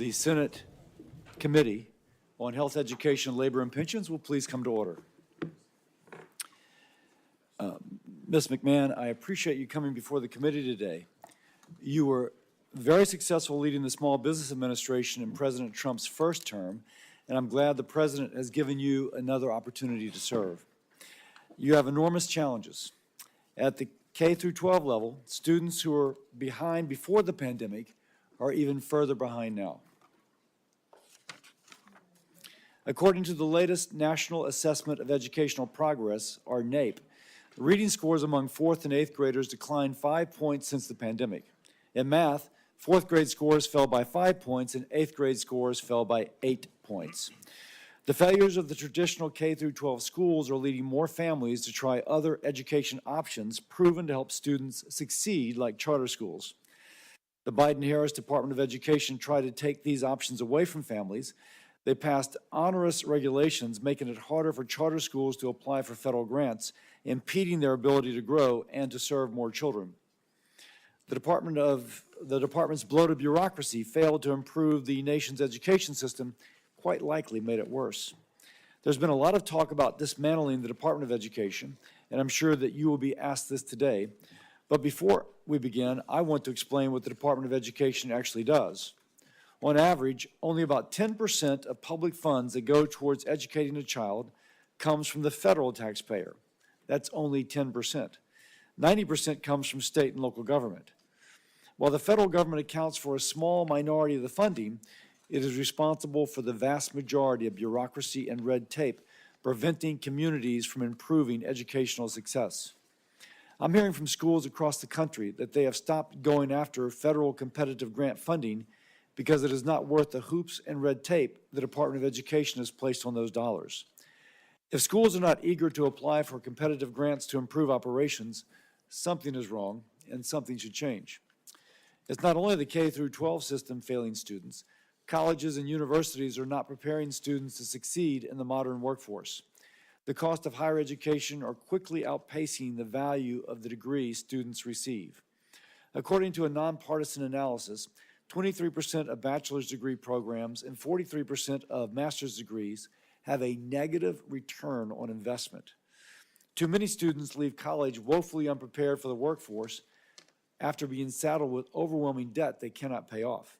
The Senate Committee on Health, Education, Labor, and Pensions will please come to order. Ms. McMahon, I appreciate you coming before the committee today. You were very successful leading the Small Business Administration in President Trump's first term, and I'm glad the President has given you another opportunity to serve. You have enormous challenges. At the K through 12 level, students who were behind before the pandemic are even further behind now. According to the latest National Assessment of Educational Progress, or NAEP, reading scores among 4th and 8th graders declined 5 points since the pandemic. In math, 4th grade scores fell by 5 points and 8th grade scores fell by 8 points. The failures of the traditional K through 12 schools are leading more families to try other education options proven to help students succeed, like charter schools. The Biden-Harris Department of Education tried to take these options away from families. They passed onerous regulations making it harder for charter schools to apply for federal grants, impeding their ability to grow and to serve more children. The department's bloated bureaucracy failed to improve the nation's education system, quite likely made it worse. There's been a lot of talk about dismantling the Department of Education, and I'm sure that you will be asked this today. But before we begin, I want to explain what the Department of Education actually does. On average, only about 10% of public funds that go towards educating a child comes from the federal taxpayer. That's only 10%. 90% comes from state and local government. While the federal government accounts for a small minority of the funding, it is responsible for the vast majority of bureaucracy and red tape, preventing communities from improving educational success. I'm hearing from schools across the country that they have stopped going after federal competitive grant funding because it is not worth the hoops and red tape the Department of Education has placed on those dollars. If schools are not eager to apply for competitive grants to improve operations, something is wrong and something should change. It's not only the K through 12 system failing students. Colleges and universities are not preparing students to succeed in the modern workforce. The cost of higher education are quickly outpacing the value of the degree students receive. According to a nonpartisan analysis, 23% of bachelor's degree programs and 43% of master's degrees have a negative return on investment. Too many students leave college woefully unprepared for the workforce after being saddled with overwhelming debt they cannot pay off.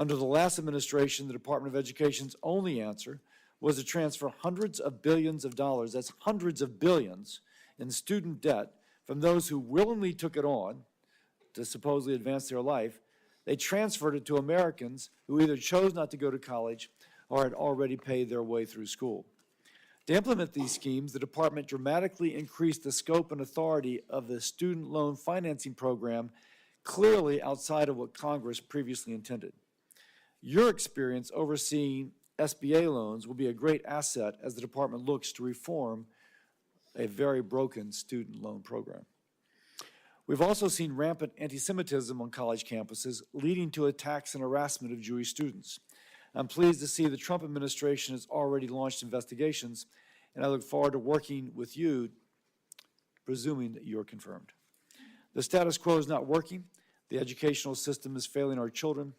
Under the last administration, the Department of Education's only answer was to transfer hundreds of billions of dollars, that's hundreds of billions, in student debt from those who willingly took it on to supposedly advance their life. They transferred it to Americans who either chose not to go to college or had already paid their way through school. To implement these schemes, the department dramatically increased the scope and authority of the student loan financing program, clearly outside of what Congress previously intended. Your experience overseeing SBA loans will be a great asset as the department looks to reform a very broken student loan program. We've also seen rampant anti-Semitism on college campuses, leading to attacks and harassment of Jewish students. I'm pleased to see the Trump administration has already launched investigations, and I look forward to working with you, presuming that you're confirmed. The status quo is not working. The educational system is failing our children.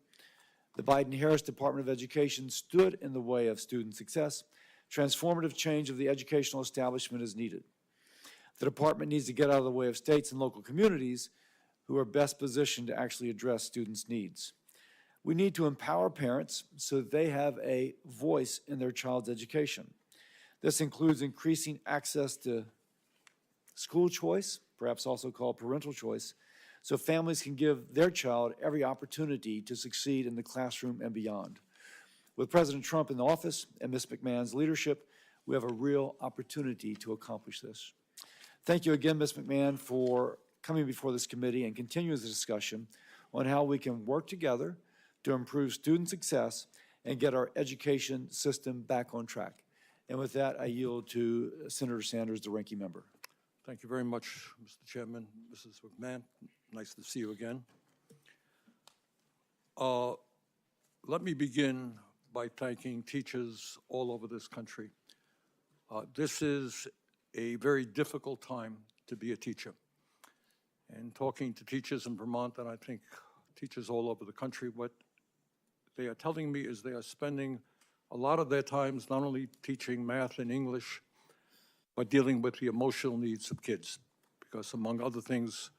The Biden-Harris Department of Education stood in the way of student success. Transformative change of the educational establishment is needed. The department needs to get out of the way of states and local communities who are best positioned to actually address students' needs. We need to empower parents so that they have a voice in their child's education. This includes increasing access to school choice, perhaps also called parental choice, so families can give their child every opportunity to succeed in the classroom and beyond. With President Trump in office and Ms. McMahon's leadership, we have a real opportunity to accomplish this. Thank you again, Ms. McMahon, for coming before this committee and continuing the discussion on how we can work together to improve student success and get our education system back on track. And with that, I yield to Senator Sanders, the ranking member. Thank you very much, Mr. Chairman. Mrs. McMahon, nice to see you again. Let me begin by thanking teachers all over this country. This is a very difficult time to be a teacher. And talking to teachers in Vermont, and I think teachers all over the country, what they are telling me is they are spending a lot of their times not only teaching math and English, but dealing with the emotional needs of kids. Because among other things,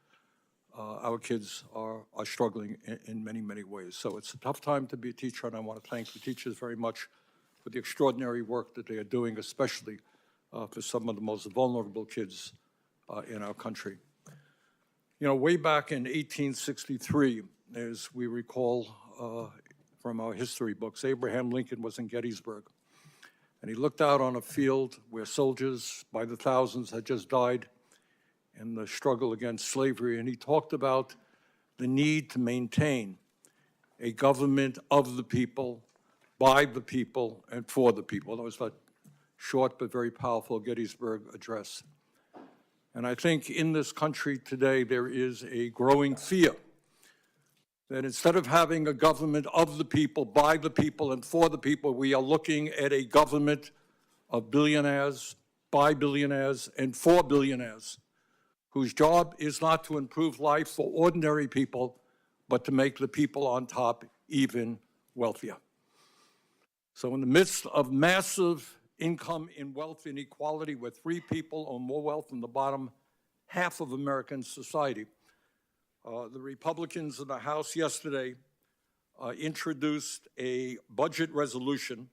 our kids are struggling in many, many ways. So it's a tough time to be a teacher, and I want to thank the teachers very much for the extraordinary work that they are doing, especially for some of the most vulnerable kids in our country. You know, way back in 1863, as we recall from our history books, Abraham Lincoln was in Gettysburg. And he looked out on a field where soldiers by the thousands had just died in the struggle against slavery, and he talked about the need to maintain a government of the people, by the people, and for the people. That was that short but very powerful Gettysburg Address. And I think in this country today there is a growing fear that instead of having a government of the people, by the people, and for the people, we are looking at a government of billionaires, by billionaires, and for billionaires, whose job is not to improve life for ordinary people, but to make the people on top even wealthier. So in the midst of massive income and wealth inequality, where 3 people own more wealth than the bottom half of American society, the Republicans in the House yesterday introduced a budget resolution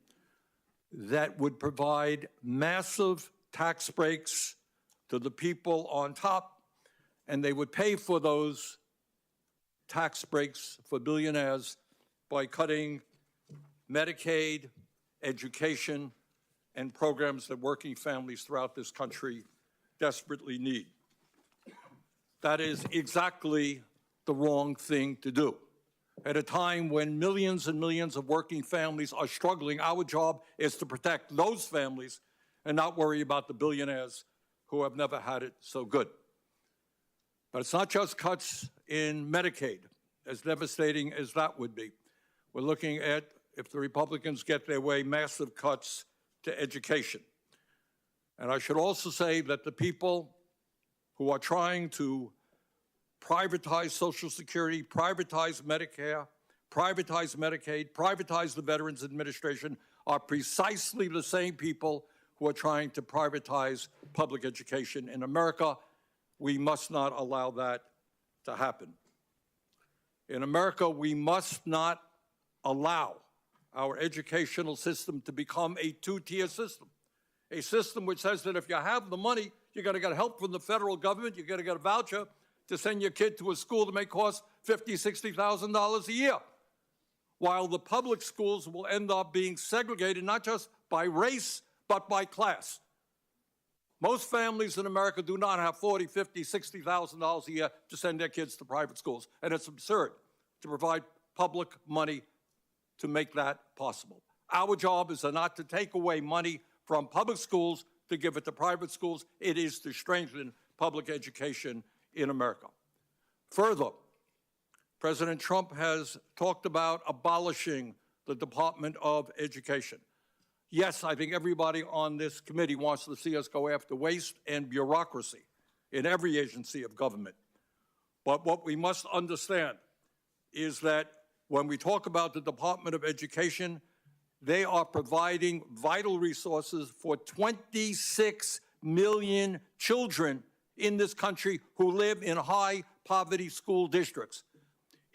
that would provide massive tax breaks to the people on top, and they would pay for those tax breaks for billionaires by cutting Medicaid, education, and programs that working families throughout this country desperately need. That is exactly the wrong thing to do. At a time when millions and millions of working families are struggling, our job is to protect those families and not worry about the billionaires who have never had it so good. But it's not just cuts in Medicaid, as devastating as that would be. We're looking at, if the Republicans get their way, massive cuts to education. And I should also say that the people who are trying to privatize Social Security, privatize Medicare, privatize Medicaid, privatize the Veterans Administration are precisely the same people who are trying to privatize public education in America. We must not allow that to happen. In America, we must not allow our educational system to become a two-tier system, a system which says that if you have the money, you're going to get help from the federal government, you're going to get a voucher to send your kid to a school that may cost $50,000, $60,000 a year, while the public schools will end up being segregated not just by race, but by class. Most families in America do not have $40,000, $50,000, $60,000 a year to send their kids to private schools, and it's absurd to provide public money to make that possible. Our job is not to take away money from public schools to give it to private schools. It is to strengthen public education in America. Further, President Trump has talked about abolishing the Department of Education. Yes, I think everybody on this committee wants to see us go after waste and bureaucracy in every agency of government. But what we must understand is that when we talk about the Department of Education, they are providing vital resources for 26 million children in this country who live in high poverty school districts.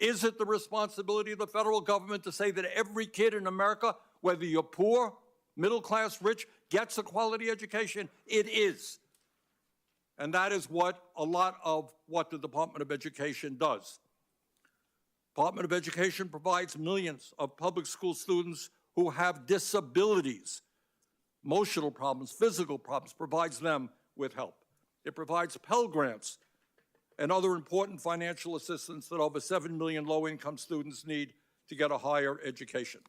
Is it the responsibility of the federal government to say that every kid in America, whether you're poor, middle class, rich, gets a quality education? It is. And that is what a lot of what the Department of Education does. Department of Education provides millions of public school students who have disabilities, emotional problems, physical problems, provides them with help. It provides Pell Grants and other important financial assistance that over 7 million low-income students need to get a higher education.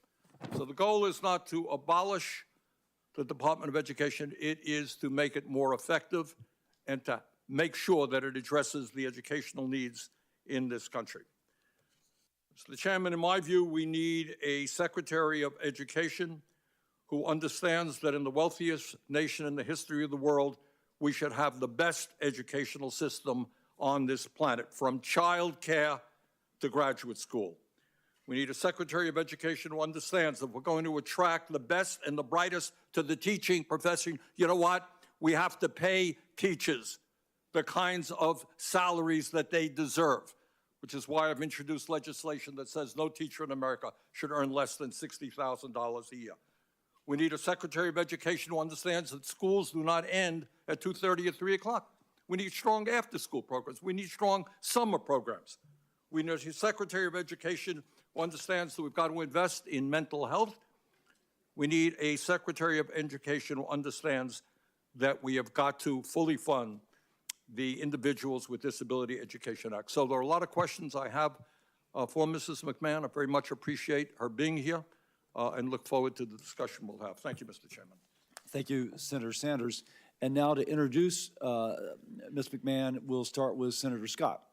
So the goal is not to abolish the Department of Education, it is to make it more effective and to make sure that it addresses the educational needs in this country. Mr. Chairman, in my view, we need a Secretary of Education who understands that in the wealthiest nation in the history of the world, we should have the best educational system on this planet, from child care to graduate school. We need a Secretary of Education who understands that we're going to attract the best and the brightest to the teaching profession. You know what? We have to pay teachers the kinds of salaries that they deserve, which is why I've introduced legislation that says no teacher in America should earn less than $60,000 a year. We need a Secretary of Education who understands that schools do not end at 2:30 or 3 o'clock. We need strong after-school programs. We need strong summer programs. We need a Secretary of Education who understands that we've got to invest in mental health. We need a Secretary of Education who understands that we have got to fully fund the Individuals with Disability Education Act. So there are a lot of questions I have for Mrs. McMahon. I very much appreciate her being here and look forward to the discussion we'll have. Thank you, Mr. Chairman. Thank you, Senator Sanders. And now to introduce Ms. McMahon, we'll start with Senator Scott.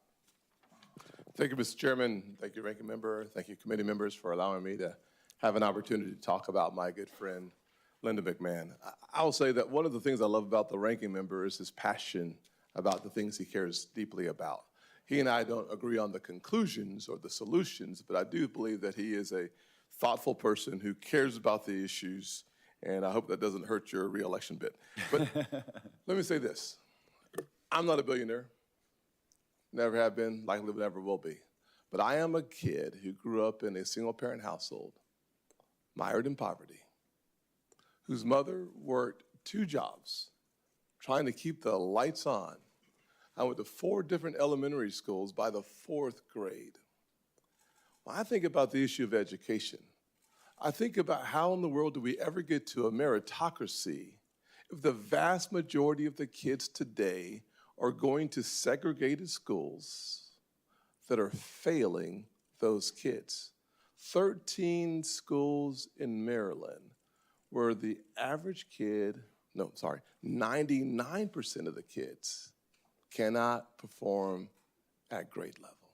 Thank you, Mr. Chairman. Thank you, Ranking Member. Thank you, committee members, for allowing me to have an opportunity to talk about my good friend, Linda McMahon. I will say that one of the things I love about the Ranking Member is his passion about the things he cares deeply about. He and I don't agree on the conclusions or the solutions, but I do believe that he is a thoughtful person who cares about the issues, and I hope that doesn't hurt your reelection bid. But let me say this. I'm not a billionaire. Never have been, likely never will be. But I am a kid who grew up in a single-parent household, mired in poverty, whose mother worked 2 jobs, trying to keep the lights on. I went to 4 different elementary schools by the 4th grade. When I think about the issue of education, I think about how in the world do we ever get to a meritocracy if the vast majority of the kids today are going to segregated schools that are failing those kids. 13 schools in Maryland where the average kid, 99% of the kids cannot perform at grade level.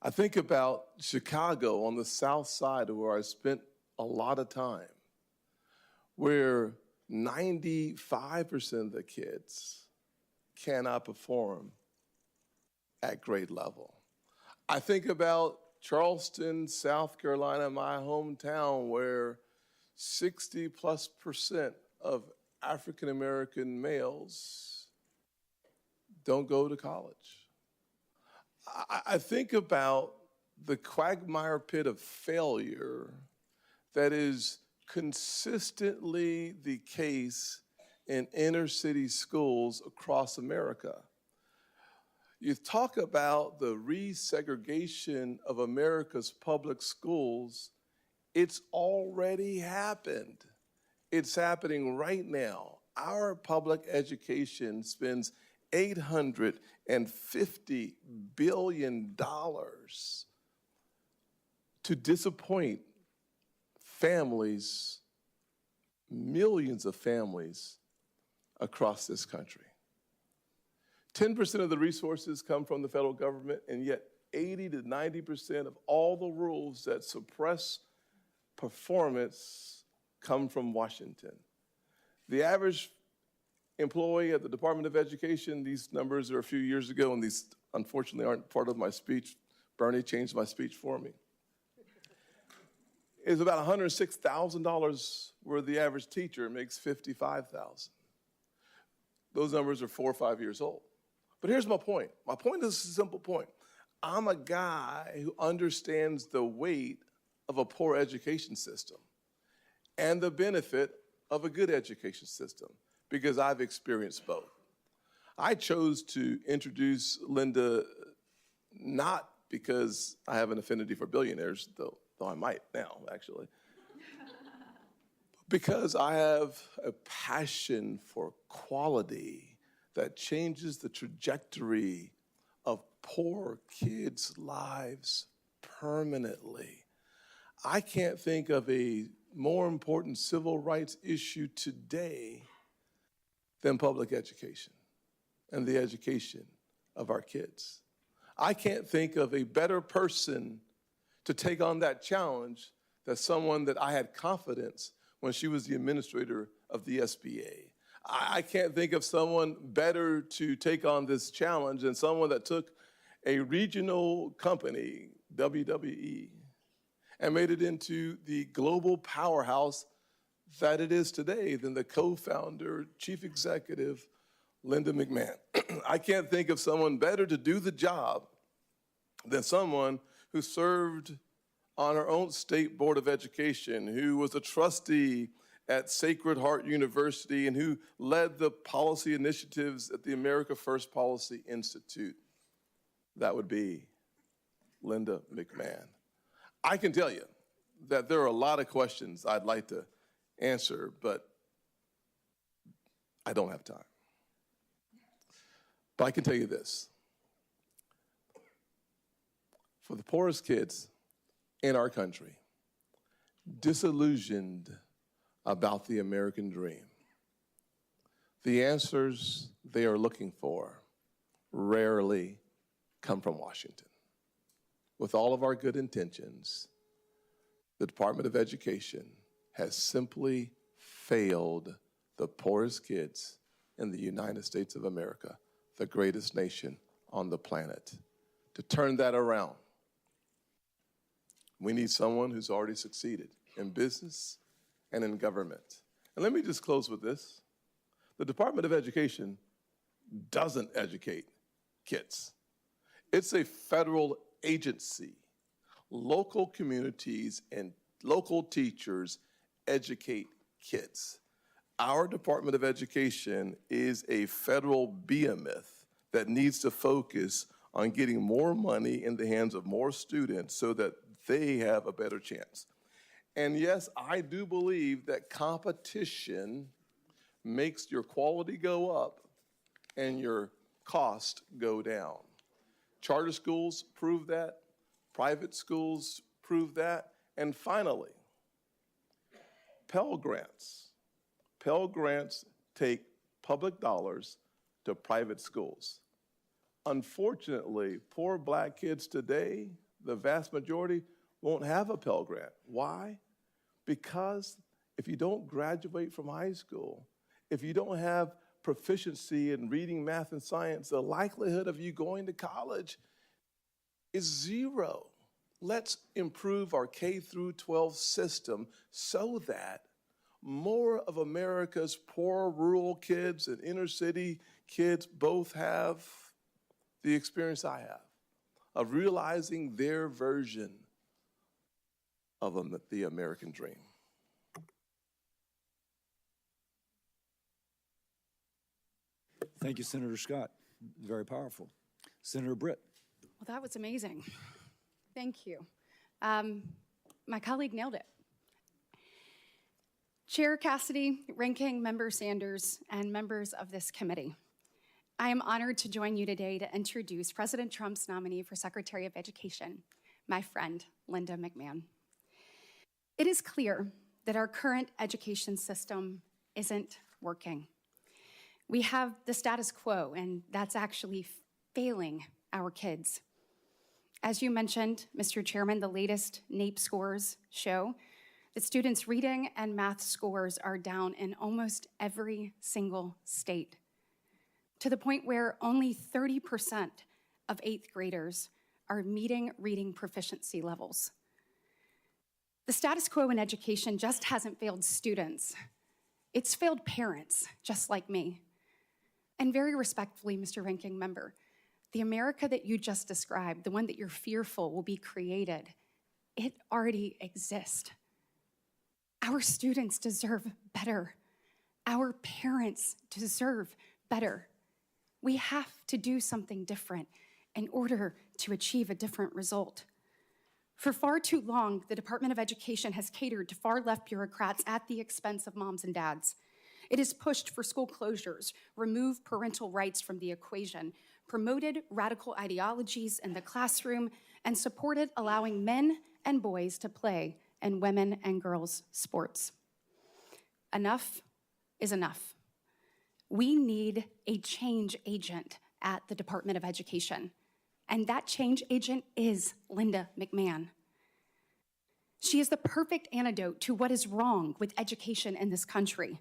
I think about Chicago on the south side where I spent a lot of time, where 95% of the kids cannot perform at grade level. I think about Charleston, South Carolina, my hometown, where 60+% of African American males don't go to college. I think about the quagmire pit of failure that is consistently the case in inner city schools across America. You talk about the resegregation of America's public schools, it's already happened. It's happening right now. Our public education spends $850 billion to disappoint families, millions of families across this country. 10% of the resources come from the federal government, and yet 80 to 90% of all the rules that suppress performance come from Washington. The average employee at the Department of Education, these numbers are a few years ago, and these unfortunately aren't part of my speech. Bernie changed my speech for me. Is about $106,000, where the average teacher makes $55,000. Those numbers are 4 or 5 years old. But here's my point. My point is a simple point. I'm a guy who understands the weight of a poor education system and the benefit of a good education system, because I've experienced both. I chose to introduce Linda not because I have an affinity for billionaires, though I might now, actually, because I have a passion for quality that changes the trajectory of poor kids' lives permanently. I can't think of a more important civil rights issue today than public education and the education of our kids. I can't think of a better person to take on that challenge than someone that I had confidence when she was the administrator of the SBA. I can't think of someone better to take on this challenge than someone that took a regional company, WWE, and made it into the global powerhouse that it is today than the co-founder, chief executive, Linda McMahon. I can't think of someone better to do the job than someone who served on our own state board of education, who was a trustee at Sacred Heart University, and who led the policy initiatives at the America First Policy Institute. That would be Linda McMahon. I can tell you that there are a lot of questions I'd like to answer, but I don't have time. But I can tell you this. For the poorest kids in our country, disillusioned about the American dream, the answers they are looking for rarely come from Washington. With all of our good intentions, the Department of Education has simply failed the poorest kids in the United States of America, the greatest nation on the planet. To turn that around, we need someone who's already succeeded in business and in government. And let me just close with this. The Department of Education doesn't educate kids. It's a federal agency. Local communities and local teachers educate kids. Our Department of Education is a federal behemoth that needs to focus on getting more money in the hands of more students so that they have a better chance. And yes, I do believe that competition makes your quality go up and your cost go down. Charter schools prove that. Private schools prove that. And finally, Pell Grants. Pell Grants take public dollars to private schools. Unfortunately, poor black kids today, the vast majority, won't have a Pell Grant. Why? Because if you don't graduate from high school, if you don't have proficiency in reading, math, and science, the likelihood of you going to college is zero. Let's improve our K through 12 system so that more of America's poor rural kids and inner city kids both have the experience I have of realizing their version of the American dream. Thank you, Senator Scott. Very powerful. Senator Britt. Well, that was amazing. Thank you. My colleague nailed it. Chair Cassidy, Ranking Member Sanders, and members of this committee, I am honored to join you today to introduce President Trump's nominee for Secretary of Education, my friend, Linda McMahon. It is clear that our current education system isn't working. We have the status quo, and that's actually failing our kids. As you mentioned, Mr. Chairman, the latest NAEP scores show that students' reading and math scores are down in almost every single state, to the point where only 30% of 8th graders are meeting reading proficiency levels. The status quo in education just hasn't failed students. It's failed parents, just like me. And very respectfully, Mr. Ranking Member, the America that you just described, the one that you're fearful will be created, it already exists. Our students deserve better. Our parents deserve better. We have to do something different in order to achieve a different result. For far too long, the Department of Education has catered to far-left bureaucrats at the expense of moms and dads. It has pushed for school closures, removed parental rights from the equation, promoted radical ideologies in the classroom, and supported allowing men and boys to play in women and girls' sports. Enough is enough. We need a change agent at the Department of Education, and that change agent is Linda McMahon. She is the perfect antidote to what is wrong with education in this country.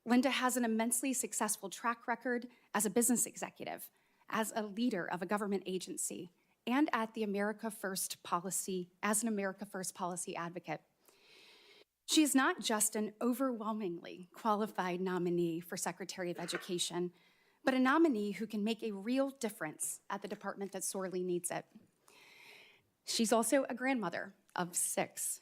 Linda has an immensely successful track record as a business executive, as a leader of a government agency and at the America First policy, as an America First policy advocate. She is not just an overwhelmingly qualified nominee for Secretary of Education, but a nominee who can make a real difference at the department that sorely needs it. She's also a grandmother of 6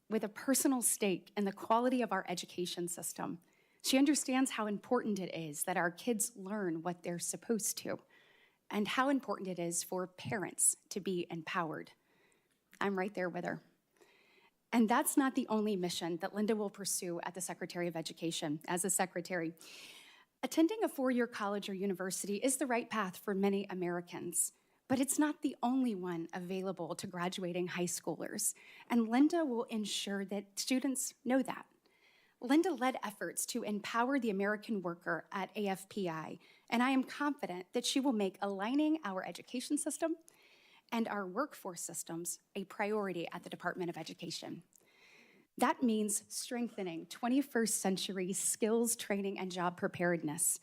with a personal stake in the quality of our education system. She understands how important it is that our kids learn what they're supposed to, and how important it is for parents to be empowered. I'm right there with her. And that's not the only mission that Linda will pursue at the Secretary of Education as a secretary. Attending a 4-year college or university is the right path for many Americans, but it's not the only one available to graduating high schoolers, and Linda will ensure that students know that. Linda led efforts to empower the American worker at AFPI, and I am confident that she will make aligning our education system and our workforce systems a priority at the Department of Education. That means strengthening 21st century skills training and job preparedness,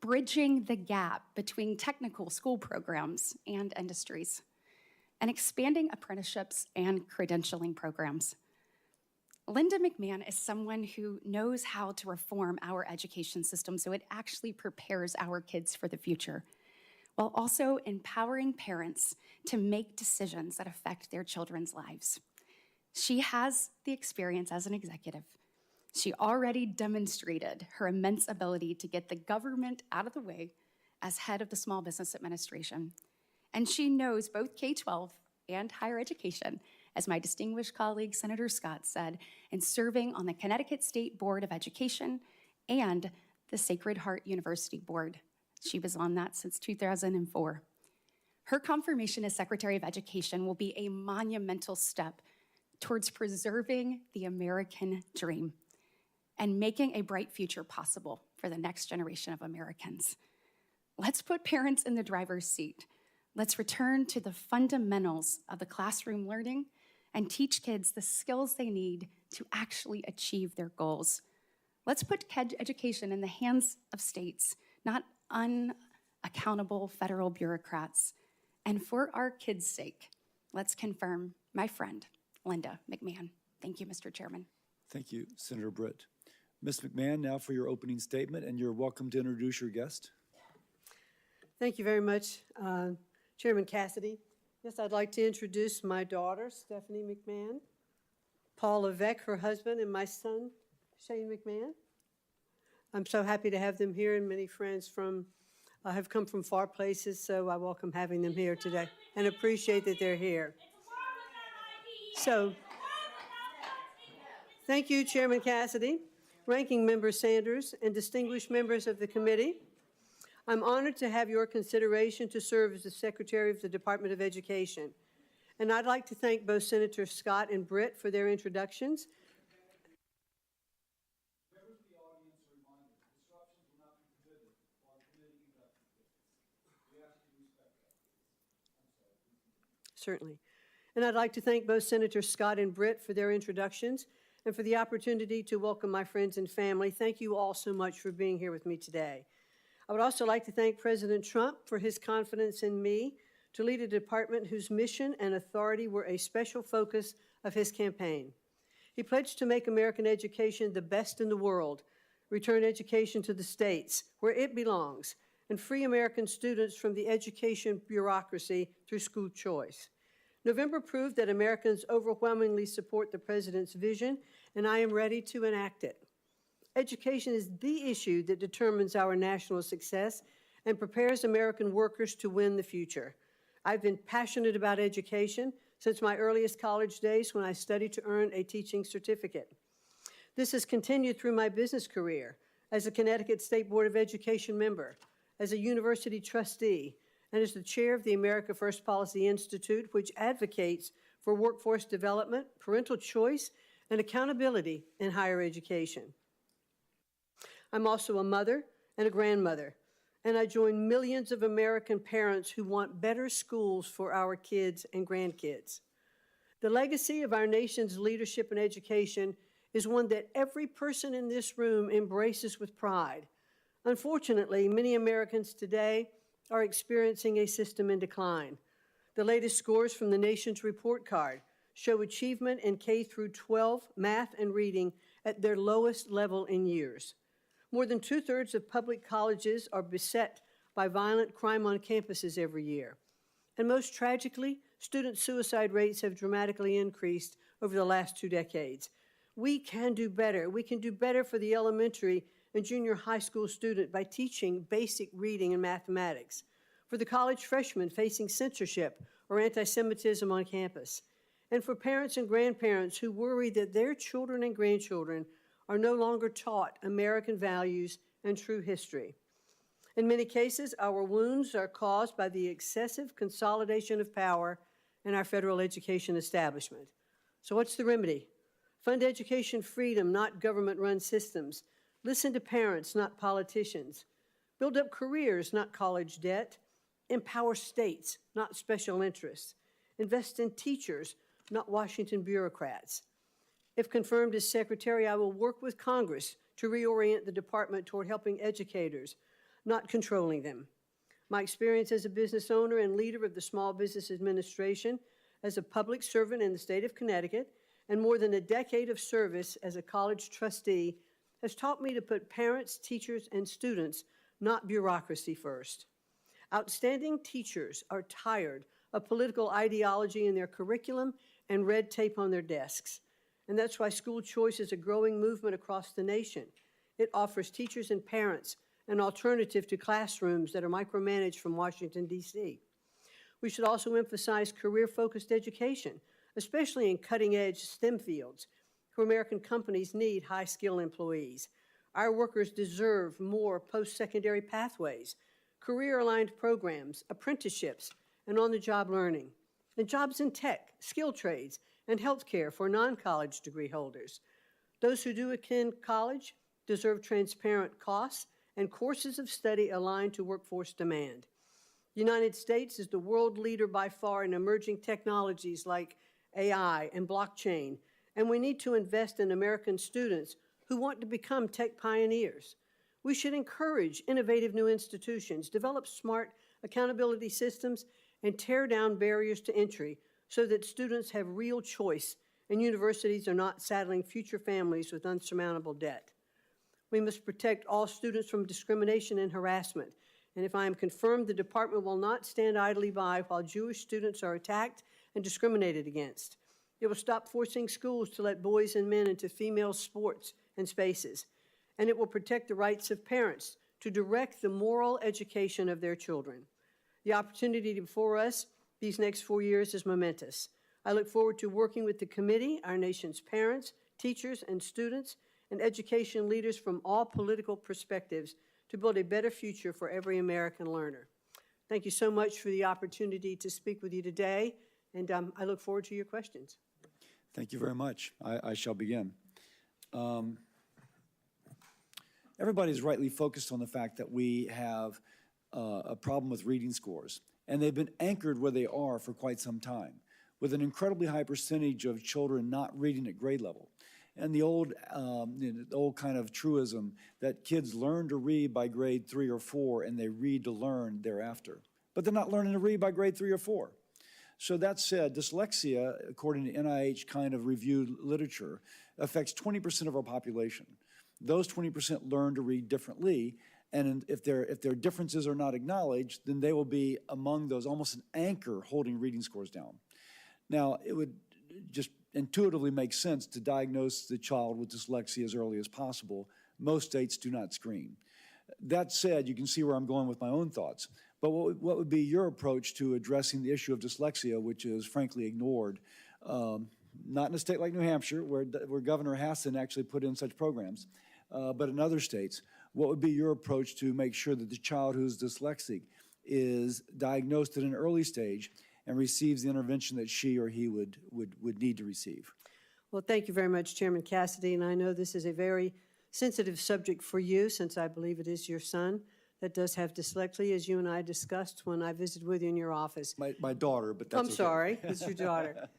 bridging the gap between technical school programs and industries, and expanding apprenticeships and credentialing programs. Linda McMahon is someone who knows how to reform our education system so it actually prepares our kids for the future, while also empowering parents to make decisions that affect their children's lives. She has the experience as an executive. She already demonstrated her immense ability to get the government out of the way as head of the Small Business Administration. And she knows both K-12 and higher education, as my distinguished colleague, Senator Scott, said, in serving on the Connecticut State Board of Education and the Sacred Heart University Board. She was on that since 2004. Her confirmation as Secretary of Education will be a monumental step towards preserving the American dream and making a bright future possible for the next generation of Americans. Let's put parents in the driver's seat. Let's return to the fundamentals of the classroom learning and teach kids the skills they need to actually achieve their goals. Let's put education in the hands of states, not unaccountable federal bureaucrats. And for our kids' sake, let's confirm my friend, Linda McMahon. Thank you, Mr. Chairman. Thank you, Senator Britt. Ms. McMahon, now for your opening statement, and you're welcome to introduce your guest. Thank you very much, Chairman Cassidy. Yes, I'd like to introduce my daughter, Stephanie McMahon, Paul Levesque, her husband, and my son, Shane McMahon. I'm so happy to have them here, and many friends have come from far places, so I welcome having them here today and appreciate that they're here. So, thank you, Chairman Cassidy, Ranking Member Sanders, and distinguished members of the committee. I'm honored to have your consideration to serve as the Secretary of the Department of Education. And I'd like to thank both Senator Scott and Britt for their introductions. Members of the audience are reminded, disruptions will not be permitted while the committee conducts business. We ask you to respect that. I'm sorry. Certainly. And I'd like to thank both Senator Scott and Britt for their introductions and for the opportunity to welcome my friends and family. Thank you all so much for being here with me today. I would also like to thank President Trump for his confidence in me to lead a department whose mission and authority were a special focus of his campaign. He pledged to make American education the best in the world, return education to the states where it belongs, and free American students from the education bureaucracy through school choice. November proved that Americans overwhelmingly support the president's vision, and I am ready to enact it. Education is the issue that determines our national success and prepares American workers to win the future. I've been passionate about education since my earliest college days when I studied to earn a teaching certificate. This has continued through my business career as a Connecticut State Board of Education member, as a university trustee, and as the chair of the America First Policy Institute, which advocates for workforce development, parental choice, and accountability in higher education. I'm also a mother and a grandmother, and I join millions of American parents who want better schools for our kids and grandkids. The legacy of our nation's leadership in education is one that every person in this room embraces with pride. Unfortunately, many Americans today are experiencing a system in decline. The latest scores from the nation's report card show achievement in K through 12 math and reading at their lowest level in years. More than 2/3 of public colleges are beset by violent crime on campuses every year. And most tragically, student suicide rates have dramatically increased over the last 2 decades. We can do better. We can do better for the elementary and junior high school student by teaching basic reading and mathematics, for the college freshman facing censorship or anti-Semitism on campus, and for parents and grandparents who worry that their children and grandchildren are no longer taught American values and true history. In many cases, our wounds are caused by the excessive consolidation of power in our federal education establishment. So what's the remedy? Fund education freedom, not government-run systems. Listen to parents, not politicians. Build up careers, not college debt. Empower states, not special interests. Invest in teachers, not Washington bureaucrats. If confirmed as secretary, I will work with Congress to reorient the department toward helping educators, not controlling them. My experience as a business owner and leader of the Small Business Administration, as a public servant in the state of Connecticut, and more than a decade of service as a college trustee has taught me to put parents, teachers, and students, not bureaucracy, first. Outstanding teachers are tired of political ideology in their curriculum and red tape on their desks. And that's why school choice is a growing movement across the nation. It offers teachers and parents an alternative to classrooms that are micromanaged from Washington, D.C. We should also emphasize career-focused education, especially in cutting-edge STEM fields, where American companies need high-skilled employees. Our workers deserve more post-secondary pathways, career-aligned programs, apprenticeships, and on-the-job learning, and jobs in tech, skilled trades, and healthcare for non-college degree holders. Those who do attend college deserve transparent costs and courses of study aligned to workforce demand. The United States is the world leader by far in emerging technologies like AI and blockchain, and we need to invest in American students who want to become tech pioneers. We should encourage innovative new institutions, develop smart accountability systems, and tear down barriers to entry so that students have real choice and universities are not saddling future families with unsurmountable debt. We must protect all students from discrimination and harassment, and if I am confirmed, the department will not stand idly by while Jewish students are attacked and discriminated against. It will stop forcing schools to let boys and men into female sports and spaces, and it will protect the rights of parents to direct the moral education of their children. The opportunity before us these next 4 years is momentous. I look forward to working with the committee, our nation's parents, teachers, and students, and education leaders from all political perspectives to build a better future for every American learner. Thank you so much for the opportunity to speak with you today, and I look forward to your questions. Thank you very much. I shall begin. Everybody's rightly focused on the fact that we have a problem with reading scores, and they've been anchored where they are for quite some time, with an incredibly high percentage of children not reading at grade level. And the old kind of truism that kids learn to read by grade 3 or 4 and they read to learn thereafter. But they're not learning to read by grade 3 or 4. So that said, dyslexia, according to NIH kind of reviewed literature, affects 20% of our population. Those 20% learn to read differently, and if their differences are not acknowledged, then they will be among those, almost an anchor holding reading scores down. Now, it would just intuitively make sense to diagnose the child with dyslexia as early as possible. Most states do not screen. That said, you can see where I'm going with my own thoughts. But what would be your approach to addressing the issue of dyslexia, which is frankly ignored, not in a state like New Hampshire, where Governor Hassan actually put in such programs, but in other states? What would be your approach to make sure that the child who's dyslexic is diagnosed at an early stage and receives the intervention that she or he would need to receive? Well, thank you very much, Chairman Cassidy, and I know this is a very sensitive subject for you, since I believe it is your son that does have dyslexia, as you and I discussed when I visited with you in your office. My daughter, but that's I'm okay. sorry, it's your daughter.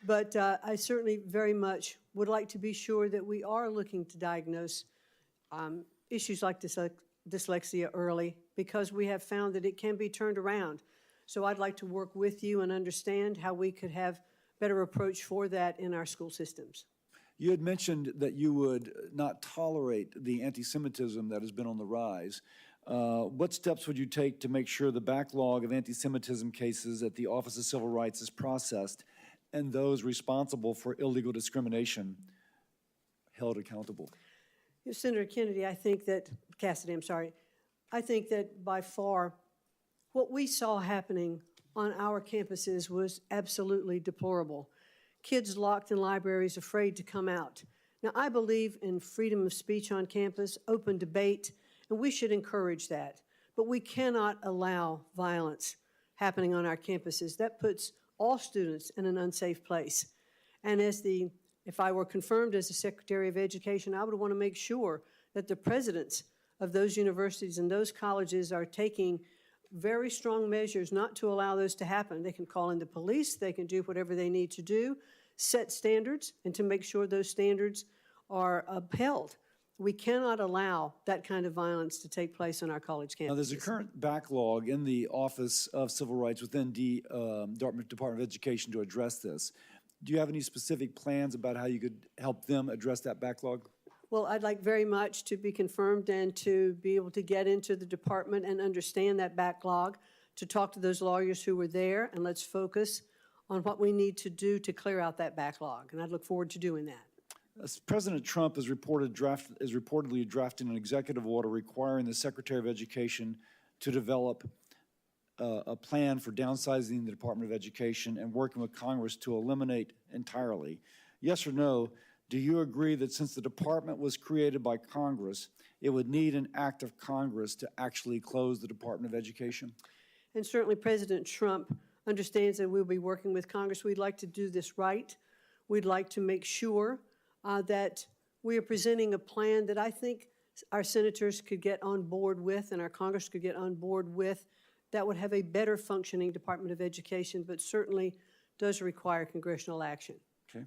But I certainly very much would like to be sure that we are looking to diagnose issues like dyslexia early because we have found that it can be turned around. So I'd like to work with you and understand how we could have better approach for that in our school systems. You had mentioned that you would not tolerate the anti-Semitism that has been on the rise. What steps would you take to make sure the backlog of anti-Semitism cases at the Office of Civil Rights is processed and those responsible for illegal discrimination held accountable? Senator Kennedy, Cassidy, I think that by far what we saw happening on our campuses was absolutely deplorable. Kids locked in libraries, afraid to come out. Now, I believe in freedom of speech on campus, open debate, and we should encourage that. But we cannot allow violence happening on our campuses. That puts all students in an unsafe place. And if I were confirmed as the Secretary of Education, I would want to make sure that the presidents of those universities and those colleges are taking very strong measures not to allow those to happen. They can call in the police, they can do whatever they need to do, set standards, and to make sure those standards are upheld. We cannot allow that kind of violence to take place on our college campuses. Now, there's a current backlog in the Office of Civil Rights within the Department of Education to address this. Do you have any specific plans about how you could help them address that backlog? Well, I'd like very much to be confirmed and to be able to get into the department and understand that backlog, to talk to those lawyers who were there, and let's focus on what we need to do to clear out that backlog. And I look forward to doing that. President Trump is reportedly drafting an executive order requiring the Secretary of Education to develop a plan for downsizing the Department of Education and working with Congress to eliminate entirely. Yes or no? Do you agree that since the department was created by Congress, it would need an act of Congress to actually close the Department of Education? And certainly President Trump understands that we'll be working with Congress. We'd like to do this right. We'd like to make sure that we are presenting a plan that I think our senators could get on board with and our Congress could get on board with that would have a better functioning Department of Education, but certainly does require congressional action. Okay.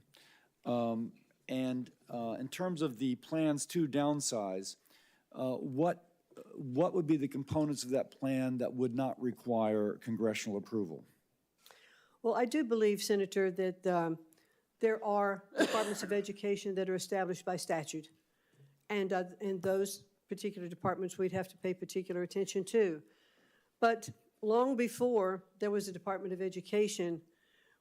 In terms of the plans to downsize, what would be the components of that plan that would not require congressional approval? Well, I do believe, Senator, that there are departments of education that are established by statute, and those particular departments we'd have to pay particular attention to. But long before there was a Department of Education,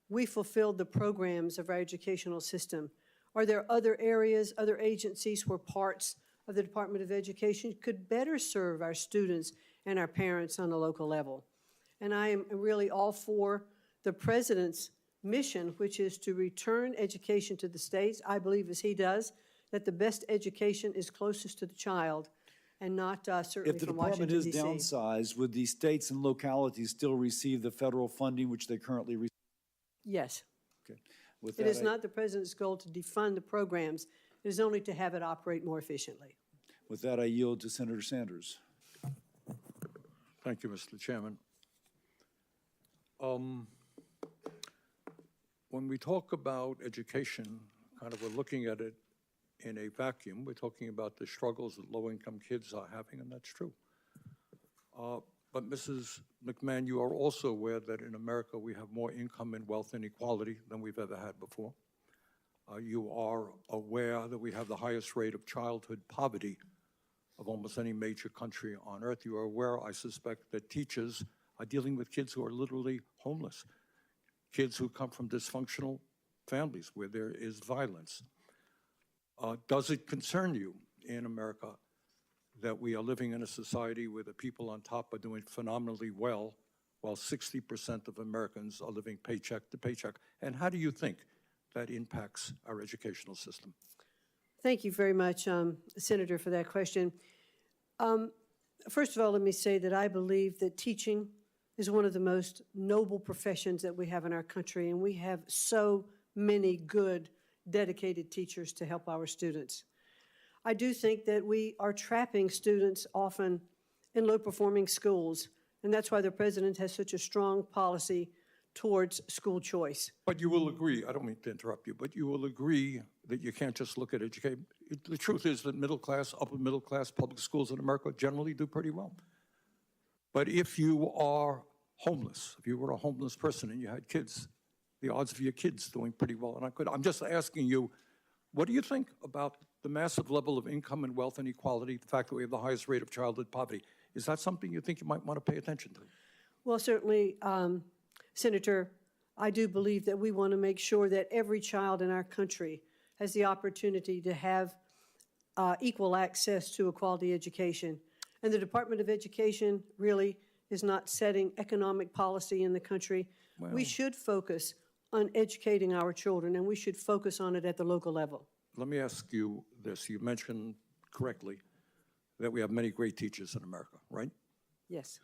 we fulfilled the programs of our educational system. Are there other areas, other agencies where parts of the Department of Education could better serve our students and our parents on a local level? And I am really all for the President's mission, which is to return education to the states. I believe, as he does, that the best education is closest to the child and not certainly from Washington, D.C. If the department is downsized, would the states and localities still receive the federal funding which they currently receive? Yes. Okay. With It that, is not the President's goal to defund the programs. It is only to have it operate more efficiently. With that, I yield to Senator Sanders. Thank you, Mr. Chairman. When we talk about education, we're looking at it in a vacuum. We're talking about the struggles that low-income kids are having, and that's true. But Mrs. McMahon, you are also aware that in America we have more income and wealth inequality than we've ever had before. You are aware that we have the highest rate of childhood poverty of almost any major country on earth. You are aware, I suspect, that teachers are dealing with kids who are literally homeless, kids who come from dysfunctional families where there is violence. Does it concern you in America that we are living in a society where the people on top are doing phenomenally well, while 60% of Americans are living paycheck to paycheck? And how do you think that impacts our educational system? Thank you very much, Senator, for that question. First of all, let me say that I believe that teaching is one of the most noble professions that we have in our country, and we have so many good, dedicated teachers to help our students. I do think that we are trapping students often in low-performing schools, and that's why the President has such a strong policy towards school choice. But you will agree, I don't mean to interrupt you, but you will agree that you can't just look at The truth is that middle class, upper middle class public schools in America generally do pretty well. But if you are homeless, if you were a homeless person and you had kids, the odds of your kids doing pretty well, and I'm just asking you, what do you think about the massive level of income and wealth inequality, the fact that we have the highest rate of childhood poverty? Is that something you think you might want to pay attention to? Well, certainly, Senator, I do believe that we want to make sure that every child in our country has the opportunity to have equal access to a quality education. And the Department of Education really is not setting economic policy in the country. We should focus on educating our children, and we should focus on it at the local level. Let me ask you this. You mentioned correctly that we have many great teachers in America, right? Yes.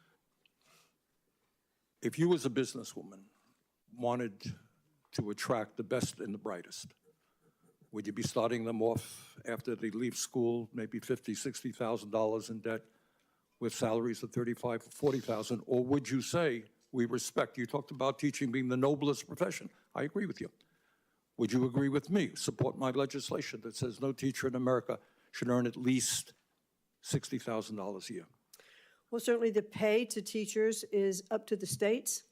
If you as a businesswoman wanted to attract the best and the brightest, would you be starting them off after they leave school, maybe $50,000, $60,000 in debt with salaries of $35,000 or $40,000? Or would you say, we respect, you talked about teaching being the noblest profession. I agree with you. Would you agree with me, support my legislation that says no teacher in America should earn at least $60,000 a year? Well, certainly the pay to teachers is up to the states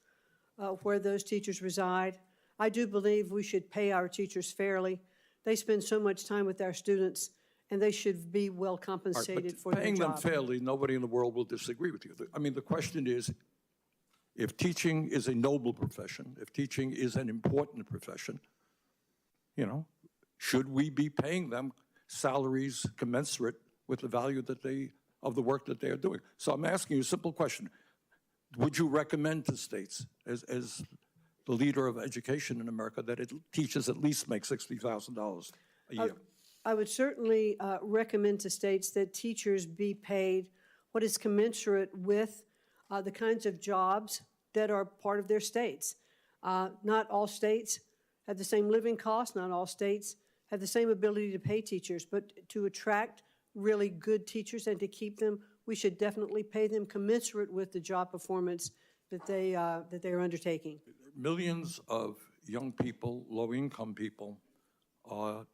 where those teachers reside. I do believe we should pay our teachers fairly. They spend so much time with our students, and they should be well compensated for their job. Paying them fairly, nobody in the world will disagree with you. I mean, the question is, if teaching is a noble profession, if teaching is an important profession, you know, should we be paying them salaries commensurate with the value that of the work that they are doing? So I'm asking you a simple question. Would you recommend to states, as the leader of education in America, that teachers at least make $60,000 a year? I would certainly recommend to states that teachers be paid what is commensurate with the kinds of jobs that are part of their states. Not all states have the same living costs. Not all states have the same ability to pay teachers, but to attract really good teachers and to keep them, we should definitely pay them commensurate with the job performance that they are undertaking. Millions of young people, low-income people, are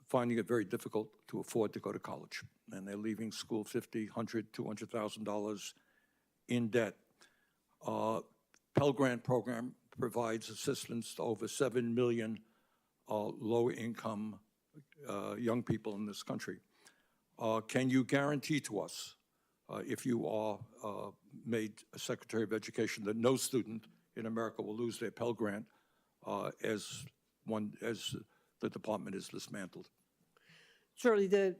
finding it very difficult to afford to go to college, and they're leaving school $50,000, $100,000, $200,000 in debt. Pell Grant program provides assistance to over 7 million low-income young people in this country. Can you guarantee to us, if you are made a Secretary of Education, that no student in America will lose their Pell Grant as the department is dismantled? Certainly, the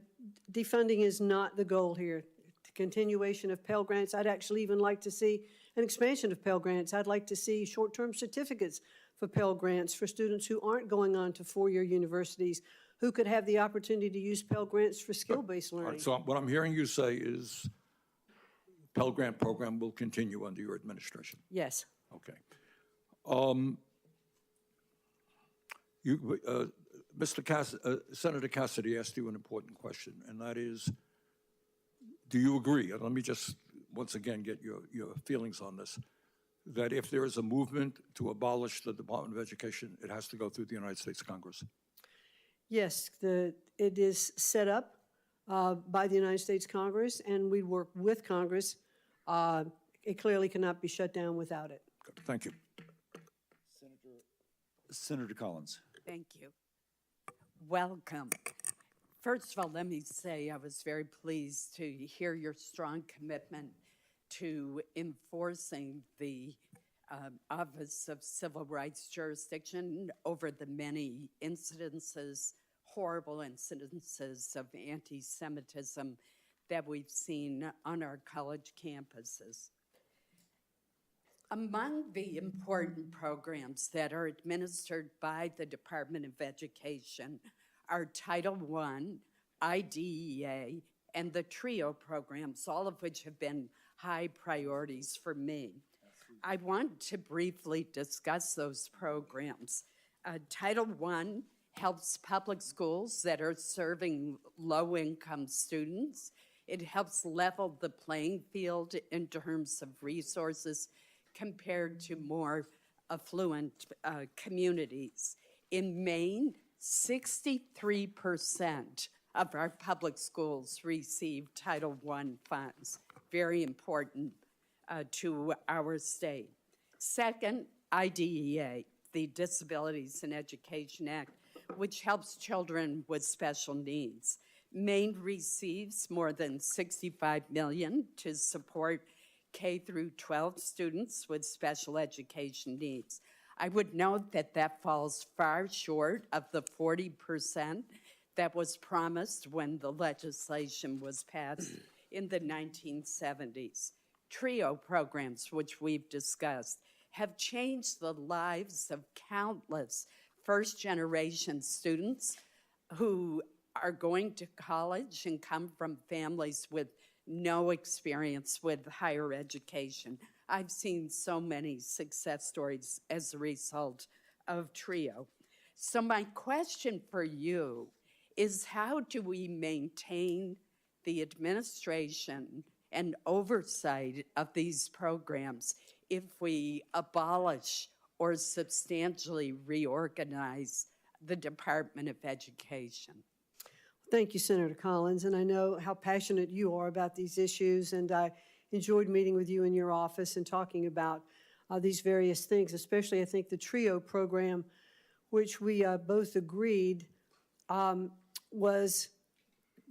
defunding is not the goal here. The continuation of Pell Grants, I'd actually even like to see an expansion of Pell Grants. I'd like to see short-term certificates for Pell Grants for students who aren't going on to four-year universities, who could have the opportunity to use Pell Grants for skill-based learning. All right, so what I'm hearing you say is Pell Grant program will continue under your administration. Yes. Okay. Senator Cassidy asked you an important question, and that is, do you agree, and let me just once again get your feelings on this, that if there is a movement to abolish the Department of Education, it has to go through the United States Congress? Yes, it is set up by the United States Congress, and we work with Congress. It clearly cannot be shut down without it. Good. Thank you. Senator Collins. Thank you. Welcome. First of all, let me say I was very pleased to hear your strong commitment to enforcing the Office of Civil Rights jurisdiction over the many incidences, horrible incidences of anti-Semitism that we've seen on our college campuses. Among the important programs that are administered by the Department of Education are Title I, IDEA, and the TRIO programs, all of which have been high priorities for me. I want to briefly discuss those programs. Title I helps public schools that are serving low-income students. It helps level the playing field in terms of resources compared to more affluent communities. In Maine, 63% of our public schools receive Title I funds. Very important to our state. Second, IDEA, the Disabilities in Education Act, which helps children with special needs. Maine receives more than $65 million to support K through 12 students with special education needs. I would note that that falls far short of the 40% that was promised when the legislation was passed in the 1970s. TRIO programs, which we've discussed, have changed the lives of countless first-generation students who are going to college and come from families with no experience with higher education. I've seen so many success stories as a result of TRIO. So my question for you is, how do we maintain the administration and oversight of these programs if we abolish or substantially reorganize the Department of Education? Thank you, Senator Collins, and I know how passionate you are about these issues, and I enjoyed meeting with you in your office and talking about these various things, especially I think the TRIO program, which we both agreed was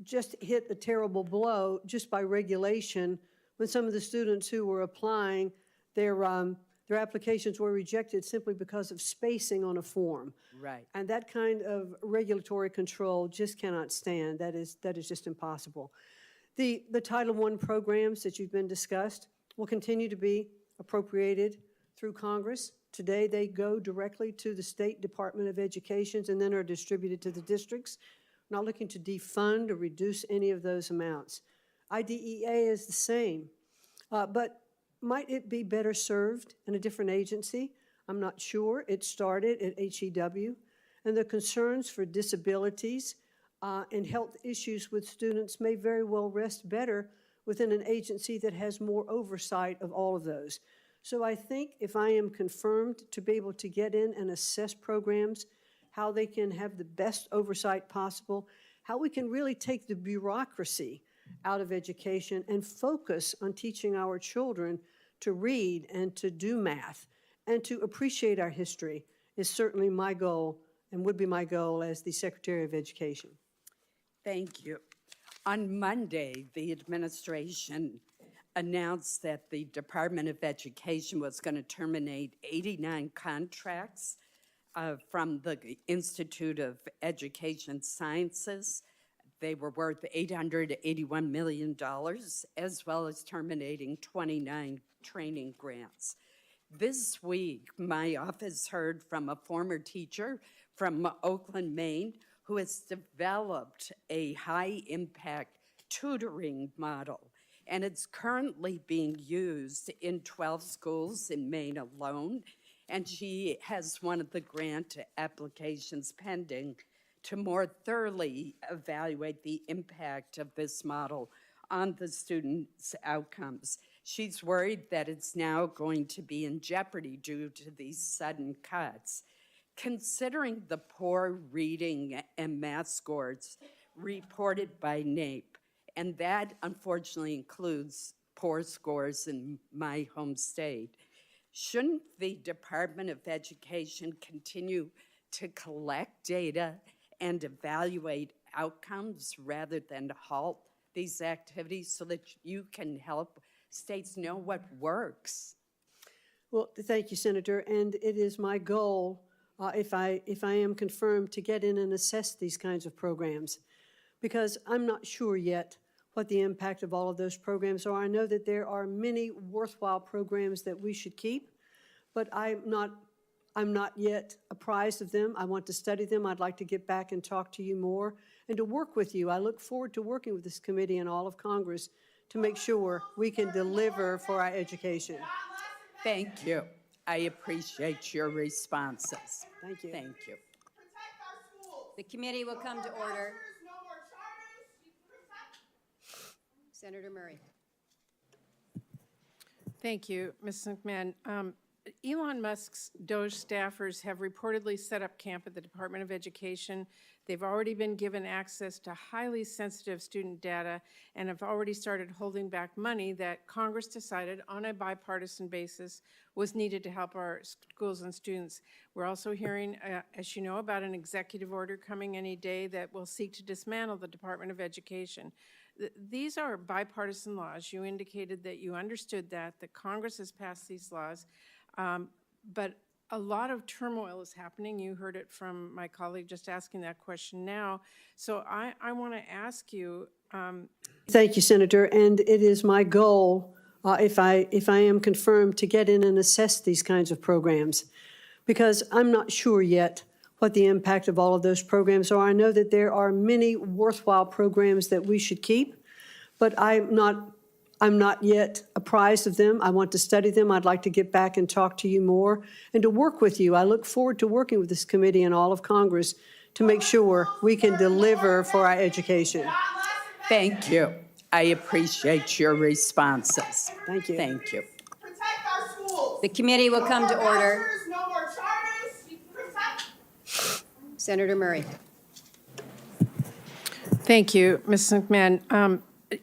just hit a terrible blow just by regulation when some of the students who were applying, their applications were rejected simply because of spacing on a form. Right. And that kind of regulatory control just cannot stand. That is just impossible. The Title I programs that you've been discussed will continue to be appropriated through Congress. Today, they go directly to the State Department of Education and then are distributed to the districts. We're not looking to defund or reduce any of those amounts. IDEA is the same, but might it be better served in a different agency? I'm not sure. It started at HEW, and the concerns for disabilities and health issues with students may very well rest better within an agency that has more oversight of all of those. So I think if I am confirmed to be able to get in and assess programs, how they can have the best oversight possible, how we can really take the bureaucracy out of education and focus on teaching our children to read and to do math and to appreciate our history is certainly my goal and would be my goal as the Secretary of Education. Thank you. On Monday, the administration announced that the Department of Education was going to terminate 89 contracts from the Institute of Education Sciences. They were worth $881 million, as well as terminating 29 training grants. This week, my office heard from a former teacher from Oakland, Maine, who has developed a high-impact tutoring model, and it's currently being used in 12 schools in Maine alone, and she has one of the grant applications pending to more thoroughly evaluate the impact of this model on the students' outcomes. She's worried that it's now going to be in jeopardy due to these sudden cuts. Considering the poor reading and math scores reported by NAEP, and that unfortunately includes poor scores in my home state, shouldn't the Department of Education continue to collect data and evaluate outcomes rather than halt these activities so that you can help states know what works? Well, thank you, Senator, and it is my goal, if I am confirmed, to get in and assess these kinds of programs, because I'm not sure yet what the impact of all of those programs are. I know that there are many worthwhile programs that we should keep, but I'm not yet apprised of them. I want to study them. I'd like to get back and talk to you more and to work with you. I look forward to working with this committee and all of Congress to make sure we can deliver for our education. Thank you. I appreciate your responses. Thank you. Thank you. The committee will come to order. Senator Murray. Thank you, Ms. McMahon. Elon Musk's DOJ staffers have reportedly set up camp at the Department of Education. They've already been given access to highly sensitive student data and have already started holding back money that Congress decided on a bipartisan basis was needed to help our schools and students. We're also hearing, as you know, about an executive order coming any day that will seek to dismantle the Department of Education. These are bipartisan laws. You indicated that you understood that Congress has passed these laws, but a lot of turmoil is happening. You heard it from my colleague just asking that question now. So I want to ask you. Thank you, Senator. And it is my goal, if I am confirmed, to get in and assess these kinds of programs, because I'm not sure yet what the impact of all of those programs are. I know that there are many worthwhile programs that we should keep, but I'm not yet apprised of them. I want to study them. I'd like to get back and talk to you more and to work with you. I look forward to working with this committee and all of Congress to make sure we can deliver for our education. Thank you. I appreciate your responses. Thank you. Thank you. Protect our schools. The committee will come to order. No more charters. Protect. Senator Murray. Thank you, Ms. McMahon.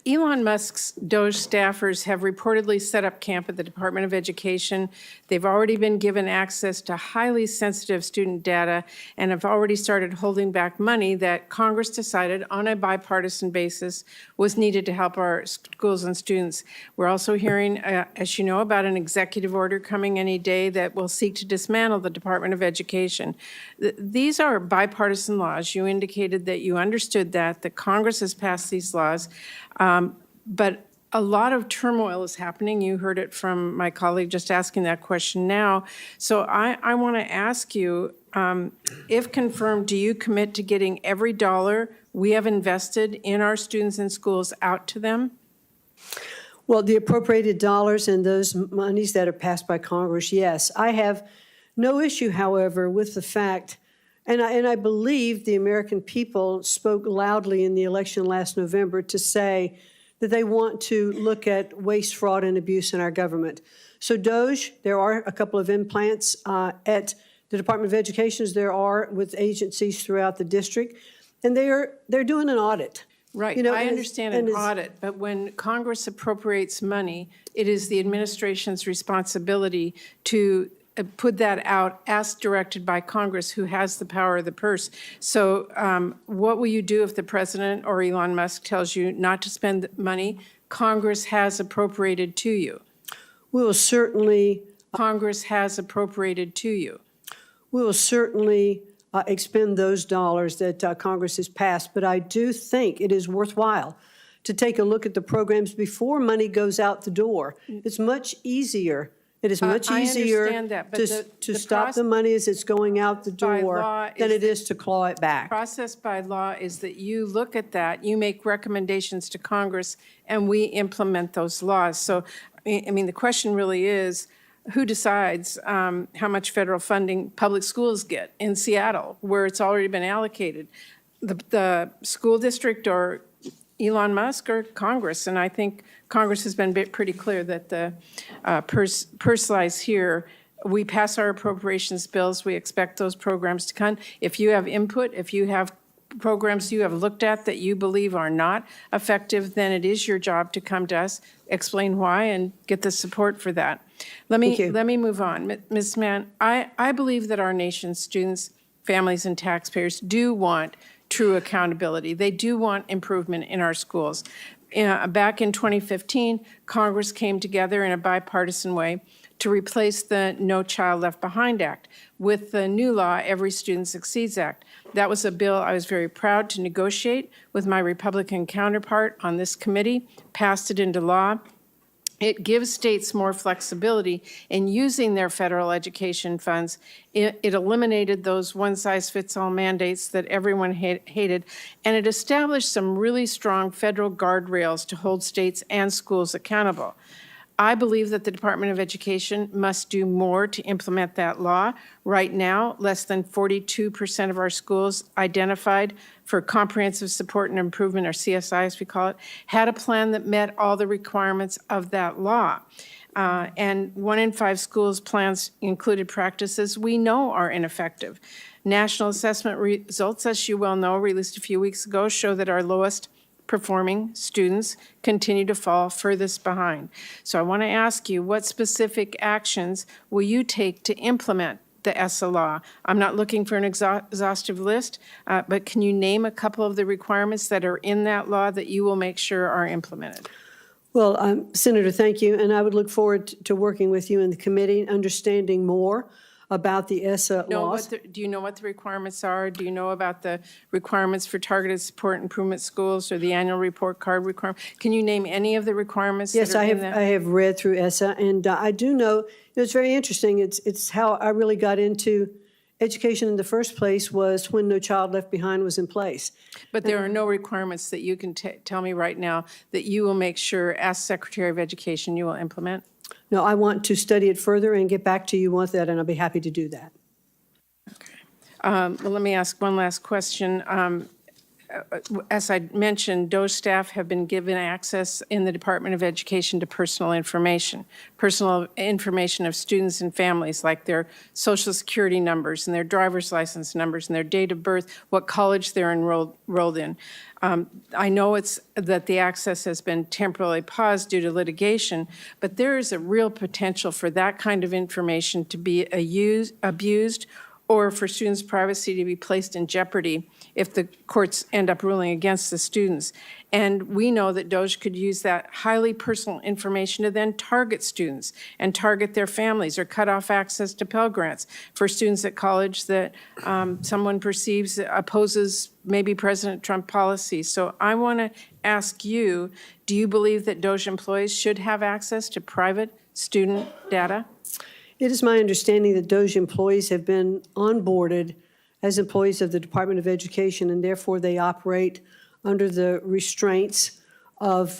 Elon Musk's DOJ staffers have reportedly set up camp at the Department of Education. They've already been given access to highly sensitive student data and have already started holding back money that Congress decided on a bipartisan basis was needed to help our schools and students. We're also hearing, as you know, about an executive order coming any day that will seek to dismantle the Department of Education. These are bipartisan laws. You indicated that you understood that Congress has passed these laws. But a lot of turmoil is happening. You heard it from my colleague just asking that question now. So I want to ask you, if confirmed, do you commit to getting every dollar we have invested in our students and schools out to them? Well, the appropriated dollars and those monies that are passed by Congress, yes. I have no issue, however, with the fact, and I believe the American people spoke loudly in the election last November to say that they want to look at waste, fraud, and abuse in our government. So DOJ, there are a couple of implants at the Department of Education, as there are with agencies throughout the district, and they're doing an audit. Right, You know, I and understand and an audit, but when Congress appropriates money, it is the administration's responsibility to put that out as directed by Congress, who has the power of the purse. So what will you do if the president or Elon Musk tells you not to spend money Congress has appropriated to you? We will certainly Congress has appropriated to you. We will certainly expend those dollars that Congress has passed, but I do think it is worthwhile to take a look at the programs before money goes out the door. It's much easier. It is much easier understand that, but to stop the money as it's going out the door than it is to claw it back. Process by law is that you look at that, you make recommendations to Congress, and we implement those laws. So, I mean, the question really is, who decides how much federal funding public schools get in Seattle, where it's already been allocated? The school district or Elon Musk or Congress? And I think Congress has been pretty clear that the purse lies here. We pass our appropriations bills. We expect those programs to come. If you have input, if you have programs you have looked at that you believe are not effective, then it is your job to come to us, explain why, and get the support for that. Let me move on. Ms. Mann, I believe that our nation's students, families, and taxpayers do want true accountability. They do want improvement in our schools. Back in 2015, Congress came together in a bipartisan way to replace the No Child Left Behind Act with the new law, Every Student Succeeds Act. That was a bill I was very proud to negotiate with my Republican counterpart on this committee, passed it into law. It gives states more flexibility in using their federal education funds. It eliminated those one-size-fits-all mandates that everyone hated, and it established some really strong federal guardrails to hold states and schools accountable. I believe that the Department of Education must do more to implement that law. Right now, less than 42% of our schools identified for comprehensive support and improvement, or CSI as we call it, had a plan that met all the requirements of that law. And 1 in 5 schools' plans included practices we know are ineffective. National assessment results, as you well know, released a few weeks ago, show that our lowest performing students continue to fall furthest behind. So I want to ask you, what specific actions will you take to implement the ESSA law? I'm not looking for an exhaustive list, but can you name a couple of the requirements that are in that law that you will make sure are implemented? Well, Senator, thank you, and I would look forward to working with you in the committee, understanding more about the ESSA laws. Do you know what the requirements are? Do you know about the requirements for targeted support improvement schools or the annual report card requirement? Can you name any of the requirements that are in that? Yes, I have read through ESSA, and I do know, it's very interesting. It's how I really got into education in the first place, was when No Child Left Behind was in place. But there are no requirements that you can tell me right now that you will make sure, as Secretary of Education, you will implement? No, I want to study it further and get back to you with that, and I'll be happy to do that. Well, let me ask one last question. As I mentioned, DOE staff have been given access in the Department of Education to personal information of students and families, like their social security numbers and their driver's license numbers and their date of birth, what college they're enrolled in. I know that the access has been temporarily paused due to litigation, but there is a real potential for that kind of information to be abused or for students' privacy to be placed in jeopardy if the courts end up ruling against the students. And we know that DOE could use that highly personal information to then target students and target their families or cut off access to Pell Grants for students at college that someone perceives opposes maybe President Trump policy. So I want to ask you, do you believe that DOE employees should have access to private student data? It is my understanding that DOE employees have been onboarded as employees of the Department of Education, and therefore they operate under the restraints of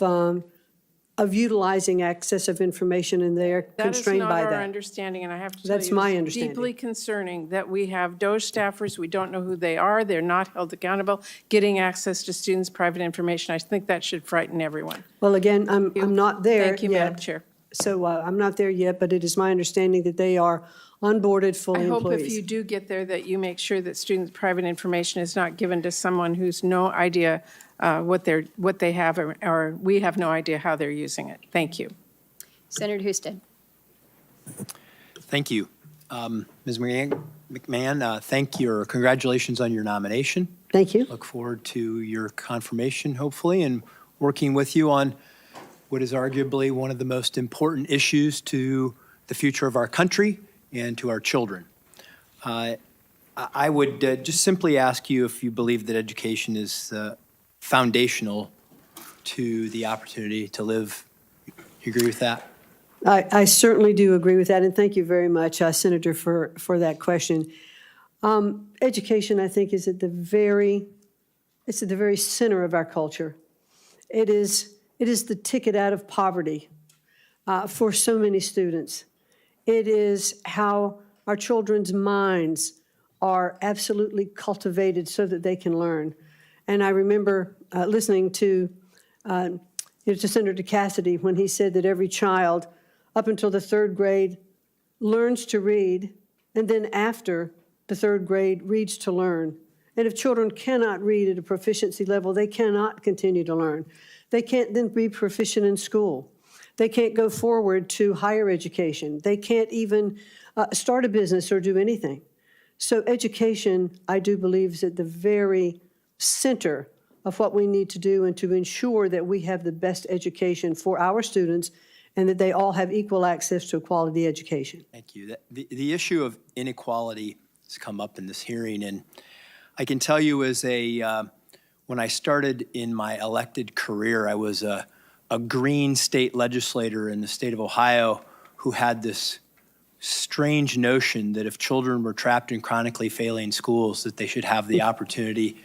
utilizing access of information, and they are constrained by That is not that. our understanding, and I have to tell you, That's my it's understanding. deeply concerning that we have DOE staffers, we don't know who they are, they're not held accountable, getting access to students' private information. I think that should frighten everyone. Well, again, I'm not there Thank you, Madam yet. Chair. So I'm not there yet, but it is my understanding that they are onboarded fully I hope employees. if you do get there that you make sure that students' private information is not given to someone who's no idea what they have, or we have no idea how they're using it. Thank you. Senator Houston. Thank you. Ms. McMahon, congratulations on your nomination. Thank you. Look forward to your confirmation, hopefully, and working with you on what is arguably one of the most important issues to the future of our country and to our children. I would just simply ask you if you believe that education is foundational to the opportunity to live. You agree with that? I certainly do agree with that, and thank you very much, Senator, for that question. Education, I think, is at the very center of our culture. It is the ticket out of poverty for so many students. It is how our children's minds are absolutely cultivated so that they can learn. And I remember listening to Senator Cassidy when he said that every child up until the third grade learns to read, and then after the third grade reads to learn. And if children cannot read at a proficiency level, they cannot continue to learn. They can't then be proficient in school. They can't go forward to higher education. They can't even start a business or do anything. So education, I do believe, is at the very center of what we need to do and to ensure that we have the best education for our students and that they all have equal access to a quality education. Thank you. The issue of inequality has come up in this hearing, and I can tell you when I started in my elected career, I was a green state legislator in the state of Ohio who had this strange notion that if children were trapped in chronically failing schools, that they should have the opportunity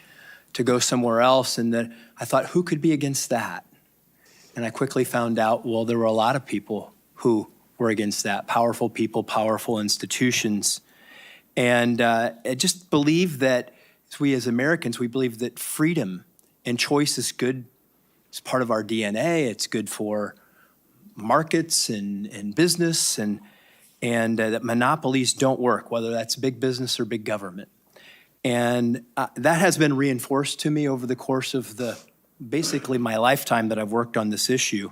to go somewhere else. And that I thought, who could be against that? And I quickly found out, well, there were a lot of people who were against that, powerful people, powerful institutions. And I just believe that we as Americans, we believe that freedom and choice is good. It's part of our DNA. It's good for markets and business, and that monopolies don't work, whether that's big business or big government. And that has been reinforced to me over the course of basically my lifetime that I've worked on this issue.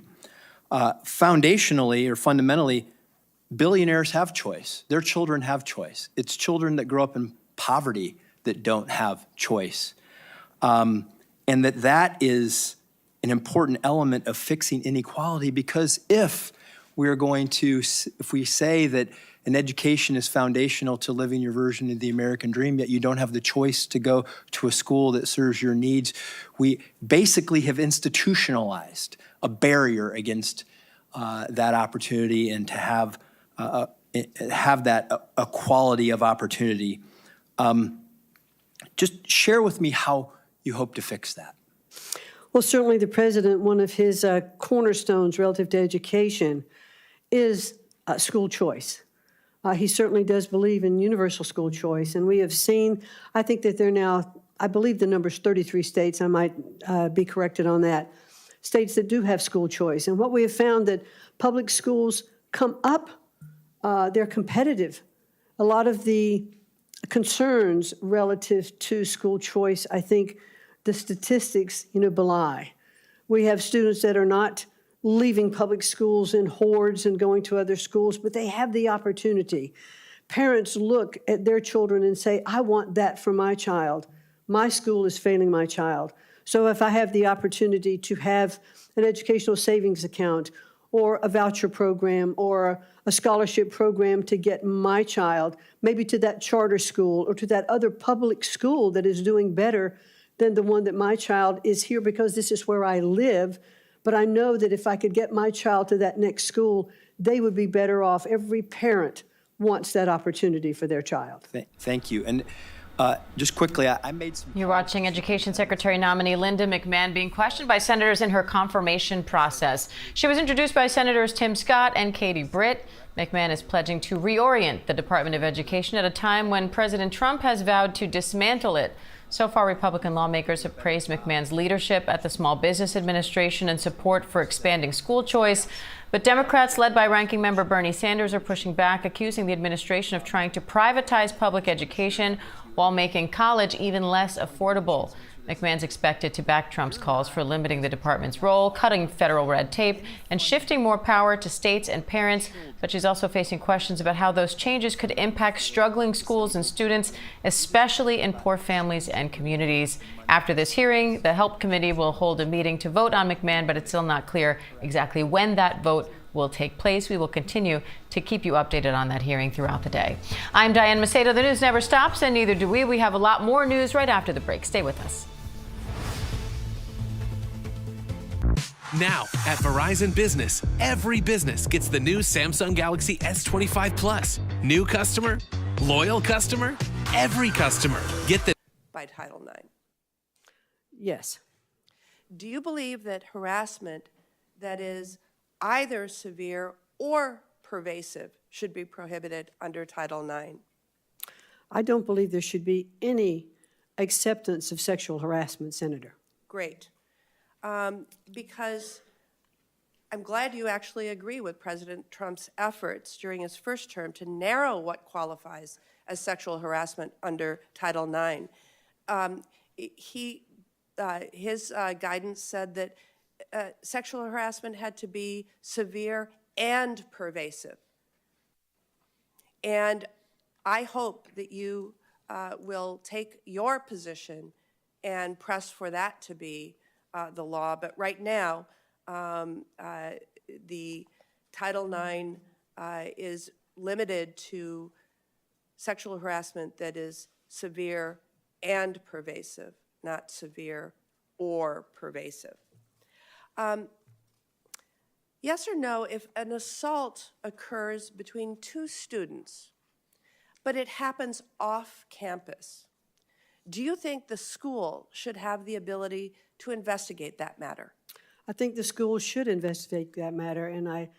Foundationally or fundamentally, billionaires have choice. Their children have choice. It's children that grow up in poverty that don't have choice. And that is an important element of fixing inequality, because if we say that an education is foundational to living your version of the American dream, yet you don't have the choice to go to a school that serves your needs, we basically have institutionalized a barrier against that opportunity and to have that equality of opportunity. Just share with me how you hope to fix that. Well, certainly the president, one of his cornerstones relative to education is school choice. He certainly does believe in universal school choice, and we have seen, I think that there are now, I believe the number's 33 states, I might be corrected on that, states that do have school choice. And what we have found that public schools come up, they're competitive. A lot of the concerns relative to school choice, I think the statistics, belie. We have students that are not leaving public schools in hordes and going to other schools, but they have the opportunity. Parents look at their children and say, I want that for my child. My school is failing my child. So if I have the opportunity to have an educational savings account or a voucher program or a scholarship program to get my child maybe to that charter school or to that other public school that is doing better than the one that my child is here because this is where I live, but I know that if I could get my child to that next school, they would be better off. Every parent wants that opportunity for their child. Thank you. And just quickly, I made some... You're watching Education Secretary nominee Linda McMahon being questioned by senators in her confirmation process. She was introduced by Senators Tim Scott and Katie Britt. McMahon is pledging to reorient the Department of Education at a time when President Trump has vowed to dismantle it. So far, Republican lawmakers have praised McMahon's leadership at the Small Business Administration and support for expanding school choice. But Democrats, led by Ranking Member Bernie Sanders, are pushing back, accusing the administration of trying to privatize public education while making college even less affordable. McMahon's expected to back Trump's calls for limiting the department's role, cutting federal red tape, and shifting more power to states and parents. But she's also facing questions about how those changes could impact struggling schools and students, especially in poor families and communities. After this hearing, the Help Committee will hold a meeting to vote on McMahon, but it's still not clear exactly when that vote will take place. We will continue to keep you updated on that hearing throughout the day. I'm Diane Macedo. The news never stops, and neither do we. We have a lot more news right after the break. Stay with us. Now, at Verizon Business, every business gets the new Samsung Galaxy S25 Plus. New customer, loyal customer, every customer. Get the... By Title IX. Yes. Do you believe that harassment that is either severe or pervasive should be prohibited under Title IX? I don't believe there should be any acceptance of sexual harassment, Senator. Great. Because I'm glad you actually agree with President Trump's efforts during his first term to narrow what qualifies as sexual harassment under Title IX. His guidance said that sexual harassment had to be severe and pervasive. And I hope that you will take your position and press for that to be the law. But right now, the Title IX is limited to sexual harassment that is severe and pervasive, not severe or pervasive. Yes or no, if an assault occurs between two students, but it happens off campus, do you think the school should have the ability to investigate that matter? I think the school should investigate that matter, and I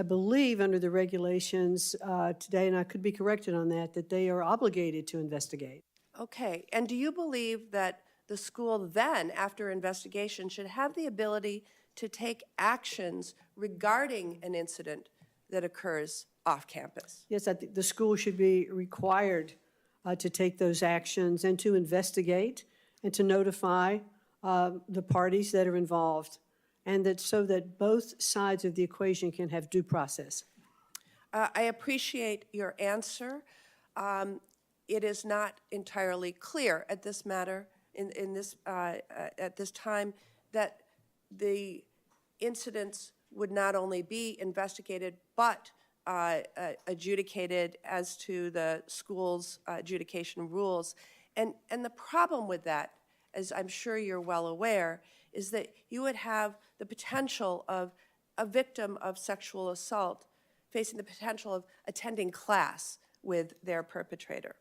believe under the regulations today, and I could be corrected on that they are obligated to investigate. Okay, and do you believe that the school then, after investigation, should have the ability to take actions regarding an incident that occurs off campus? Yes, I think the school should be required to take those actions and to investigate and to notify the parties that are involved, and that so that both sides of the equation can have due process. I appreciate your answer. It is not entirely clear at this matter, at this time, that the incidents would not only be investigated, but adjudicated as to the school's adjudication rules. And the problem with that, as I'm sure you're well aware, is that you would have the potential of a victim of sexual assault facing the potential of attending class with their perpetrator.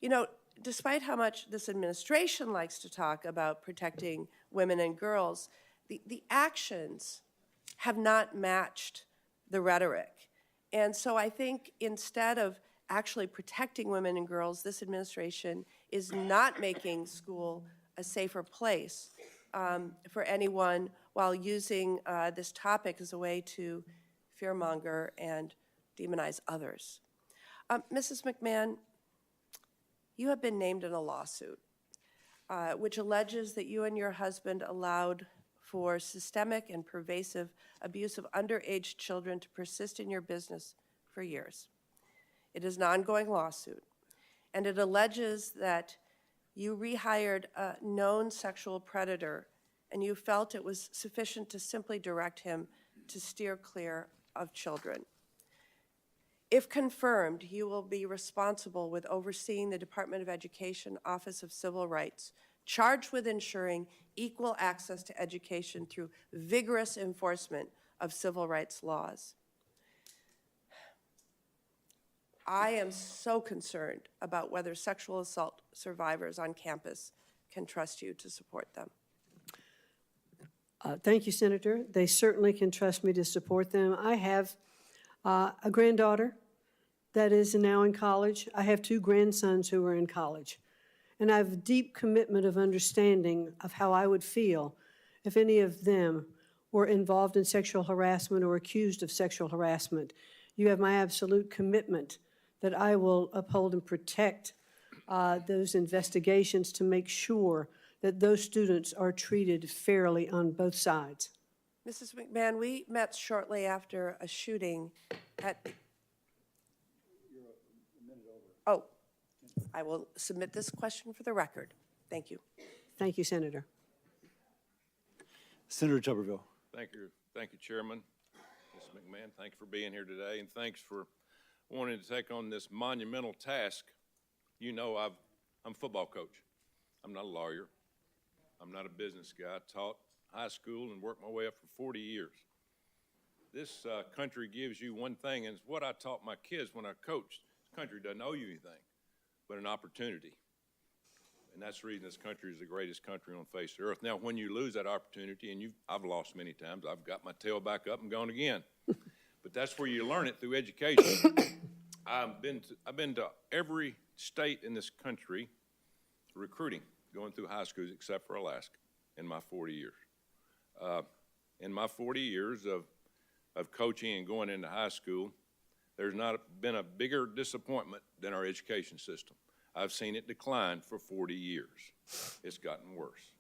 You know, despite how much this administration likes to talk about protecting women and girls, the actions have not matched the rhetoric. And so I think instead of actually protecting women and girls, this administration is not making school a safer place for anyone, while using this topic as a way to fearmonger and demonize others. Mrs. McMahon, you have been named in a lawsuit which alleges that you and your husband allowed for systemic and pervasive abuse of underage children to persist in your business for years. It is an ongoing lawsuit, and it alleges that you rehired a known sexual predator and you felt it was sufficient to simply direct him to steer clear of children. If confirmed, you will be responsible with overseeing the Department of Education Office of Civil Rights, charged with ensuring equal access to education through vigorous enforcement of civil rights laws. I am so concerned about whether sexual assault survivors on campus can trust you to support them. Thank you, Senator. They certainly can trust me to support them. I have a granddaughter that is now in college. I have 2 grandsons who are in college. And I have a deep commitment of understanding of how I would feel if any of them were involved in sexual harassment or accused of sexual harassment. You have my absolute commitment that I will uphold and protect those investigations to make sure that those students are treated fairly on both sides. Mrs. McMahon, we met shortly after a shooting at... You're a minute over. Oh, I will submit this question for the record. Thank you. Thank you, Senator. Senator Tuberville. Thank you, Chairman. Ms. McMahon, thank you for being here today, and thanks for wanting to take on this monumental task. You know, I'm a football coach. I'm not a lawyer. I'm not a business guy. I taught high school and worked my way up for 40 years. This country gives you one thing, and it's what I taught my kids when I coached. This country doesn't owe you anything but an opportunity. And that's the reason this country is the greatest country on the face of the earth. Now, when you lose that opportunity, and I've lost many times, I've got my tail back up and gone again. But that's where you learn it, through education. I've been to every state in this country recruiting, going through high schools except for Alaska in my 40 years. In my 40 years of coaching and going into high school, there's not been a bigger disappointment than our education system. I've seen it decline for 40 years. It's gotten worse.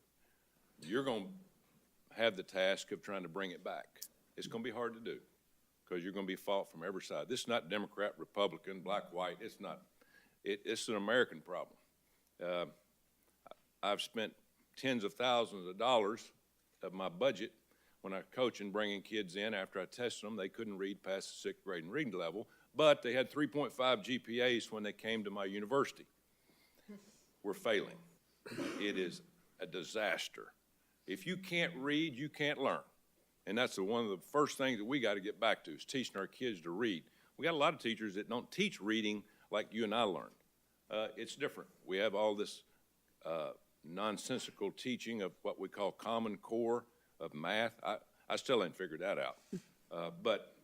You're going to have the task of trying to bring it back. It's going to be hard to do because you're going to be fought from every side. This is not Democrat, Republican, black, white. It's not. It's an American problem. I've spent tens of thousands of dollars of my budget when I coach and bringing kids in. After I tested them, they couldn't read past the 6th grade and reading level, but they had 3.5 GPAs when they came to my university. We're failing. It is a disaster. If you can't read, you can't learn. And that's one of the first things that we got to get back to, is teaching our kids to read. We got a lot of teachers that don't teach reading like you and I learned. It's different. We have all this nonsensical teaching of what we call Common Core of math. I still ain't figured that out. But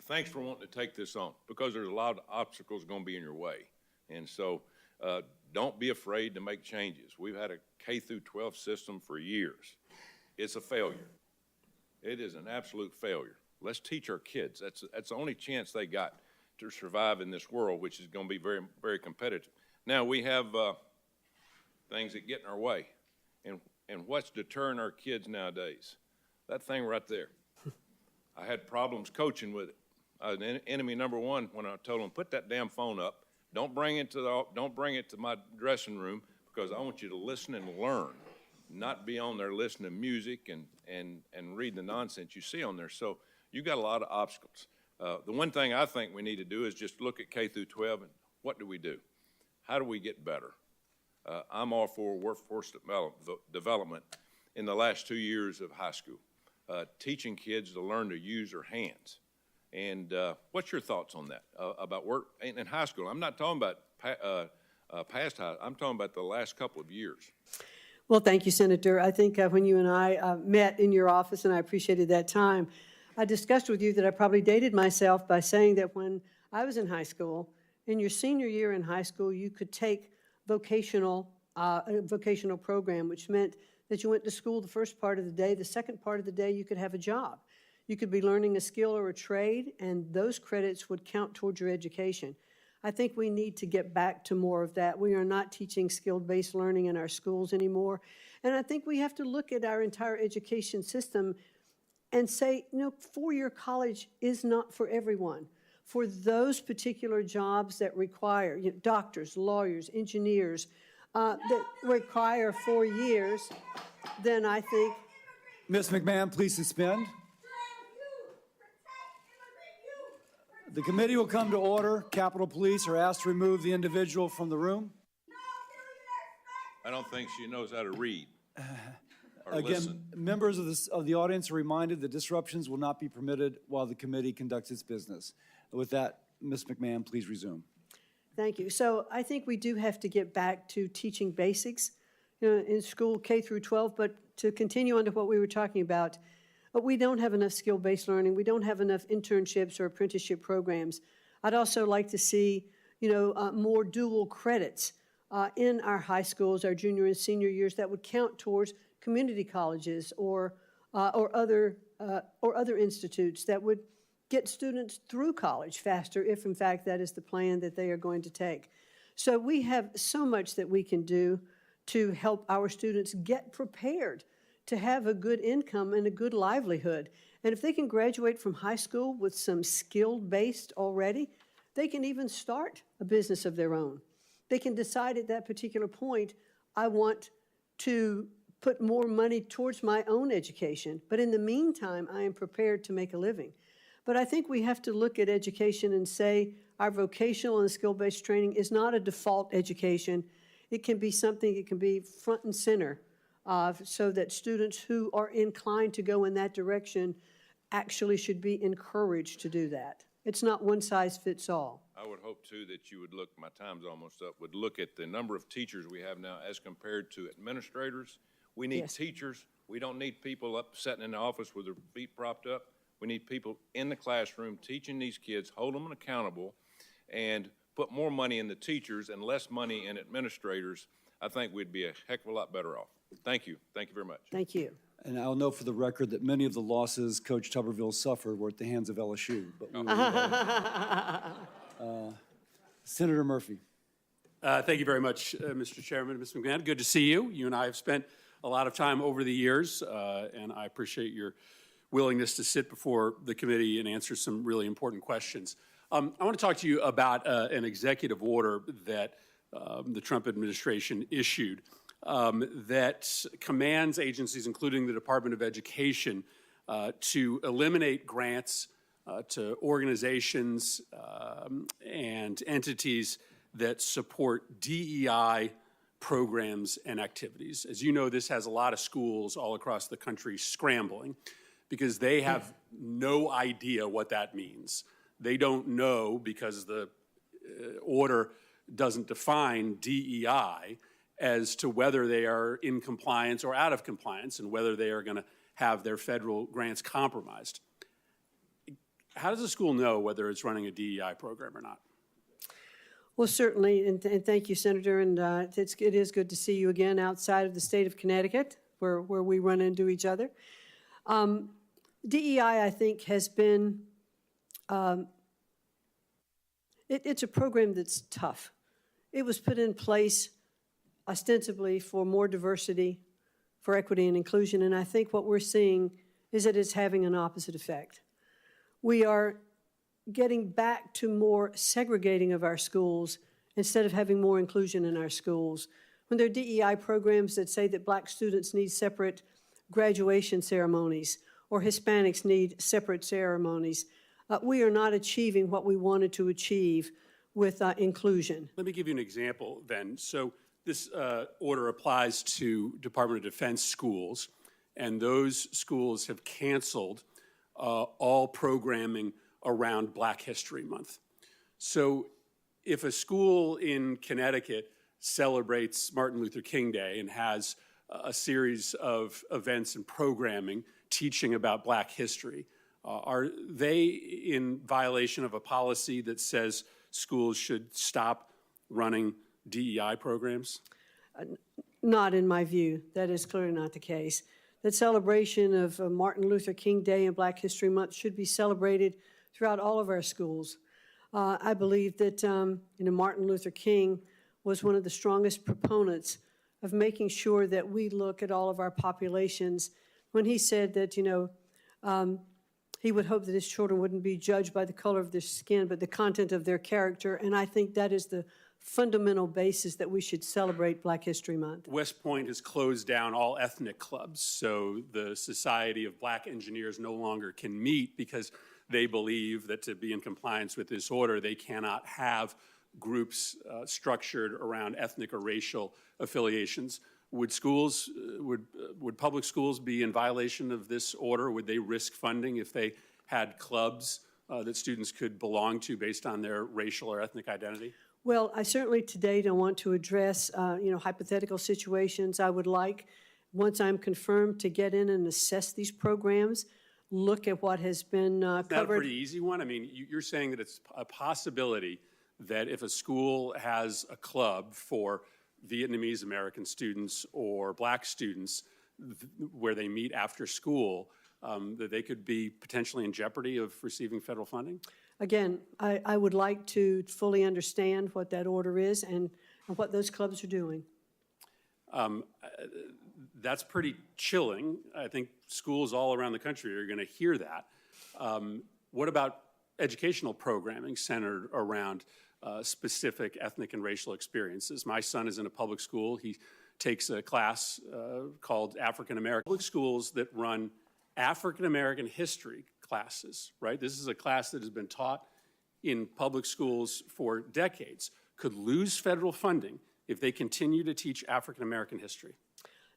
thanks for wanting to take this on, because there's a lot of obstacles going to be in your way. And so don't be afraid to make changes. We've had a K through 12 system for years. It's a failure. It is an absolute failure. Let's teach our kids. That's the only chance they got to survive in this world, which is going to be very, very competitive. Now, we have things that get in our way. And what's deterring our kids nowadays? That thing right there. I had problems coaching with it. Enemy number one when I told them, put that damn phone up. Don't bring it to my dressing room, because I want you to listen and learn, not be on there listening to music and reading the nonsense you see on there. So you got a lot of obstacles. The one thing I think we need to do is just look at K through 12 and what do we do? How do we get better? I'm all for workforce development in the last 2 years of high school, teaching kids to learn to use their hands. And what's your thoughts on that, about work in high school? I'm not talking about past high, I'm talking about the last couple of years. Well, thank you, Senator. I think when you and I met in your office, and I appreciated that time, I discussed with you that I probably dated myself by saying that when I was in high school, in your senior year in high school, you could take a vocational program, which meant that you went to school the first part of the day. The second part of the day, you could have a job. You could be learning a skill or a trade, and those credits would count towards your education. I think we need to get back to more of that. We are not teaching skill-based learning in our schools anymore. And I think we have to look at our entire education system and say, you know, four-year college is not for everyone. For those particular jobs that require, you know, doctors, lawyers, engineers, that require 4 years, then I think... Ms. McMahon, please suspend. The committee will come to order. Capitol Police are asked to remove the individual from the room. I don't think she knows how to read or Again, listen. members of the audience are reminded that disruptions will not be permitted while the committee conducts its business. With that, Ms. McMahon, please resume. Thank you. So I think we do have to get back to teaching basics, you know, in school K through 12, but to continue on to what we were talking about, we don't have enough skill-based learning. We don't have enough internships or apprenticeship programs. I'd also like to see, you know, more dual credits in our high schools, our junior and senior years, that would count towards community colleges or other institutes that would get students through college faster if, in fact, that is the plan that they are going to take. So we have so much that we can do to help our students get prepared to have a good income and a good livelihood. And if they can graduate from high school with some skill-based already, they can even start a business of their own. They can decide at that particular point, I want to put more money towards my own education, but in the meantime, I am prepared to make a living. But I think we have to look at education and say our vocational and skill-based training is not a default education. It can be something, it can be front and center, so that students who are inclined to go in that direction actually should be encouraged to do that. It's not one size fits all. I would hope, too, that you would look, my time's almost up, would look at the number of teachers we have now as compared to administrators. We need teachers. We don't need people up sitting in the office with their feet propped up. We need people in the classroom teaching these kids, hold them accountable, and put more money in the teachers and less money in administrators. I think we'd be a heck of a lot better off. Thank you. Thank you very much. Thank you. And I'll note for the record that many of the losses Coach Tuberville suffered were at the hands of LSU. But Senator Murphy. Thank you very much, Mr. Chairman. Ms. McMahon, good to see you. You and I have spent a lot of time over the years, and I appreciate your willingness to sit before the committee and answer some really important questions. I want to talk to you about an executive order that the Trump administration issued that commands agencies, including the Department of Education, to eliminate grants to organizations and entities that support DEI programs and activities. As you know, this has a lot of schools all across the country scrambling because they have no idea what that means. They don't know because the order doesn't define DEI as to whether they are in compliance or out of compliance and whether they are going to have their federal grants compromised. How does a school know whether it's running a DEI program or not? Well, certainly, and thank you, Senator, and it is good to see you again outside of the state of Connecticut, where we run into each other. DEI, I think, has been, it's a program that's tough. It was put in place ostensibly for more diversity, for equity and inclusion, and I think what we're seeing is that it's having an opposite effect. We are getting back to more segregating of our schools instead of having more inclusion in our schools. When there are DEI programs that say that Black students need separate graduation ceremonies or Hispanics need separate ceremonies, we are not achieving what we wanted to achieve with inclusion. Let me give you an example then. So this order applies to Department of Defense schools, and those schools have canceled all programming around Black History Month. So if a school in Connecticut celebrates Martin Luther King Day and has a series of events and programming teaching about Black history, are they in violation of a policy that says schools should stop running DEI programs? Not in my view. That is clearly not the case. That celebration of Martin Luther King Day and Black History Month should be celebrated throughout all of our schools. I believe that Martin Luther King was one of the strongest proponents of making sure that we look at all of our populations when he said that, he would hope that his children wouldn't be judged by the color of their skin, but the content of their character. And I think that is the fundamental basis that we should celebrate Black History Month. West Point has closed down all ethnic clubs, so the Society of Black Engineers no longer can meet because they believe that to be in compliance with this order, they cannot have groups structured around ethnic or racial affiliations. Would schools, would public schools be in violation of this order? Would they risk funding if they had clubs that students could belong to based on their racial or ethnic identity? Well, I certainly today don't want to address, hypothetical situations. I would like, once I'm confirmed, to get in and assess these programs, look at what has been covered. Is that a pretty easy one? I mean, you're saying that it's a possibility that if a school has a club for Vietnamese American students or Black students where they meet after school, that they could be potentially in jeopardy of receiving federal funding? Again, I would like to fully understand what that order is and what those clubs are doing. That's pretty chilling. I think schools all around the country are going to hear that. What about educational programming centered around specific ethnic and racial experiences? My son is in a public school. He takes a class called African American. Public schools that run African American history classes, right? This is a class that has been taught in public schools for decades, could lose federal funding if they continue to teach African American history.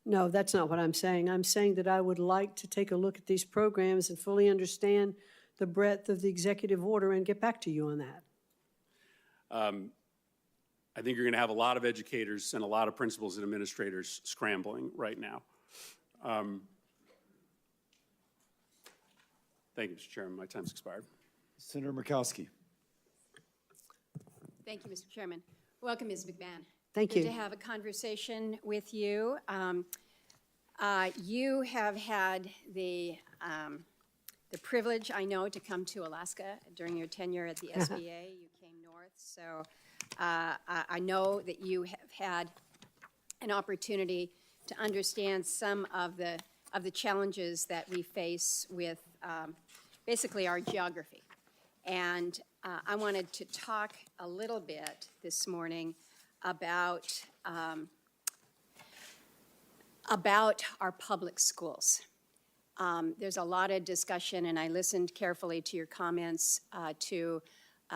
No, that's not what I'm saying. I'm saying that I would like to take a look at these programs and fully understand the breadth of the executive order and get back to you on that. I think you're going to have a lot of educators and a lot of principals and administrators scrambling right now. Thank you, Mr. Chairman. My time's expired. Senator Murkowski. Thank you, Mr. Chairman. Welcome, Ms. McMahon. Thank Good you. to have a conversation with you. You have had the privilege, I know, to come to Alaska during your tenure at the SBA. You came north, so I know that you have had an opportunity to understand some of the challenges that we face with basically our geography. And I wanted to talk a little bit this morning about our public schools. There's a lot of discussion, and I listened carefully to your comments to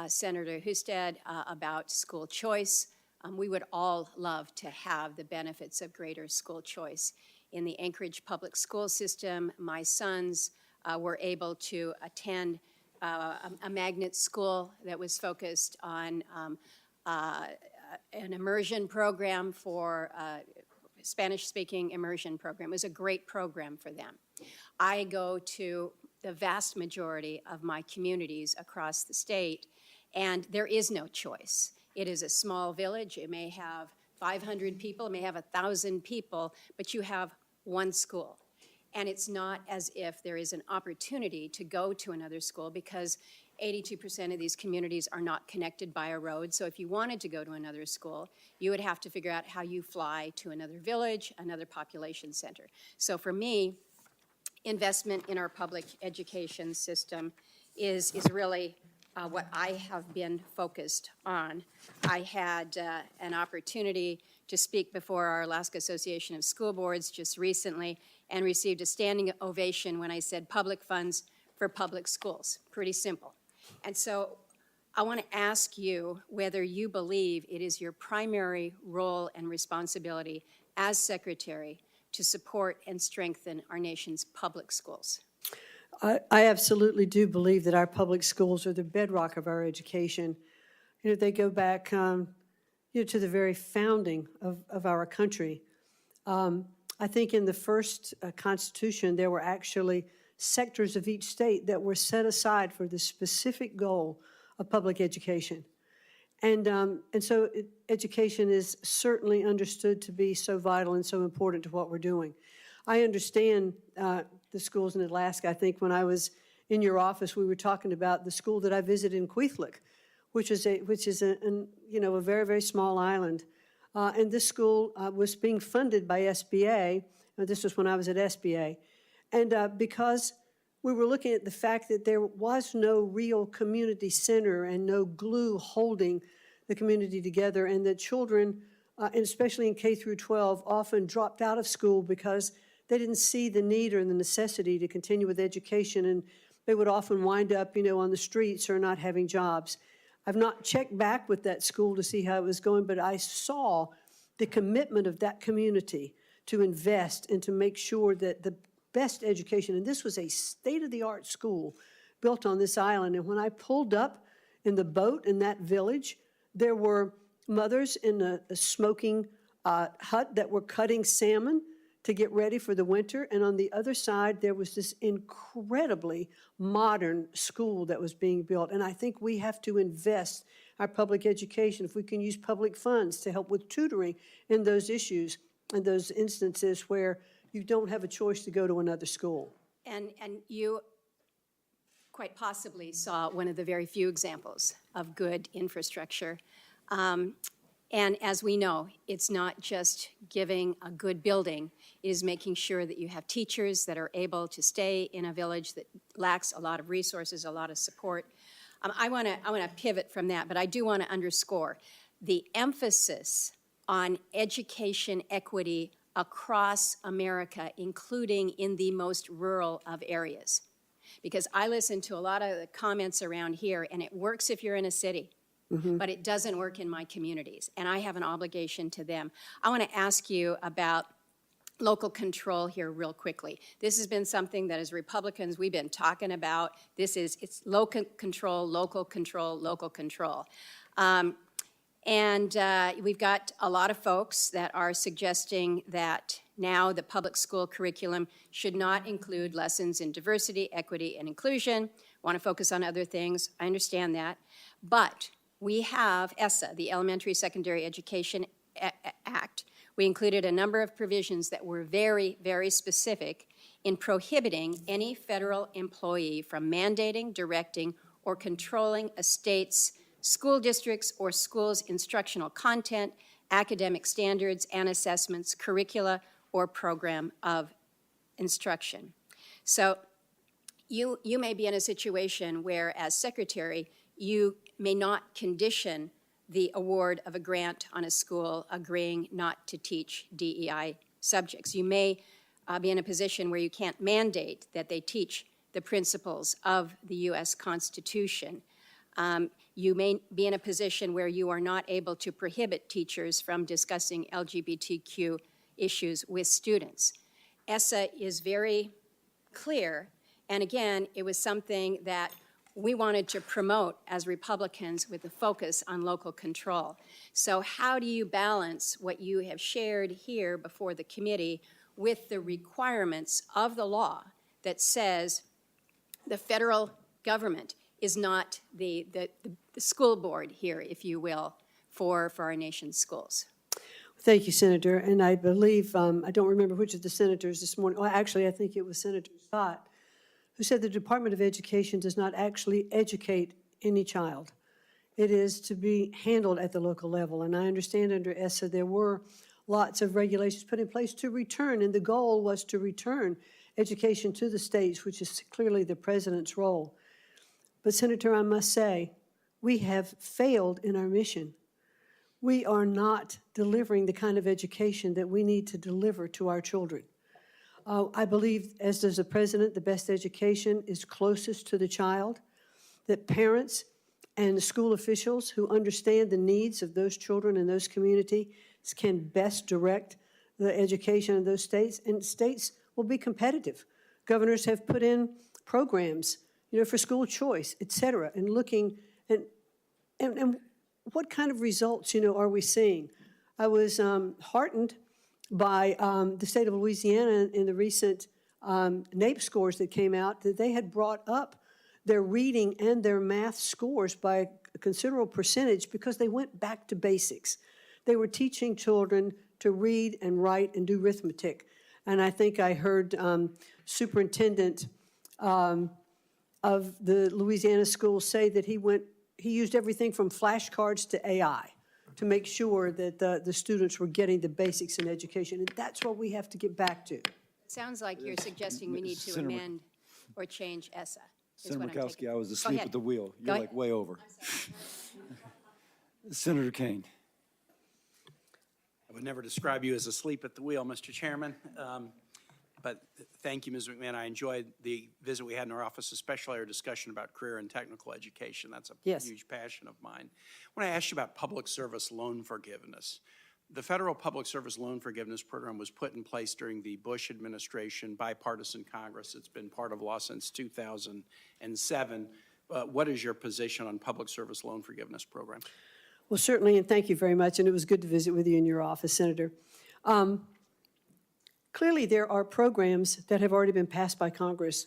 Senator Husted about school choice. We would all love to have the benefits of greater school choice. In the Anchorage public school system, my sons were able to attend a magnet school that was focused on an immersion program for Spanish-speaking immersion program. It was a great program for them. I go to the vast majority of my communities across the state, and there is no choice. It is a small village. It may have 500 people, it may have 1,000 people, but you have one school. And it's not as if there is an opportunity to go to another school because 82% of these communities are not connected by a road. So if you wanted to go to another school, you would have to figure out how you fly to another village, another population center. So for me, investment in our public education system is really what I have been focused on. I had an opportunity to speak before our Alaska Association of School Boards just recently and received a standing ovation when I said public funds for public schools. Pretty simple. And so I want to ask you whether you believe it is your primary role and responsibility as secretary to support and strengthen our nation's public schools. I absolutely do believe that our public schools are the bedrock of our education. You know, they go back to the very founding of our country. I think in the first Constitution, there were actually sectors of each state that were set aside for the specific goal of public education. And so education is certainly understood to be so vital and so important to what we're doing. I understand the schools in Alaska. I think when I was in your office, we were talking about the school that I visited in Kwethluk, which is a very, very small island. And this school was being funded by SBA. This was when I was at SBA. And because we were looking at the fact that there was no real community center and no glue holding the community together, and that children, and especially in K through 12, often dropped out of school because they didn't see the need or the necessity to continue with education, and they would often wind up, on the streets or not having jobs. I've not checked back with that school to see how it was going, but I saw the commitment of that community to invest and to make sure that the best education, and this was a state-of-the-art school built on this island, and when I pulled up in the boat in that village, there were mothers in a smoking hut that were cutting salmon to get ready for the winter, and on the other side, there was this incredibly modern school that was being built, and I think we have to invest our public education, if we can use public funds to help with tutoring in those issues and those instances where you don't have a choice to go to another school. And you quite possibly saw one of the very few examples of good infrastructure. And as we know, it's not just giving a good building, it is making sure that you have teachers that are able to stay in a village that lacks a lot of resources, a lot of support. I want to pivot from that, but I do want to underscore the emphasis on education equity across America, including in the most rural of areas. Because I listen to a lot of the comments around here, and it works if you're in a city, but it doesn't work in my communities, and I have an obligation to them. I want to ask you about local control here real quickly. This has been something that as Republicans we've been talking about. It's local control, local control, local control. And we've got a lot of folks that are suggesting that now the public school curriculum should not include lessons in diversity, equity, and inclusion. Want to focus on other things. I understand that. But we have ESSA, the Elementary Secondary Education Act. We included a number of provisions that were very, very specific in prohibiting any federal employee from mandating, directing, or controlling a state's school districts or schools' instructional content, academic standards and assessments, curricula, or program of instruction. So you may be in a situation where, as secretary, you may not condition the award of a grant on a school agreeing not to teach DEI subjects. You may be in a position where you can't mandate that they teach the principles of the U.S. Constitution. You may be in a position where you are not able to prohibit teachers from discussing LGBTQ issues with students. ESSA is very clear, and again, it was something that we wanted to promote as Republicans with a focus on local control. So how do you balance what you have shared here before the committee with the requirements of the law that says the federal government is not the school board here, if you will, for our nation's schools? Thank you, Senator. And I believe, I don't remember which of the senators this morning, well, actually, I think it was Senator Scott, who said the Department of Education does not actually educate any child. It is to be handled at the local level. And I understand under ESSA there were lots of regulations put in place to return, and the goal was to return education to the states, which is clearly the president's role. But Senator, I must say, we have failed in our mission. We are not delivering the kind of education that we need to deliver to our children. I believe, as does the president, the best education is closest to the child, that parents and school officials who understand the needs of those children in those communities can best direct the education in those states, and states will be competitive. Governors have put in programs, for school choice, et cetera, and looking, and what kind of results, are we seeing? I was heartened by the state of Louisiana in the recent NAEP scores that came out, that they had brought up their reading and their math scores by a considerable percentage because they went back to basics. They were teaching children to read and write and do arithmetic. And I think I heard superintendent of the Louisiana school say that he used everything from flashcards to AI to make sure that the students were getting the basics in education. And that's what we have to get back to. Sounds like you're suggesting we need to Senator amend or change ESSA. is Senator what I'm taking. Murkowski, I was Go asleep ahead. at the wheel. Go You're ahead. like way over. Senator Kane. I would never describe you as asleep at the wheel, Mr. Chairman. But thank you, Ms. McMahon. I enjoyed the visit we had in our office, especially our discussion about career and technical education. That's a Yes. huge passion of mine. When I asked you about public service loan forgiveness, the federal public service loan forgiveness program was put in place during the Bush administration, bipartisan Congress. It's been part of law since 2007. What is your position on public service loan forgiveness program? Well, certainly, and thank you very much, and it was good to visit with you in your office, Senator. Clearly, there are programs that have already been passed by Congress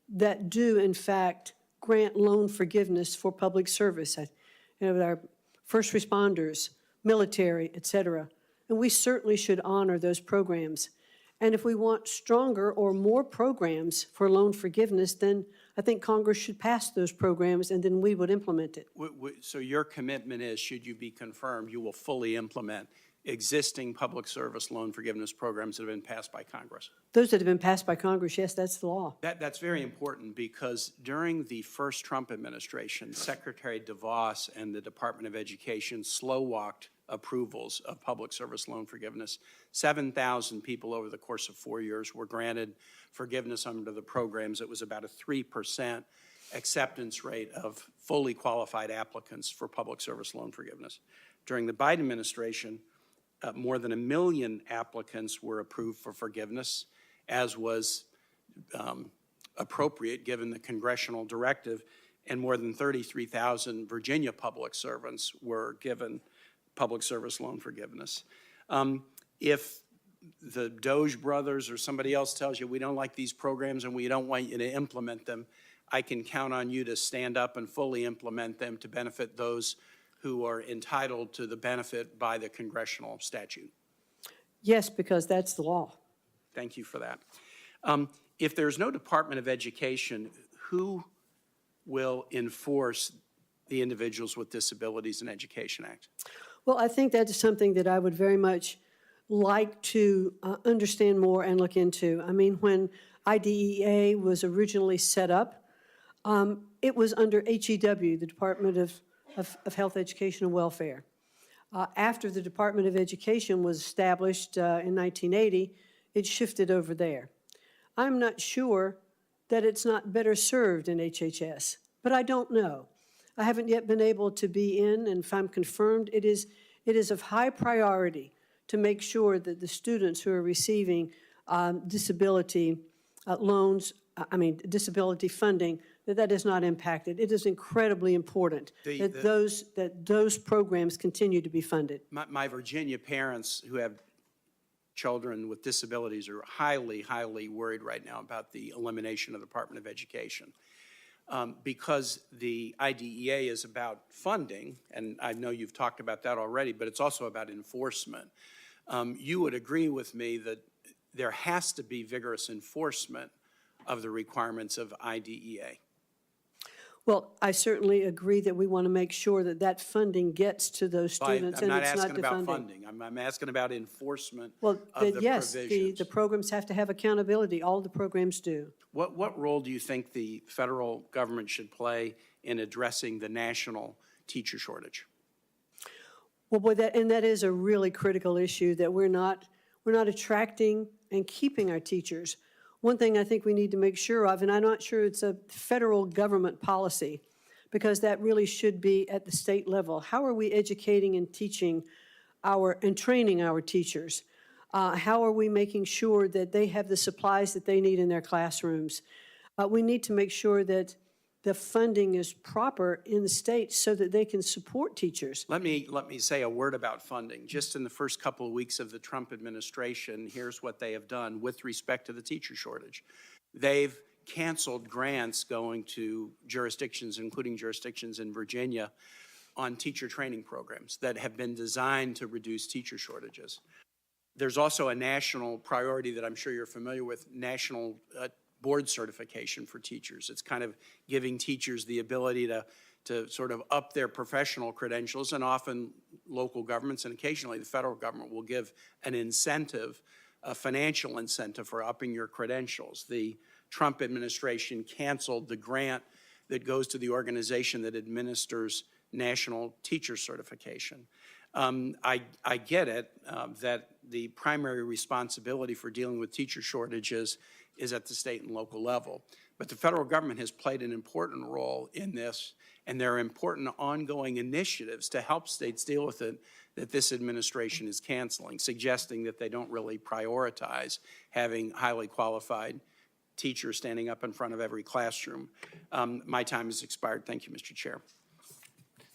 that do, in fact, grant loan forgiveness for public service. Our first responders, military, et cetera. And we certainly should honor those programs. And if we want stronger or more programs for loan forgiveness, then I think Congress should pass those programs and then we would implement it. So your commitment is, should you be confirmed, you will fully implement existing public service loan forgiveness programs that have been passed by Congress? Those that have been passed by Congress, yes, that's the law. That's very important because during the first Trump administration, Secretary DeVos and the Department of Education slow-walked approvals of public service loan forgiveness. 7,000 people over the course of 4 years were granted forgiveness under the programs. It was about a 3% acceptance rate of fully qualified applicants for public service loan forgiveness. During the Biden administration, more than 1 million applicants were approved for forgiveness, as was appropriate given the congressional directive, and more than 33,000 Virginia public servants were given public service loan forgiveness. If the Doge brothers or somebody else tells you we don't like these programs and we don't want you to implement them, I can count on you to stand up and fully implement them to benefit those who are entitled to the benefit by the congressional statute. Yes, because that's the law. Thank you for that. If there's no Department of Education, who will enforce the Individuals with Disabilities in Education Act? Well, I think that is something that I would very much like to understand more and look into. I mean, when IDEA was originally set up, it was under HEW, the Department of Health, Education, and Welfare. After the Department of Education was established in 1980, it shifted over there. I'm not sure that it's not better served in HHS, but I don't know. I haven't yet been able to be in, and if I'm confirmed, it is of high priority to make sure that the students who are receiving disability loans, disability funding, that is not impacted. It is incredibly important that those programs continue to be funded. My Virginia parents who have children with disabilities are highly, highly worried right now about the elimination of the Department of Education. Because the IDEA is about funding, and I know you've talked about that already, but it's also about enforcement. you would agree with me that there has to be vigorous enforcement of the requirements of IDEA. Well, I certainly agree that we want to make sure that that funding gets to those students I'm and not it's not asking about defunding. funding. I'm asking about enforcement Well, of the yes, provisions. the programs have to have accountability. All the programs do. What role do you think the federal government should play in addressing the national teacher shortage? Well, boy, that is a really critical issue, that we're not attracting and keeping our teachers. One thing I think we need to make sure of, and I'm not sure it's a federal government policy, because that really should be at the state level. How are we educating and teaching and training our teachers? How are we making sure that they have the supplies that they need in their classrooms? We need to make sure that the funding is proper in the state so that they can support teachers. Let me say a word about funding. Just in the first couple of weeks of the Trump administration, here's what they have done with respect to the teacher shortage. They've canceled grants going to jurisdictions, including jurisdictions in Virginia, on teacher training programs that have been designed to reduce teacher shortages. There's also a national priority that I'm sure you're familiar with, national board certification for teachers. It's kind of giving teachers the ability to sort of up their professional credentials, and often local governments and occasionally the federal government will give an incentive, a financial incentive for upping your credentials. The Trump administration canceled the grant that goes to the organization that administers national teacher certification. I get it that the primary responsibility for dealing with teacher shortages is at the state and local level. But the federal government has played an important role in this, and there are important ongoing initiatives to help states deal with it that this administration is canceling, suggesting that they don't really prioritize having highly qualified teachers standing up in front of every classroom. My time has expired. Thank you, Mr. Chair.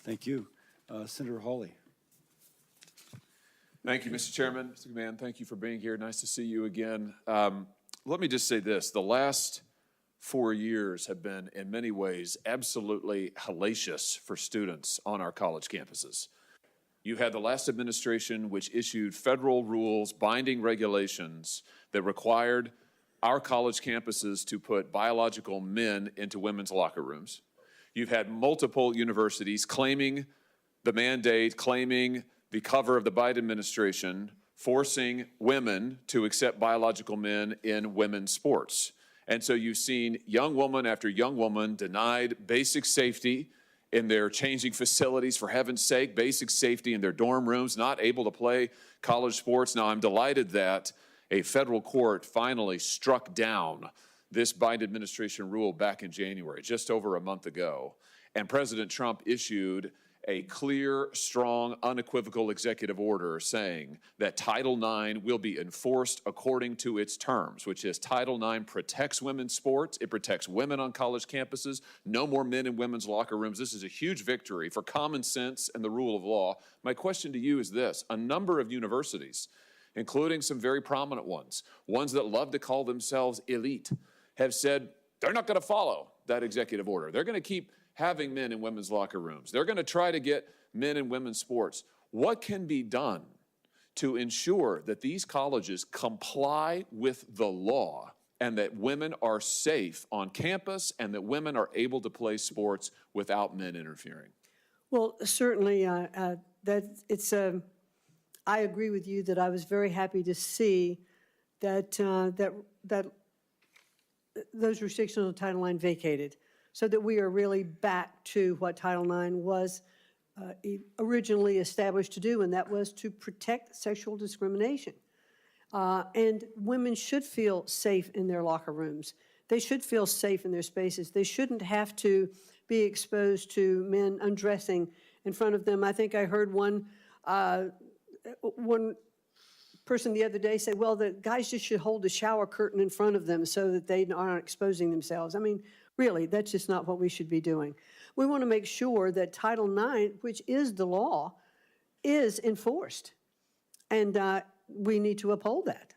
Thank you. Senator Hawley. Thank you, Mr. Chairman. Mr. McMahon, thank you for being here. Nice to see you again. Let me just say this. The last 4 years have been, in many ways, absolutely hellacious for students on our college campuses. You had the last administration which issued federal rules, binding regulations that required our college campuses to put biological men into women's locker rooms. You've had multiple universities claiming the mandate, claiming the cover of the Biden administration, forcing women to accept biological men in women's sports. And so you've seen young woman after young woman denied basic safety in their changing facilities, for heaven's sake, basic safety in their dorm rooms, not able to play college sports. Now, I'm delighted that a federal court finally struck down this Biden administration rule back in January, just over a month ago. And President Trump issued a clear, strong, unequivocal executive order saying that Title IX will be enforced according to its terms, which is Title IX protects women's sports, it protects women on college campuses, no more men in women's locker rooms. This is a huge victory for common sense and the rule of law. My question to you is this: a number of universities, including some very prominent ones that love to call themselves elite, have said they're not going to follow that executive order. They're going to keep having men in women's locker rooms. They're going to try to get men in women's sports. What can be done to ensure that these colleges comply with the law and that women are safe on campus and that women are able to play sports without men interfering? Well, certainly, I agree with you that I was very happy to see that those restrictions on Title IX vacated, so that we are really back to what Title IX was originally established to do, and that was to protect sexual discrimination. And women should feel safe in their locker rooms. They should feel safe in their spaces. They shouldn't have to be exposed to men undressing in front of them. I think I heard one person the other day say, well, the guys just should hold the shower curtain in front of them so that they aren't exposing themselves. I mean, really, that's just not what we should be doing. We want to make sure that Title IX, which is the law, is enforced. And we need to uphold that.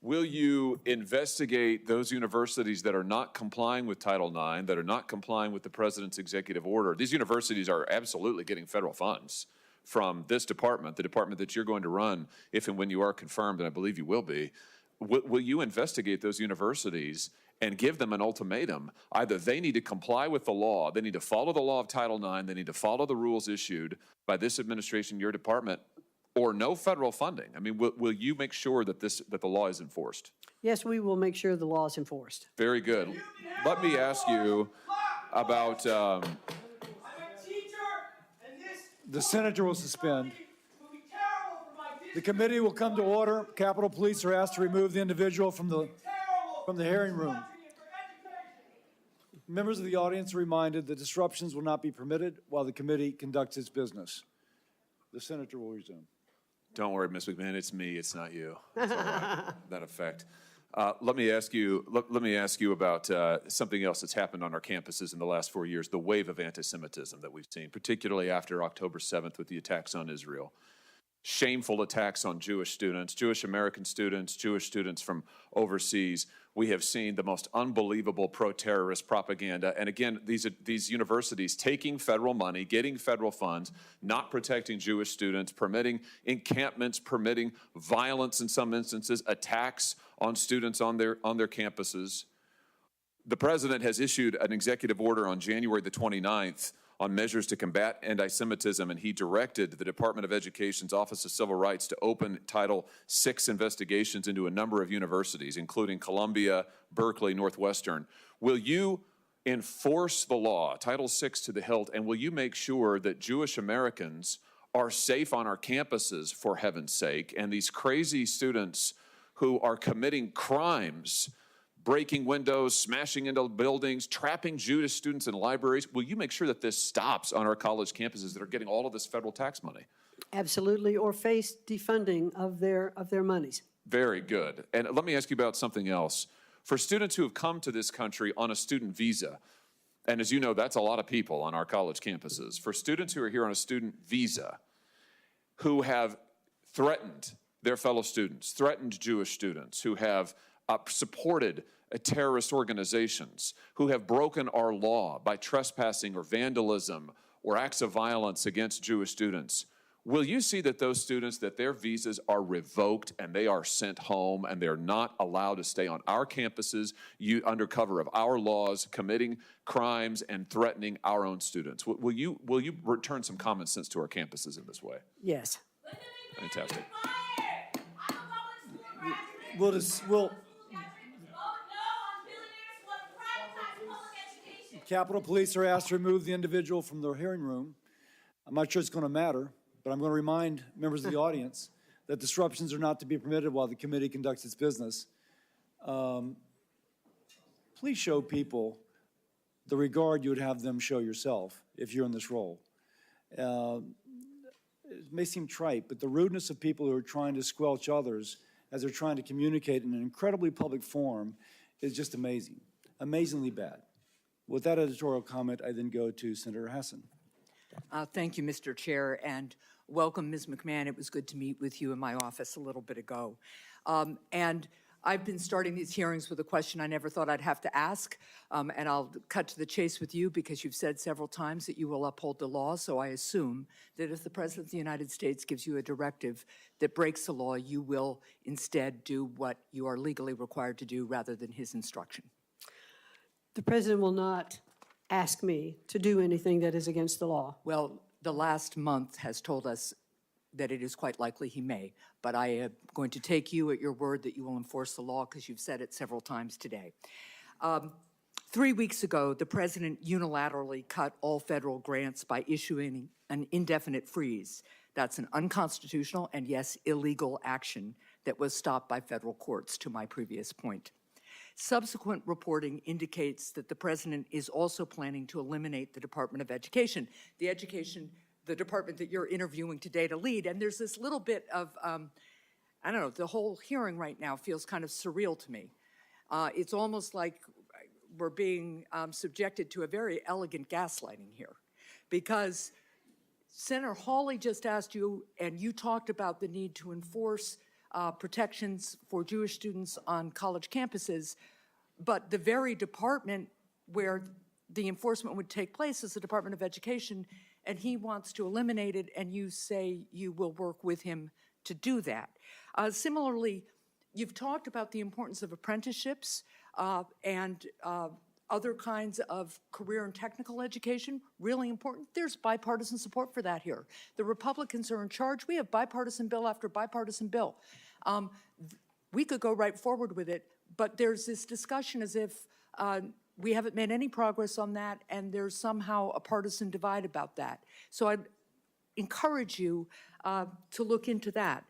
Will you investigate those universities that are not complying with Title IX, that are not complying with the president's executive order? These universities are absolutely getting federal funds from this department, the department that you're going to run if and when you are confirmed, and I believe you will be, will you investigate those universities and give them an ultimatum? Either they need to comply with the law, they need to follow the law of Title IX, they need to follow the rules issued by this administration, your department, or no federal funding. I mean, will you make sure that the law is enforced? Yes, we will make sure the law is enforced. Very good. Let me ask you about, I'm a teacher, and this The senator will suspend. will be terrible for my district. The committee will come to order. Capitol Police are asked to remove the individual from the hearing room. Members of the audience are reminded that disruptions will not be permitted while the committee conducts its business. The senator will resume. don't worry, Ms. McMahon, it's me, it's not you. It's all right, that effect. Let me ask you about something else that's happened on our campuses in the last 4 years, the wave of anti-Semitism that we've seen, particularly after October 7th with the attacks on Israel. Shameful attacks on Jewish students, Jewish American students, Jewish students from overseas. We have seen the most unbelievable pro-terrorist propaganda. And again, these universities taking federal money, getting federal funds, not protecting Jewish students, permitting encampments, permitting violence in some instances, attacks on students on their campuses. The president has issued an executive order on January the 29th on measures to combat anti-Semitism, and he directed the Department of Education's Office of Civil Rights to open Title VI investigations into a number of universities, including Columbia, Berkeley, Northwestern. Will you enforce the law, Title VI to the hilt, and will you make sure that Jewish Americans are safe on our campuses, for heaven's sake, and these crazy students who are committing crimes, breaking windows, smashing into buildings, trapping Jewish students in libraries? Will you make sure that this stops on our college campuses that are getting all of this federal tax money? Absolutely, or face defunding of their monies. Very good. And let me ask you about something else. For students who have come to this country on a student visa, and as you know, that's a lot of people on our college campuses. For students who are here on a student visa, who have threatened their fellow students, threatened Jewish students, who have supported terrorist organizations, who have broken our law by trespassing or vandalism or acts of violence against Jewish students, will you see that those students, that their visas are revoked and they are sent home and they're not allowed to stay on our campuses under cover of our laws, committing crimes and threatening our own students? Will you return some common sense to our campuses in this way? Yes. Fantastic. Capitol Police are asked to remove the individual from the hearing room. I'm not sure it's going to matter, but I'm going to remind members of the audience that disruptions are not to be permitted while the committee conducts its business. Please show people the regard you would have them show yourself if you're in this role. It may seem trite, but the rudeness of people who are trying to squelch others as they're trying to communicate in an incredibly public forum is just amazing, amazingly bad. With that editorial comment, I then go to Senator Hassan. Thank you, Mr. Chair, and welcome, Ms. McMahon. It was good to meet with you in my office a little bit ago. And I've been starting these hearings with a question I never thought I'd have to ask, and I'll cut to the chase with you because you've said several times that you will uphold the law, so I assume that if the President of the United States gives you a directive that breaks the law, you will instead do what you are legally required to do rather than his instruction. The President will not ask me to do anything that is against the law. Well, the last month has told us that it is quite likely he may, but I am going to take you at your word that you will enforce the law because you've said it several times today. 3 weeks ago, the President unilaterally cut all federal grants by issuing an indefinite freeze. That's an unconstitutional and, yes, illegal action that was stopped by federal courts, to my previous point. Subsequent reporting indicates that the President is also planning to eliminate the Department of Education, the department that you're interviewing today to lead. And there's this little bit of, I don't know, the whole hearing right now feels kind of surreal to me. It's almost like we're being subjected to a very elegant gaslighting here, because Senator Hawley just asked you, and you talked about the need to enforce protections for Jewish students on college campuses, but the very department where the enforcement would take place is the Department of Education, and he wants to eliminate it, and you say you will work with him to do that. Similarly, you've talked about the importance of apprenticeships and other kinds of career and technical education, really important. There's bipartisan support for that here. The Republicans are in charge. We have bipartisan bill after bipartisan bill. We could go right forward with it, but there's this discussion as if we haven't made any progress on that, and there's somehow a partisan divide about that. So I'd encourage you to look into that.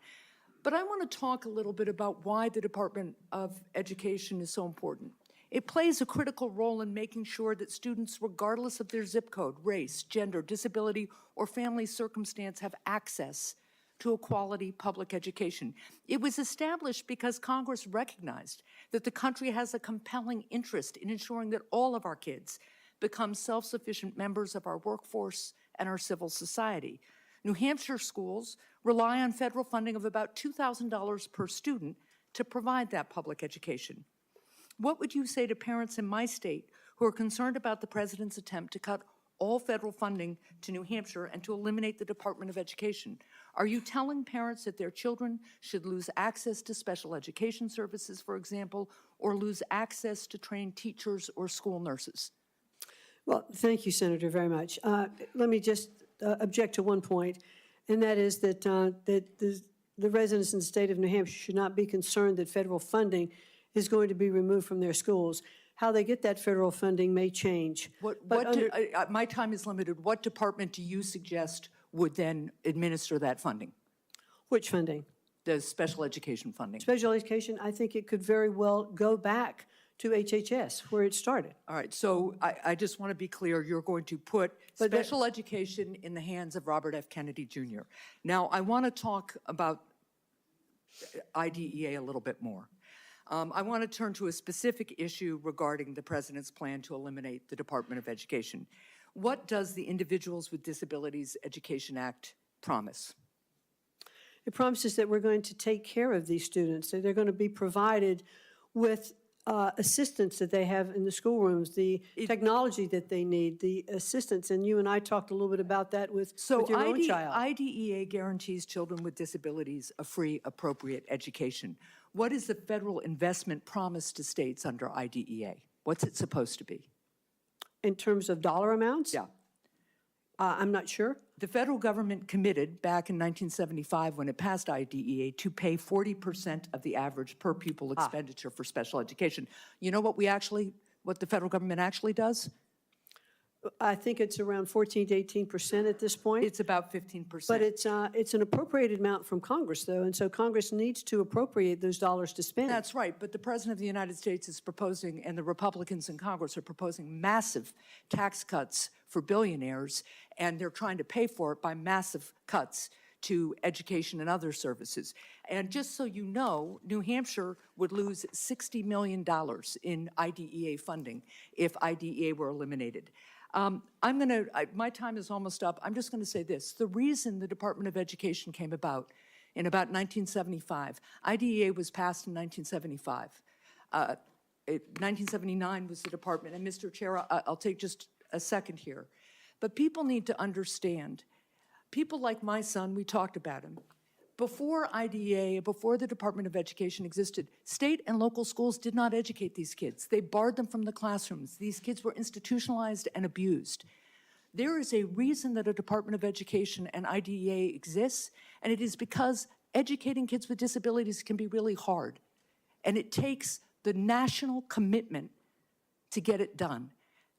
But I want to talk a little bit about why the Department of Education is so important. It plays a critical role in making sure that students, regardless of their zip code, race, gender, disability, or family circumstance, have access to a quality public education. It was established because Congress recognized that the country has a compelling interest in ensuring that all of our kids become self-sufficient members of our workforce and our civil society. New Hampshire schools rely on federal funding of about $2,000 per student to provide that public education. What would you say to parents in my state who are concerned about the president's attempt to cut all federal funding to New Hampshire and to eliminate the Department of Education? Are you telling parents that their children should lose access to special education services, for example, or lose access to trained teachers or school nurses? Well, thank you, Senator, very much. Let me just object to one point, and that is that, the residents in the state of New Hampshire should not be concerned that federal funding is going to be removed from their schools. How they get that federal funding may change. My time is limited. What department do you suggest would then administer that funding? Which funding? The special education funding. Special education, I think it could very well go back to HHS, where it started. All right, so I just want to be clear, you're going to put special education in the hands of Robert F. Kennedy Jr. Now, I want to talk about IDEA a little bit more. I want to turn to a specific issue regarding the president's plan to eliminate the Department of Education. What does the Individuals with Disabilities Education Act promise? It promises that we're going to take care of these students, that they're going to be provided with assistance that they have in the schoolrooms, the technology that they need, the assistance, and you and I talked a little bit about that with your own child. IDEA guarantees children with disabilities a free, appropriate education. What is the federal investment promise to states under IDEA? What's it supposed to be? In terms of dollar amounts? Yeah. I'm not sure. The federal government committed back in 1975 when it passed IDEA to pay 40% of the average per pupil expenditure for special education. You know what the federal government actually does? I think it's around 14 to 18% at this point. It's about 15%. But it's an appropriated amount from Congress, though, and so Congress needs to appropriate those dollars to spend. That's right, but the President of the United States is proposing, and the Republicans in Congress are proposing massive tax cuts for billionaires, and they're trying to pay for it by massive cuts to education and other services. And just so you know, New Hampshire would lose $60 million in IDEA funding if IDEA were eliminated. My time is almost up. I'm just going to say this. The reason the Department of Education came about in about 1975, IDEA was passed in 1975. 1979 was the department. And Mr. Chair, I'll take just a second here. But people need to understand, people like my son, we talked about him. Before IDEA, before the Department of Education existed, state and local schools did not educate these kids. They barred them from the classrooms. These kids were institutionalized and abused. There is a reason that a Department of Education and IDEA exists, and it is because educating kids with disabilities can be really hard. And it takes the national commitment to get it done.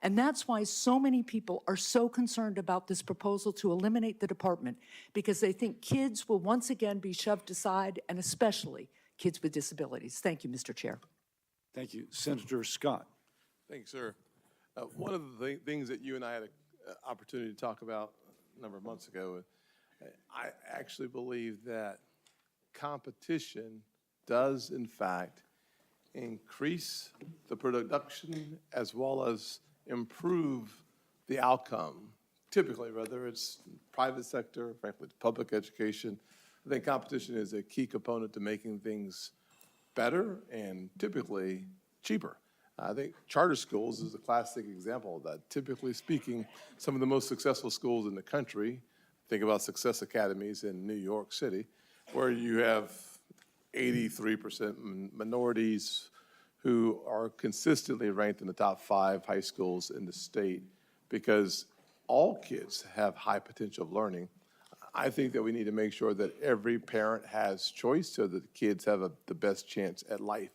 And that's why so many people are so concerned about this proposal to eliminate the department, because they think kids will once again be shoved aside, and especially kids with disabilities. Thank you, Mr. Chair. Thank you. Senator Scott. Thank you, sir. One of the things that you and I had an opportunity to talk about a number of months ago, I actually believe that competition does, in fact, increase the production as well as improve the outcome. Typically, whether it's private sector, frankly, public education, I think competition is a key component to making things better and typically cheaper. I think charter schools is a classic example of that. Typically speaking, some of the most successful schools in the country, think about success academies in New York City, where you have 83% minorities who are consistently ranked in the top 5 high schools in the state because all kids have high potential of learning. I think that we need to make sure that every parent has choice so that the kids have the best chance at life.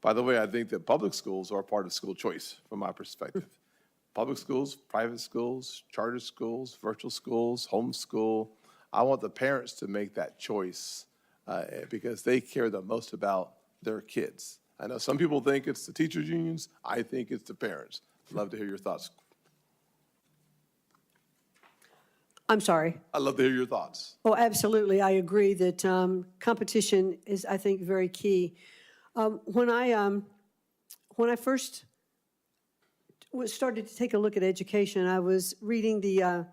By the way, I think that public schools are part of school choice from my perspective. Public schools, private schools, charter schools, virtual schools, homeschool. I want the parents to make that choice because they care the most about their kids. I know some people think it's the teachers' unions. I think it's the parents. I'd love to hear your thoughts. I'm sorry. I'd love to hear your thoughts. Oh, absolutely. I agree that competition is, I think, very key. When I first started to take a look at education, I was reading the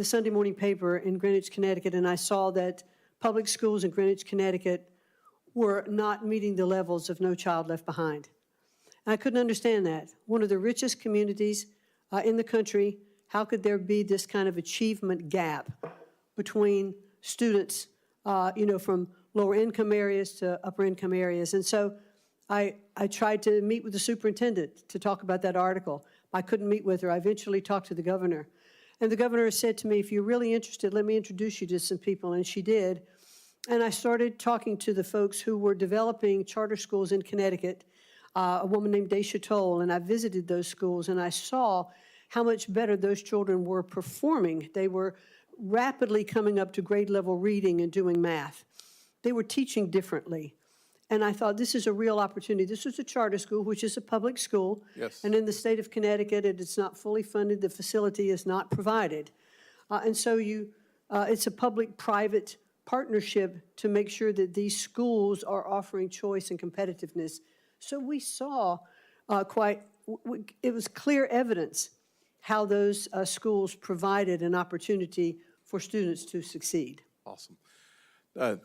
Sunday morning paper in Greenwich, Connecticut, and I saw that public schools in Greenwich, Connecticut were not meeting the levels of No Child Left Behind. And I couldn't understand that. One of the richest communities in the country, how could there be this kind of achievement gap between students, from lower income areas to upper income areas? And so I tried to meet with the superintendent to talk about that article. I couldn't meet with her. I eventually talked to the governor. And the governor said to me, if you're really interested, let me introduce you to some people. And she did. And I started talking to the folks who were developing charter schools in Connecticut, a woman named Daisha Toll, and I visited those schools, and I saw how much better those children were performing. They were rapidly coming up to grade level reading and doing math. They were teaching differently. And I thought, this is a real opportunity. This was a charter school, which is a public school. Yes. And in the state of Connecticut, it's not fully funded. The facility is not provided. And so it's a public-private partnership to make sure that these schools are offering choice and competitiveness. So we saw it was clear evidence how those schools provided an opportunity for students to succeed. Awesome.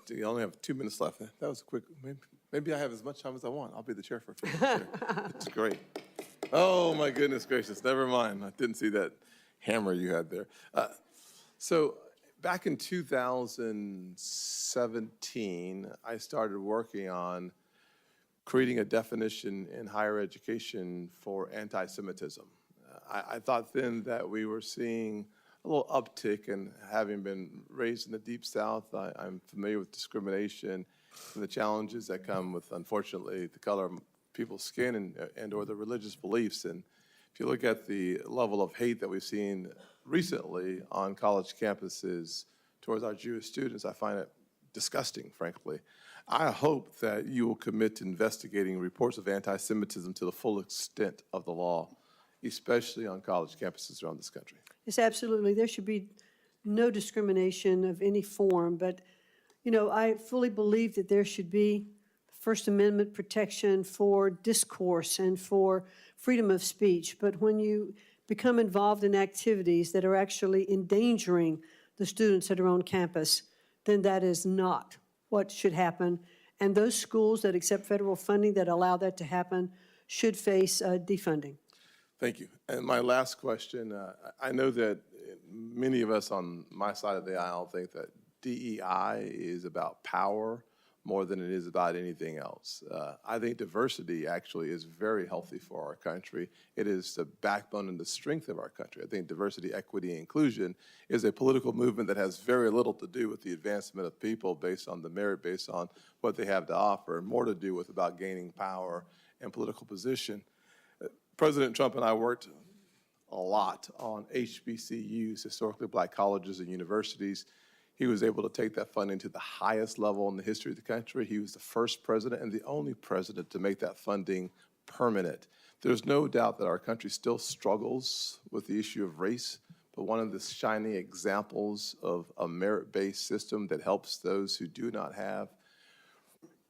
You only have 2 minutes left. That was a quick, maybe I have as much time as I want. I'll be the chair for a few minutes. It's great. Oh, my goodness gracious. Never mind. I didn't see that hammer you had there. So back in 2017, I started working on creating a definition in higher education for anti-Semitism. I thought then that we were seeing a little uptick, and having been raised in the Deep South, I'm familiar with discrimination and the challenges that come with, unfortunately, the color of people's skin and or their religious beliefs. And if you look at the level of hate that we've seen recently on college campuses towards our Jewish students, I find it disgusting, frankly. I hope that you will commit to investigating reports of anti-Semitism to the full extent of the law, especially on college campuses around this country. Yes, absolutely. There should be no discrimination of any form. But, I fully believe that there should be First Amendment protection for discourse and for freedom of speech. But when you become involved in activities that are actually endangering the students that are on campus, then that is not what should happen. And those schools that accept federal funding that allow that to happen should face defunding. Thank you. And my last question, I know that many of us on my side of the aisle think that DEI is about power more than it is about anything else. I think diversity actually is very healthy for our country. It is the backbone and the strength of our country. I think diversity, equity, and inclusion is a political movement that has very little to do with the advancement of people based on the merit, based on what they have to offer, and more to do with about gaining power and political position. President Trump and I worked a lot on HBCUs, historically black colleges and universities. He was able to take that funding to the highest level in the history of the country. He was the first president and the only president to make that funding permanent. There's no doubt that our country still struggles with the issue of race, but one of the shining examples of a merit-based system that helps those who do not have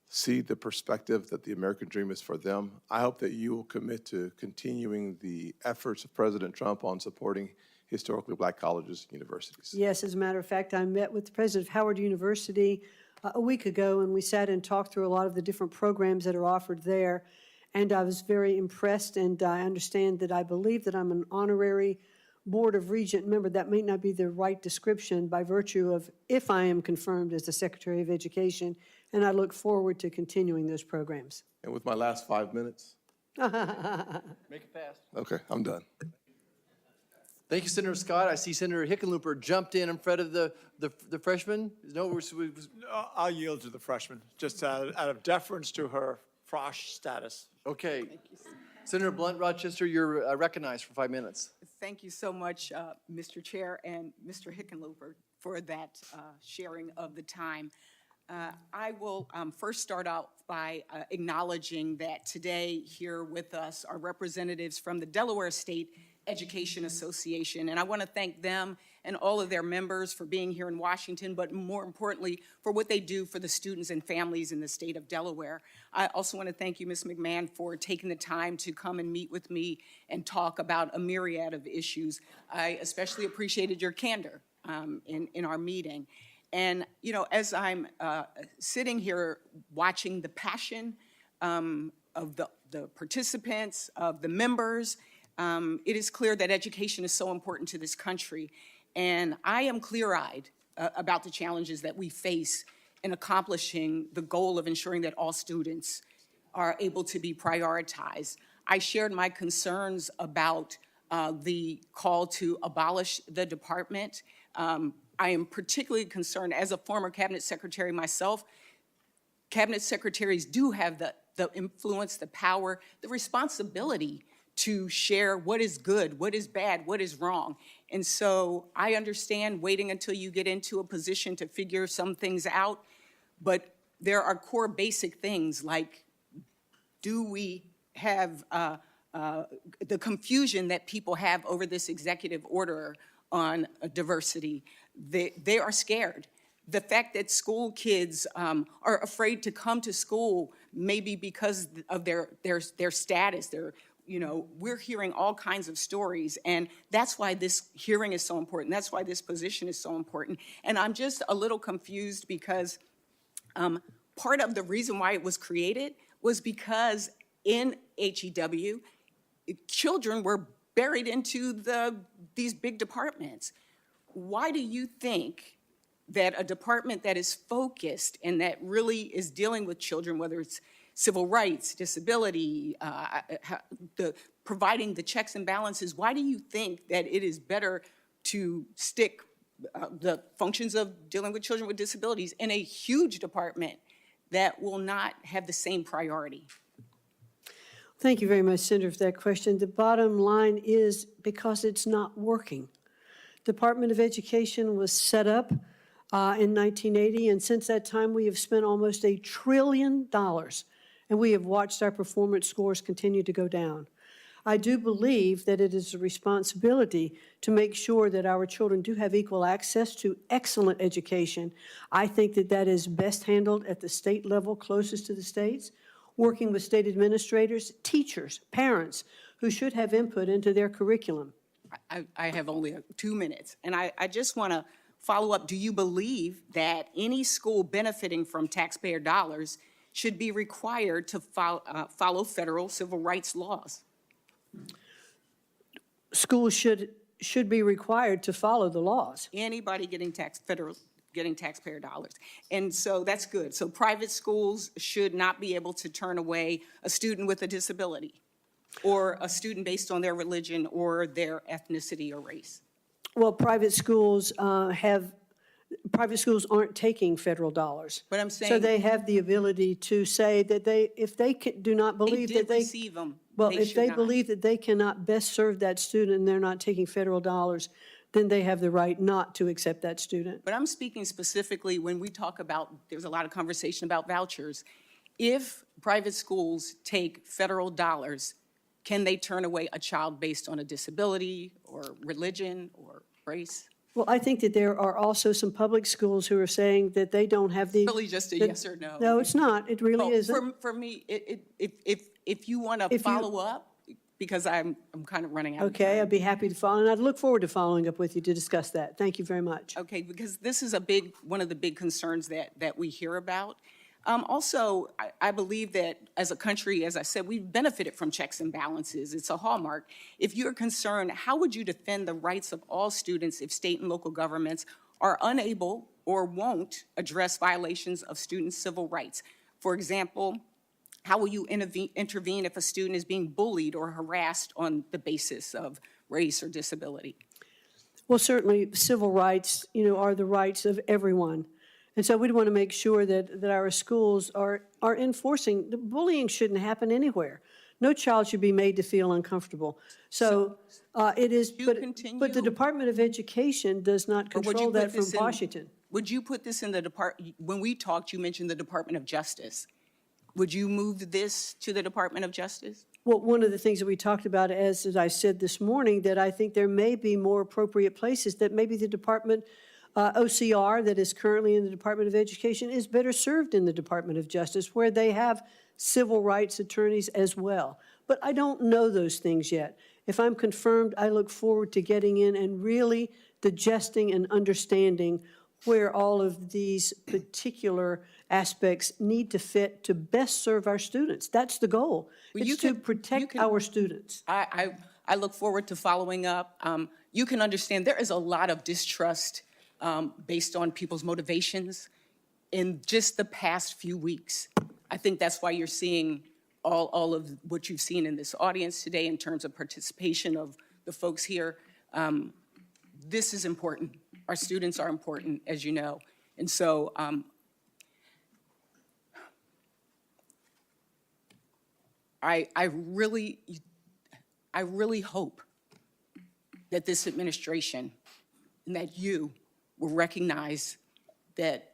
see the perspective that the American dream is for them. I hope that you will commit to continuing the efforts of President Trump on supporting historically black colleges and universities. Yes, as a matter of fact, I met with the president of Howard University a week ago, and we sat and talked through a lot of the different programs that are offered there. and I was very impressed, and I understand that I believe that I'm an honorary Board of Regent member. That may not be the right description by virtue of if I am confirmed as the Secretary of Education, and I look forward to continuing those programs. And with my last 5 minutes? Make it fast. Okay, I'm done. Thank you, Senator Scott. I see Senator Hickenlooper jumped in front of the freshman. No, I'll yield to the freshman, just out of deference to her frosh status. okay. Senator Blunt Rochester, you're recognized for 5 minutes. Thank you so much, Mr. Chair and Mr. Hickenlooper, for that sharing of the time. I will first start out by acknowledging that today here with us are representatives from the Delaware State Education Association, and I want to thank them and all of their members for being here in Washington, but more importantly, for what they do for the students and families in the state of Delaware. I also want to thank you, Ms. McMahon, for taking the time to come and meet with me and talk about a myriad of issues. I especially appreciated your candor in our meeting. And, you know, as I'm sitting here watching the passion of the participants, of the members, it is clear that education is so important to this country. And I am clear-eyed about the challenges that we face in accomplishing the goal of ensuring that all students are able to be prioritized. I shared my concerns about the call to abolish the department. I am particularly concerned, as a former cabinet secretary myself, cabinet secretaries do have the influence, the power, the responsibility to share what is good, what is bad, what is wrong. And so I understand waiting until you get into a position to figure some things out, but there are core basic things like, do we have the confusion that people have over this executive order on diversity? They are scared. The fact that school kids are afraid to come to school, maybe because of their status, you know, we're hearing all kinds of stories, and that's why this hearing is so important. That's why this position is so important. And I'm just a little confused because part of the reason why it was created was because in HEW, children were buried into these big departments. Why do you think that a department that is focused and that really is dealing with children, whether it's civil rights, disability, providing the checks and balances, why do you think that it is better to stick the functions of dealing with children with disabilities in a huge department that will not have the same priority? Thank you very much, Senator, for that question. The bottom line is because it's not working. Department of Education was set up in 1980, and since that time we have spent almost $1 trillion, and we have watched our performance scores continue to go down. I do believe that it is a responsibility to make sure that our children do have equal access to excellent education. I think that that is best handled at the state level, closest to the states, working with state administrators, teachers, parents, who should have input into their curriculum. I have only 2 minutes, and I just want to follow up. Do you believe that any school benefiting from taxpayer dollars should be required to follow federal civil rights laws? Schools should be required to follow the laws. Anybody getting getting taxpayer dollars. And so that's good. So private schools should not be able to turn away a student with a disability or a student based on their religion or their ethnicity or race. Well, private schools aren't taking federal dollars. But I'm saying, so they have the ability to say that if they do not believe that they receive them. Well, if they believe that they cannot best serve that student and they're not taking federal dollars, then they have the right not to accept that student. But I'm speaking specifically when we talk about, there's a lot of conversation about vouchers. If private schools take federal dollars, can they turn away a child based on a disability or religion or race? Well, I think that there are also some public schools who are saying that they don't have the... Really just a yes or no? No, it's not. It really isn't. For me, if you want to follow up, because I'm kind of running out of time. Okay, I'd be happy to follow, and I'd look forward to following up with you to discuss that. Thank you very much. Okay, because this is one of the big concerns that we hear about. Also, I believe that as a country, as I said, we've benefited from checks and balances. It's a hallmark. If you're concerned, how would you defend the rights of all students if state and local governments are unable or won't address violations of students' civil rights? For example, how will you intervene if a student is being bullied or harassed on the basis of race or disability? Well, certainly, civil rights, are the rights of everyone. And so we'd want to make sure that our schools are enforcing. The bullying shouldn't happen anywhere. No child should be made to feel uncomfortable. So it is, but the Department of Education does not control that from Washington. Would you put this in the department, when we talked, you mentioned the Department of Justice. Would you move this to the Department of Justice? Well, one of the things that we talked about, as I said this morning, that I think there may be more appropriate places that maybe the Department OCR that is currently in the Department of Education is better served in the Department of Justice, where they have civil rights attorneys as well. But I don't know those things yet. If I'm confirmed, I look forward to getting in and really digesting and understanding where all of these particular aspects need to fit to best serve our students. That's the goal. Well, it's to protect our students. I look forward to following up. You can understand there is a lot of distrust based on people's motivations in just the past few weeks. I think that's why you're seeing all of what you've seen in this audience today in terms of participation of the folks here. This is important. Our students are important, as you know. And so I really hope that this administration and that you will recognize that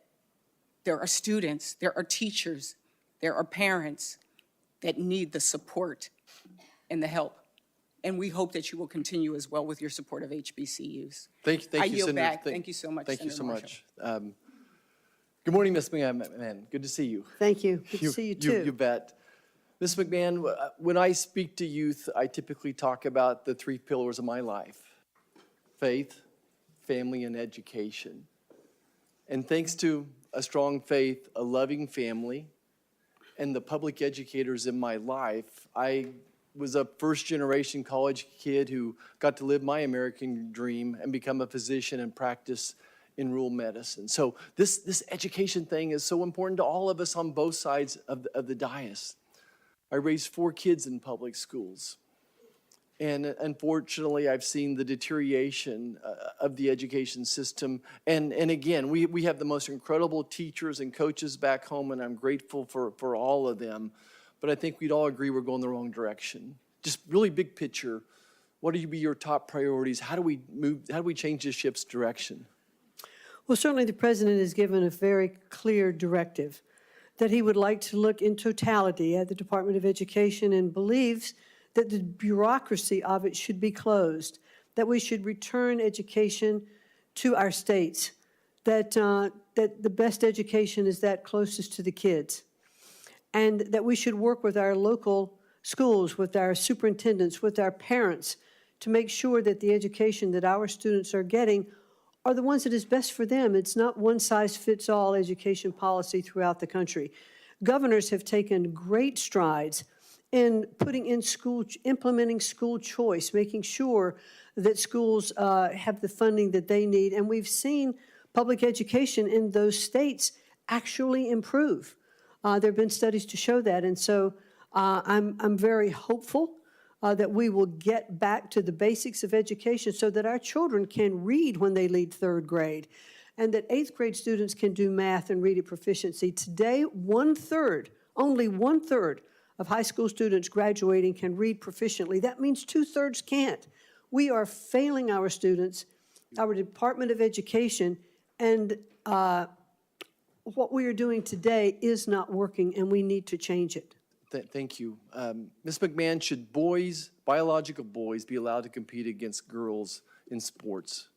there are students, there are teachers, there are parents that need the support and the help. And we hope that you will continue as well with your support of HBCUs. Thank you, I yield Senator. back. Thank you so much, Thank you Senator so much. Good morning, Ms. McMahon. Good to see you. Thank you. Good to see you, too. You bet. Ms. McMahon, when I speak to youth, I typically talk about the three pillars of my life: faith, family, and education. And thanks to a strong faith, a loving family, and the public educators in my life, I was a first-generation college kid who got to live my American dream and become a physician and practice in rural medicine. So this education thing is so important to all of us on both sides of the dais. I raised 4 kids in public schools. And unfortunately, I've seen the deterioration of the education system. And again, we have the most incredible teachers and coaches back home, and I'm grateful for all of them. But I think we'd all agree we're going the wrong direction. Just really big picture, what would be your top priorities? How do we change this ship's direction? Well, certainly the president has given a very clear directive that he would like to look in totality at the Department of Education and believes that the bureaucracy of it should be closed, that we should return education to our states, that the best education is that closest to the kids, and that we should work with our local schools, with our superintendents, with our parents, to make sure that the education that our students are getting are the ones that is best for them. It's not one-size-fits-all education policy throughout the country. Governors have taken great strides in implementing school choice, making sure that schools have the funding that they need. And we've seen public education in those states actually improve. There have been studies to show that. And so I'm very hopeful that we will get back to the basics of education so that our children can read when they leave 3rd grade, and that 8th grade students can do math and reading proficiency. Today, only 1/3 of high school students graduating can read proficiently. That means 2/3 can't. We are failing our students, our Department of Education, and what we are doing today is not working, and we need to change it. Thank you. Ms. McMahon, should biological boys be allowed to compete against girls in sports?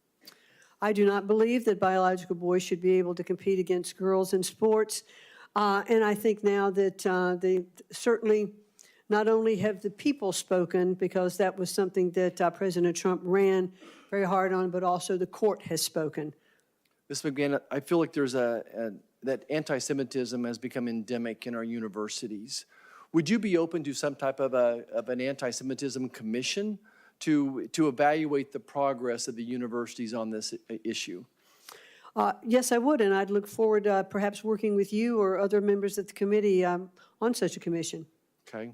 I do not believe that biological boys should be able to compete against girls in sports. And I think now that they certainly not only have the people spoken, because that was something that President Trump ran very hard on, but also the court has spoken. Ms. McMahon, I feel like there's that anti-Semitism has become endemic in our universities. Would you be open to some type of an anti-Semitism commission to evaluate the progress of the universities on this issue? Yes, I would, and I'd look forward to perhaps working with you or other members of the committee on such a commission. Okay.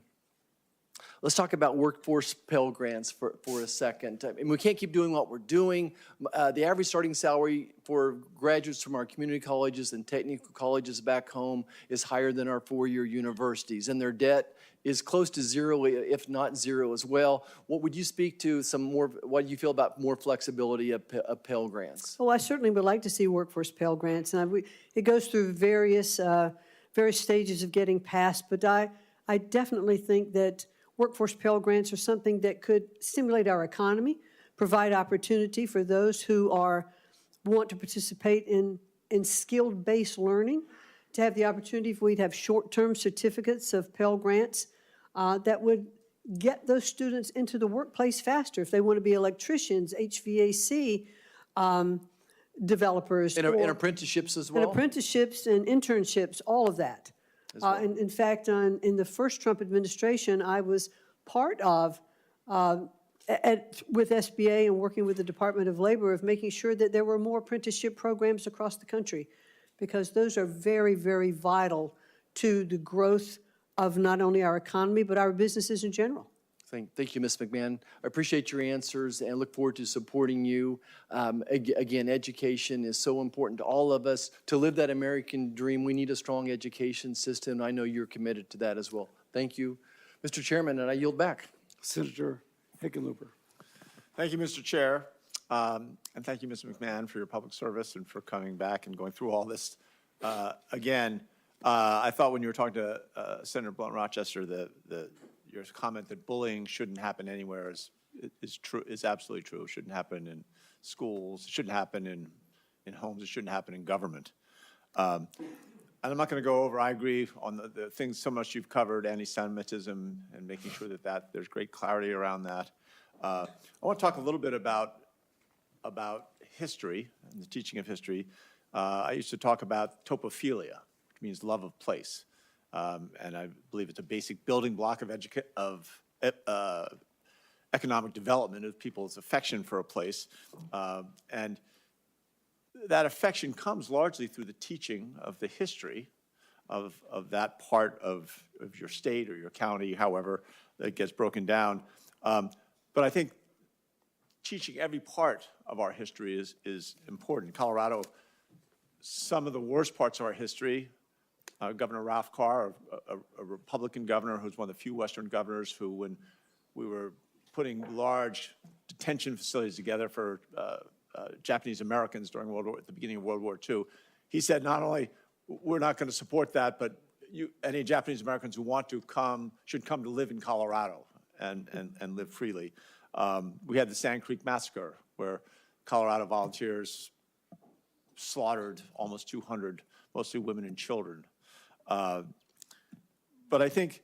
Let's talk about workforce Pell Grants for a second. I mean, we can't keep doing what we're doing. The average starting salary for graduates from our community colleges and technical colleges back home is higher than our four-year universities, and their debt is close to zero, if not zero as well. What would you speak to what do you feel about more flexibility of Pell Grants? Oh, I certainly would like to see workforce Pell Grants, and it goes through various stages of getting passed, but I definitely think that workforce Pell Grants are something that could stimulate our economy, provide opportunity for those who want to participate in skilled-based learning, to have the opportunity if we'd have short-term certificates of Pell Grants that would get those students into the workplace faster if they want to be electricians, HVAC developers. And apprenticeships as well? And apprenticeships and internships, all of that. Well. In fact, in the first Trump administration, I was part of, with SBA and working with the Department of Labor, of making sure that there were more apprenticeship programs across the country, because those are very, very vital to the growth of not only our economy, but our businesses in general. Thank you, Ms. McMahon. I appreciate your answers and look forward to supporting you. Again, education is so important to all of us. To live that American dream, we need a strong education system. I know you're committed to that as well. Thank you. Mr. Chairman, and I yield back. Senator Hickenlooper. Thank you, Mr. Chair. And thank you, Ms. McMahon, for your public service and for coming back and going through all this. Again, I thought when you were talking to Senator Blunt Rochester, your comment that bullying shouldn't happen anywhere is true, is absolutely true. It shouldn't happen in schools. It shouldn't happen in homes. It shouldn't happen in government. And I'm not going to go over, I agree on the things so much you've covered, anti-Semitism and making sure that there's great clarity around that. I want to talk a little bit about history and the teaching of history. I used to talk about topophilia, which means love of place. And I believe it's a basic building block of economic development of people's affection for a place. And that affection comes largely through the teaching of the history of that part of your state or your county, however that gets broken down. But I think teaching every part of our history is important. In Colorado, some of the worst parts of our history, Governor Ralph Carr, a Republican governor who's one of the few Western governors who, when we were putting large detention facilities together for Japanese Americans during at the beginning of World War II, he said not only we're not going to support that, but any Japanese Americans who want to come should come to live in Colorado and live freely. We had the Sand Creek Massacre, where Colorado volunteers slaughtered almost 200, mostly women and children. But I think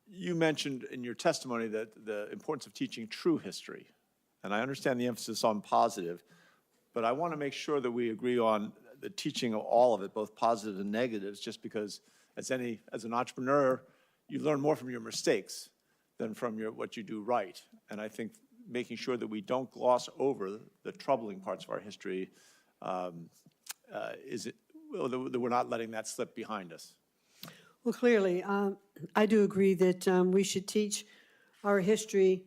you mentioned in your testimony that the importance of teaching true history. And I understand the emphasis on positive, but I want to make sure that we agree on the teaching of all of it, both positive and negatives, just because as an entrepreneur, you learn more from your mistakes than from what you do right. And I think making sure that we don't gloss over the troubling parts of our history that we're not letting that slip behind us. Well, clearly, I do agree that we should teach our history,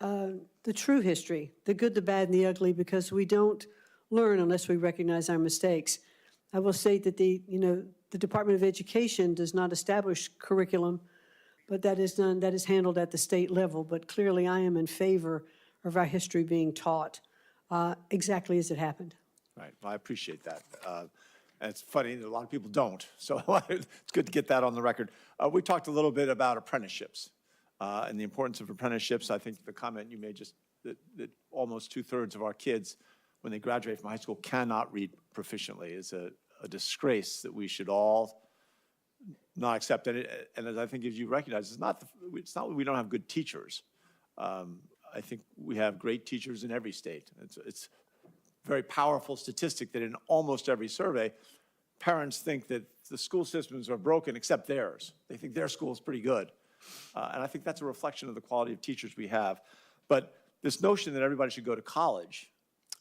the true history, the good, the bad, and the ugly, because we don't learn unless we recognize our mistakes. I will say that the Department of Education does not establish curriculum, but that is handled at the state level. But clearly, I am in favor of our history being taught exactly as it happened. Right. Well, I appreciate that. And it's funny that a lot of people don't, so it's good to get that on the record. We talked a little bit about apprenticeships and the importance of apprenticeships. I think the comment you made just that almost 2/3 of our kids, when they graduate from high school, cannot read proficiently is a disgrace that we should all not accept. And as I think as you recognize, it's not that we don't have good teachers. I think we have great teachers in every state. It's very powerful statistic that in almost every survey, parents think that the school systems are broken except theirs. They think their school is pretty good. And I think that's a reflection of the quality of teachers we have. But this notion that everybody should go to college,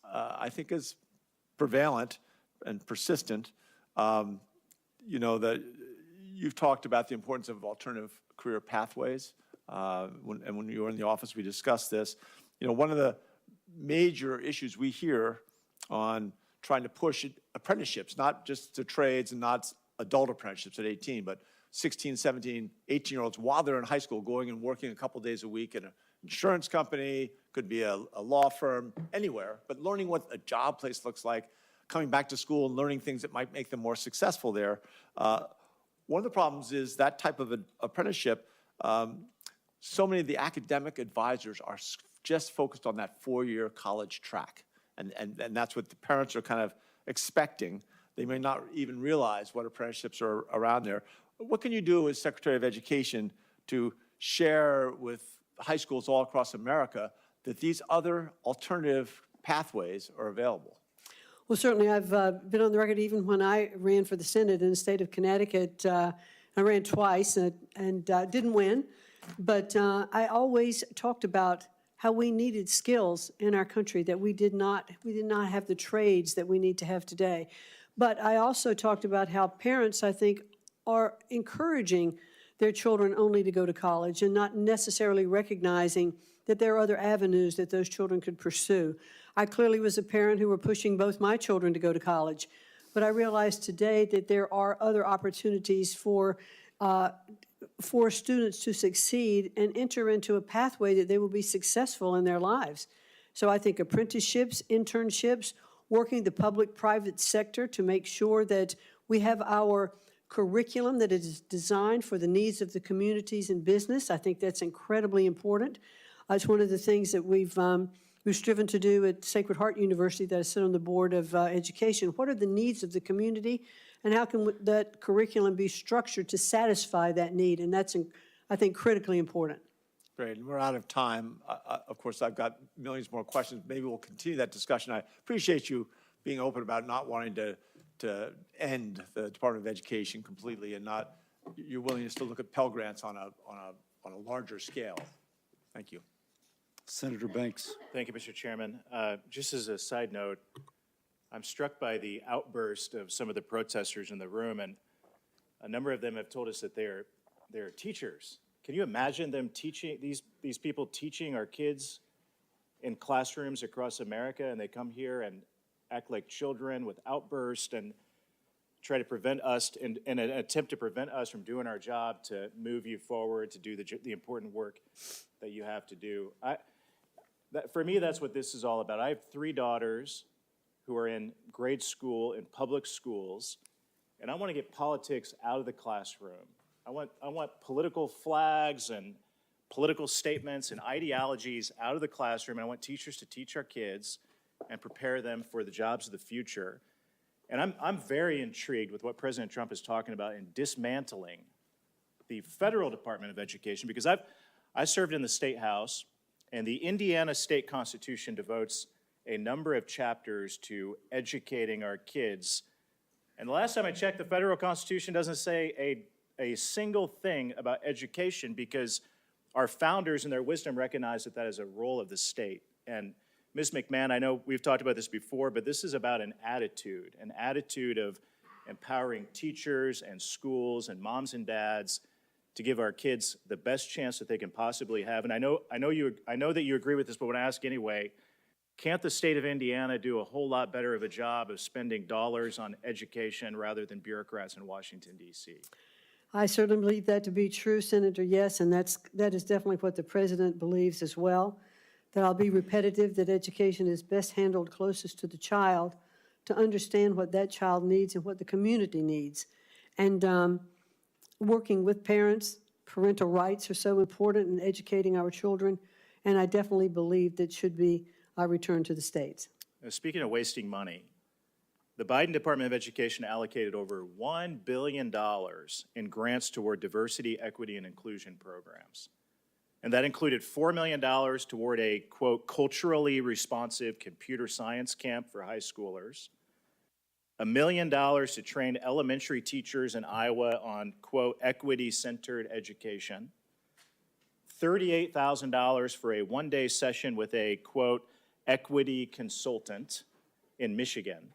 I think is prevalent and persistent. You know, that you've talked about the importance of alternative career pathways. When you were in the office, we discussed this. You know, one of the major issues we hear on trying to push apprenticeships, not just to trades and not adult apprenticeships at 18, but 16, 17, 18-year-olds while they're in high school going and working a couple days a week at an insurance company, could be a law firm, anywhere, but learning what a job place looks like, coming back to school and learning things that might make them more successful there. One of the problems is that type of an apprenticeship, so many of the academic advisors are just focused on that 4-year college track. And that's what the parents are kind of expecting. They may not even realize what apprenticeships are around there. What can you do as Secretary of Education to share with high schools all across America that these other alternative pathways are available? Well, certainly I've been on the record even when I ran for the Senate in the state of Connecticut. I ran twice and didn't win, but I always talked about how we needed skills in our country that we did not have the trades that we need to have today. But I also talked about how parents, I think, are encouraging their children only to go to college and not necessarily recognizing that there are other avenues that those children could pursue. I clearly was a parent who were pushing both my children to go to college, but I realized today that there are other opportunities for students to succeed and enter into a pathway that they will be successful in their lives. So I think apprenticeships, internships, working the public-private sector to make sure that we have our curriculum that is designed for the needs of the communities and business. I think that's incredibly important. It's one of the things that we've striven to do at Sacred Heart University that I sit on the board of education. What are the needs of the community, and how can that curriculum be structured to satisfy that need? And that's, I think, critically important. Great, and we're out of time. Of course, I've got millions more questions. Maybe we'll continue that discussion. I appreciate you being open about not wanting to end the Department of Education completely, and not your willingness to look at Pell Grants on a larger scale. Thank you. Senator Banks. Thank you, Mr. Chairman. Just as a side note, I'm struck by the outburst of some of the protesters in the room, and a number of them have told us that they're teachers. Can you imagine them teaching, these people teaching our kids in classrooms across America, and they come here and act like children with outbursts and try to prevent us, in an attempt to prevent us from doing our job to move you forward, to do the important work that you have to do. For me, that's what this is all about. I have 3 daughters who are in grade school, in public schools, and I want to get politics out of the classroom. I want political flags and political statements and ideologies out of the classroom. And I want teachers to teach our kids and prepare them for the jobs of the future. And I'm very intrigued with what President Trump is talking about in dismantling the federal Department of Education, because I served in the State House, and the Indiana State Constitution devotes a number of chapters to educating our kids. And the last time I checked, the federal Constitution doesn't say a single thing about education, because our founders in their wisdom recognized that that is a role of the state. And Ms. McMahon, I know we've talked about this before, but this is about an attitude of empowering teachers and schools and moms and dads to give our kids the best chance that they can possibly have. And I know that you agree with this, but when I ask anyway, can't the state of Indiana do a whole lot better of a job of spending dollars on education rather than bureaucrats in Washington, D.C.? I certainly believe that to be true, Senator, yes, and that is definitely what the President believes as well, that I'll be repetitive, that education is best handled closest to the child to understand what that child needs and what the community needs. And working with parents, parental rights are so important in educating our children, and I definitely believe that should be a return to the states. Now, speaking of wasting money, the Biden Department of Education allocated over $1 billion in grants toward diversity, equity, and inclusion programs. And that included $4 million toward a, quote, culturally responsive computer science camp for high schoolers, $1 million to train elementary teachers in Iowa on, quote, equity-centered education, $38,000 for a one-day session with a, quote, equity consultant in Michigan,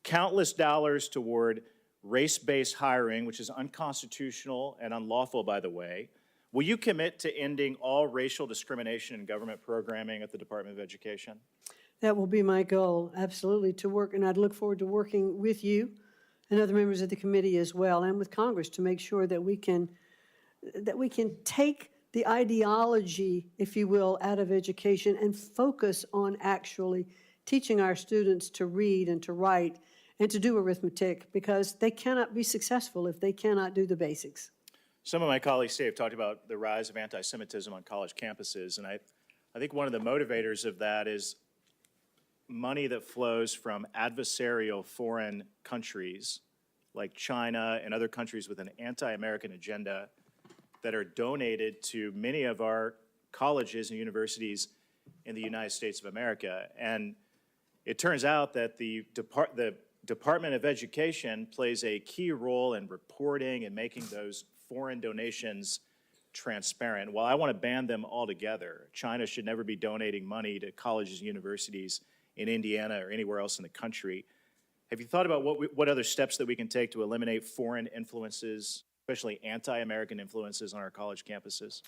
countless dollars toward race-based hiring, which is unconstitutional and unlawful, by the way. Will you commit to ending all racial discrimination in government programming at the Department of Education? That will be my goal, absolutely, to work, and I'd look forward to working with you and other members of the committee as well, and with Congress, to make sure that we can take the ideology, if you will, out of education and focus on actually teaching our students to read and to write and to do arithmetic, because they cannot be successful if they cannot do the basics. Some of my colleagues today have talked about the rise of anti-Semitism on college campuses, and I think one of the motivators of that is money that flows from adversarial foreign countries like China and other countries with an anti-American agenda that are donated to many of our colleges and universities in the United States of America. And it turns out that the Department of Education plays a key role in reporting and making those foreign donations transparent. While I want to ban them altogether, China should never be donating money to colleges and universities in Indiana or anywhere else in the country. Have you thought about what other steps that we can take to eliminate foreign influences, especially anti-American influences on our college campuses?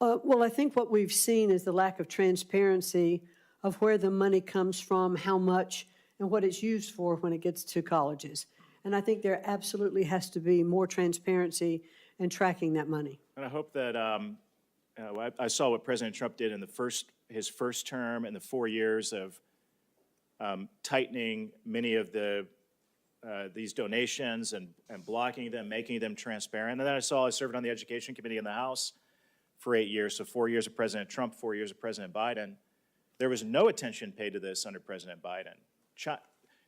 Well, I think what we've seen is the lack of transparency of where the money comes from, how much, and what it's used for when it gets to colleges. And I think there absolutely has to be more transparency in tracking that money. And I hope that, I saw what President Trump did in his first term and the 4 years of tightening many of these donations and blocking them, making them transparent. And then I served on the Education Committee in the House for 8 years, so 4 years of President Trump, 4 years of President Biden. There was no attention paid to this under President Biden.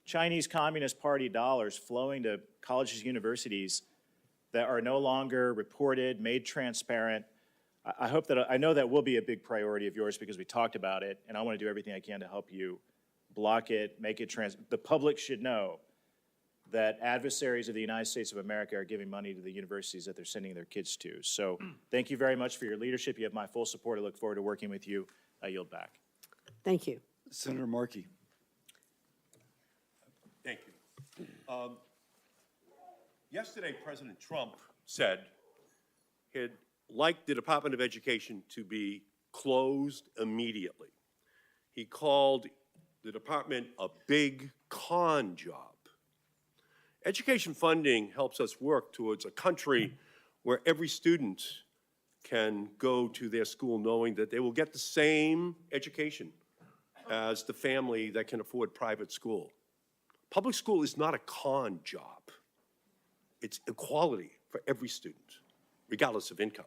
Chinese Communist Party dollars flowing to colleges and universities that are no longer reported, made transparent. I know that will be a big priority of yours because we talked about it, and I want to do everything I can to help you block it, make it the public should know that adversaries of the United States of America are giving money to the universities that they're sending their kids to. So thank you very much for your leadership. You have my full support. I look forward to working with you. I yield back. Thank you. Senator Markey. Thank you. Yesterday, President Trump said he'd like the Department of Education to be closed immediately. He called the department a big con job. Education funding helps us work towards a country where every student can go to their school knowing that they will get the same education as the family that can afford private school. Public school is not a con job. It's equality for every student, regardless of income.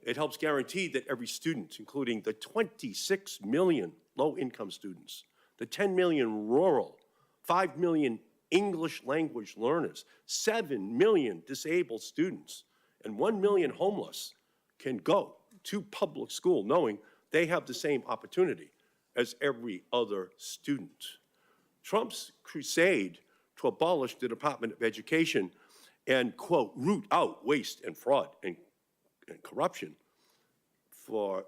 It helps guarantee that every student, including the 26 million low-income students, the 10 million rural, 5 million English language learners, 7 million disabled students, and 1 million homeless can go to public school knowing they have the same opportunity as every other student. Trump's crusade to abolish the Department of Education and, quote, root out waste and fraud and corruption for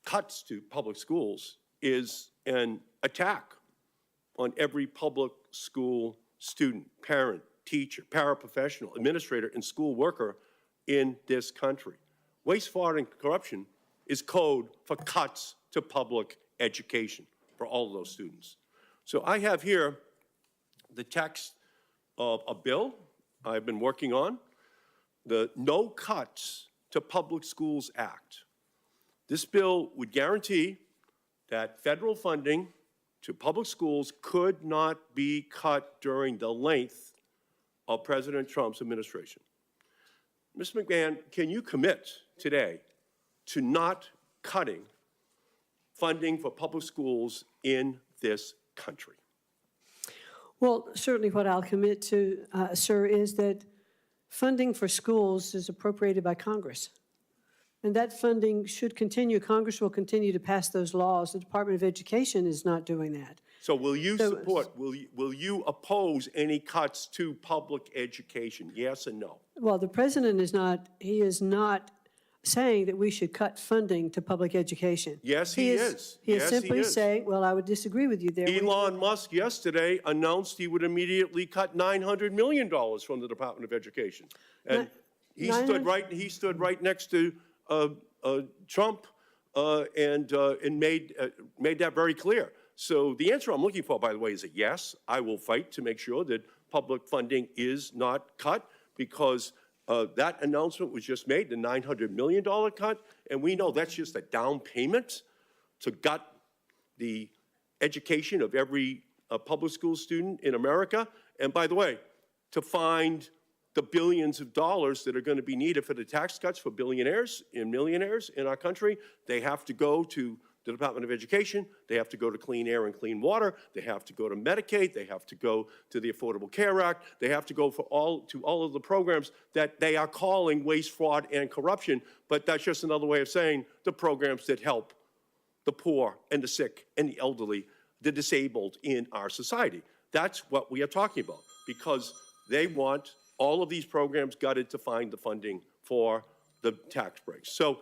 cuts to public schools is an attack on every public school student, parent, teacher, paraprofessional, administrator, and school worker in this country. Waste, fraud, and corruption is code for cuts to public education for all of those students. So I have here the text of a bill I've been working on, the No Cuts to Public Schools Act. This bill would guarantee that federal funding to public schools could not be cut during the length of President Trump's administration. Ms. McMahon, can you commit today to not cutting funding for public schools in this country? Well, certainly what I'll commit to, sir, is that funding for schools is appropriated by Congress. And that funding should continue. Congress will continue to pass those laws. The Department of Education is not doing that. So will you support, will you oppose any cuts to public education? Yes or no? Well, the president is not, he is not saying that we should cut funding to public education. Yes, he is. He is Yes, he simply is. saying, well, I would disagree with you there. Elon Musk yesterday announced he would immediately cut $900 million from the Department of Education. And he stood right next to Trump and made that very clear. So the answer I'm looking for, by the way, is a yes. I will fight to make sure that public funding is not cut, because that announcement was just made, the $900 million cut, and we know that's just a down payment to gut the education of every public school student in America. And by the way, to find the billions of dollars that are going to be needed for the tax cuts for billionaires and millionaires in our country, they have to go to the Department of Education, they have to go to Clean Air and Clean Water, they have to go to Medicaid, they have to go to the Affordable Care Act, they have to go to all of the programs that they are calling waste, fraud, and corruption, but that's just another way of saying the programs that help the poor and the sick and the elderly, the disabled in our society. That's what we are talking about, because they want all of these programs gutted to find the funding for the tax breaks. So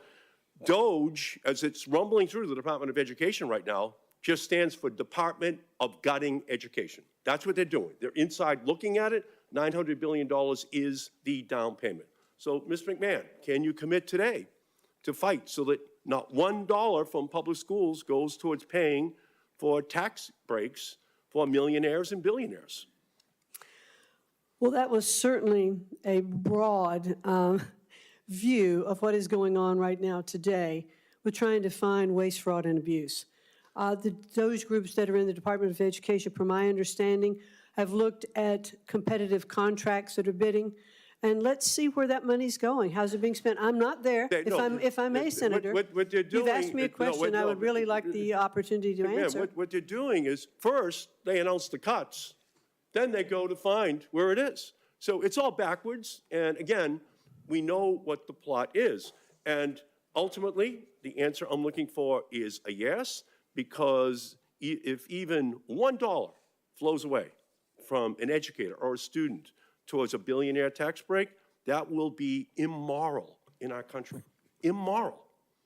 DOGE, as it's rumbling through the Department of Education right now, just stands for Department of Gutting Education. That's what they're doing. They're inside looking at it. $900 billion is the down payment. So, Ms. McMahon, can you commit today to fight so that not $1 from public schools goes towards paying for tax breaks for millionaires and billionaires? Well, that was certainly a broad view of what is going on right now today with trying to find waste, fraud, and abuse. Those groups that are in the Department of Education, from my understanding, have looked at competitive contracts that are bidding, and let's see where that money's going. How's it being spent? I'm not there. If I may, Senator, what they're doing, you've asked me a question. I would really like the opportunity to answer. What they're doing is, first, they announce the cuts, then they go to find where it is. So it's all backwards, and again, we know what the plot is. And ultimately, the answer I'm looking for is a yes, because if even $1 flows away from an educator or a student towards a billionaire tax break, that will be immoral in our country. Immoral.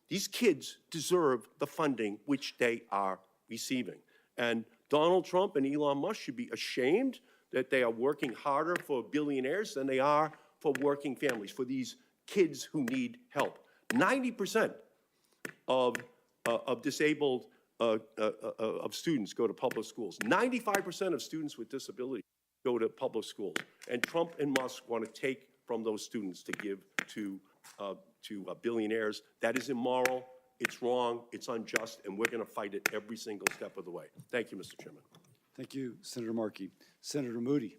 These kids deserve the funding which they are receiving. And Donald Trump and Elon Musk should be ashamed that they are working harder for billionaires than they are for working families, for these kids who need help. 90% of disabled of students go to public schools. 95% of students with disabilities go to public schools. And Trump and Musk want to take from those students to give to billionaires. That is immoral, it's wrong, it's unjust, and we're going to fight it every single step of the way. Thank you, Mr. Chairman. Thank you, Senator Markey. Senator Moody.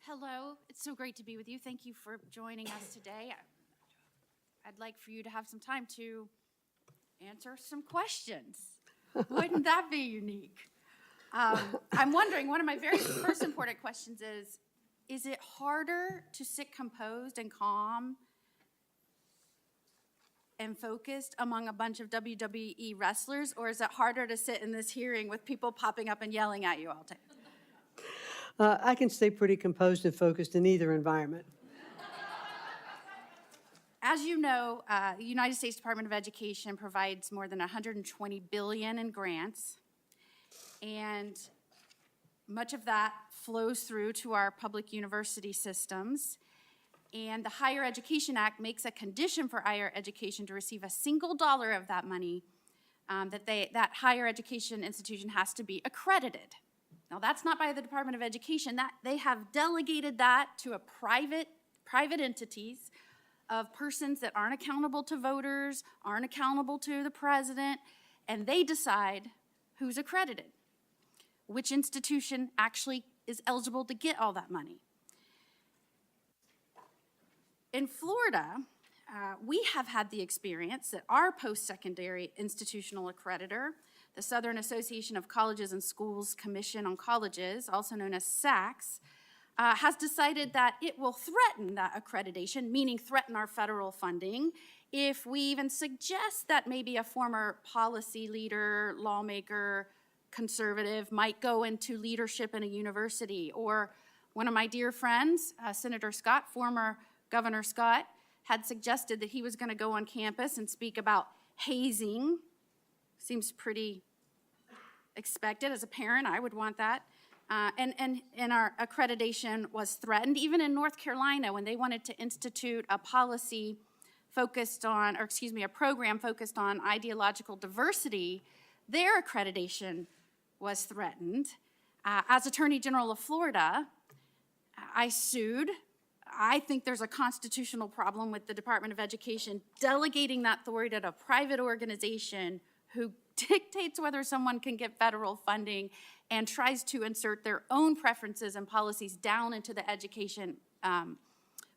Hello, it's so great to be with you. Thank you for joining us today. I'd like for you to have some time to answer some questions. Wouldn't that be unique? I'm wondering, one of my very first important questions is it harder to sit composed and calm and focused among a bunch of WWE wrestlers, or is it harder to sit in this hearing with people popping up and yelling at you all day? I can stay pretty composed and focused in either environment. As you know, the United States Department of Education provides more than $120 billion in grants, and much of that flows through to our public university systems. And the Higher Education Act makes a condition for higher education to receive a single dollar of that money, that higher education institution has to be accredited. Now, that's not by the Department of Education. That they have delegated that to a private entities of persons that aren't accountable to voters, aren't accountable to the president, and they decide who's accredited, which institution actually is eligible to get all that money. In Florida, we have had the experience that our post-secondary institutional accreditor, the Southern Association of Colleges and Schools Commission on Colleges, also known as SACS, has decided that it will threaten that accreditation, meaning threaten our federal funding, if we even suggest that maybe a former policy leader, lawmaker, conservative might go into leadership in a university, or one of my dear friends, Senator Scott, former Governor Scott, had suggested that he was going to go on campus and speak about hazing. Seems pretty expected. As a parent, I would want that. And our accreditation was threatened. Even in North Carolina, when they wanted to institute a policy focused on, or excuse me, a program focused on ideological diversity, their accreditation was threatened. As Attorney General of Florida, I sued. I think there's a constitutional problem with the Department of Education delegating that authority to a private organization who dictates whether someone can get federal funding and tries to insert their own preferences and policies down into the education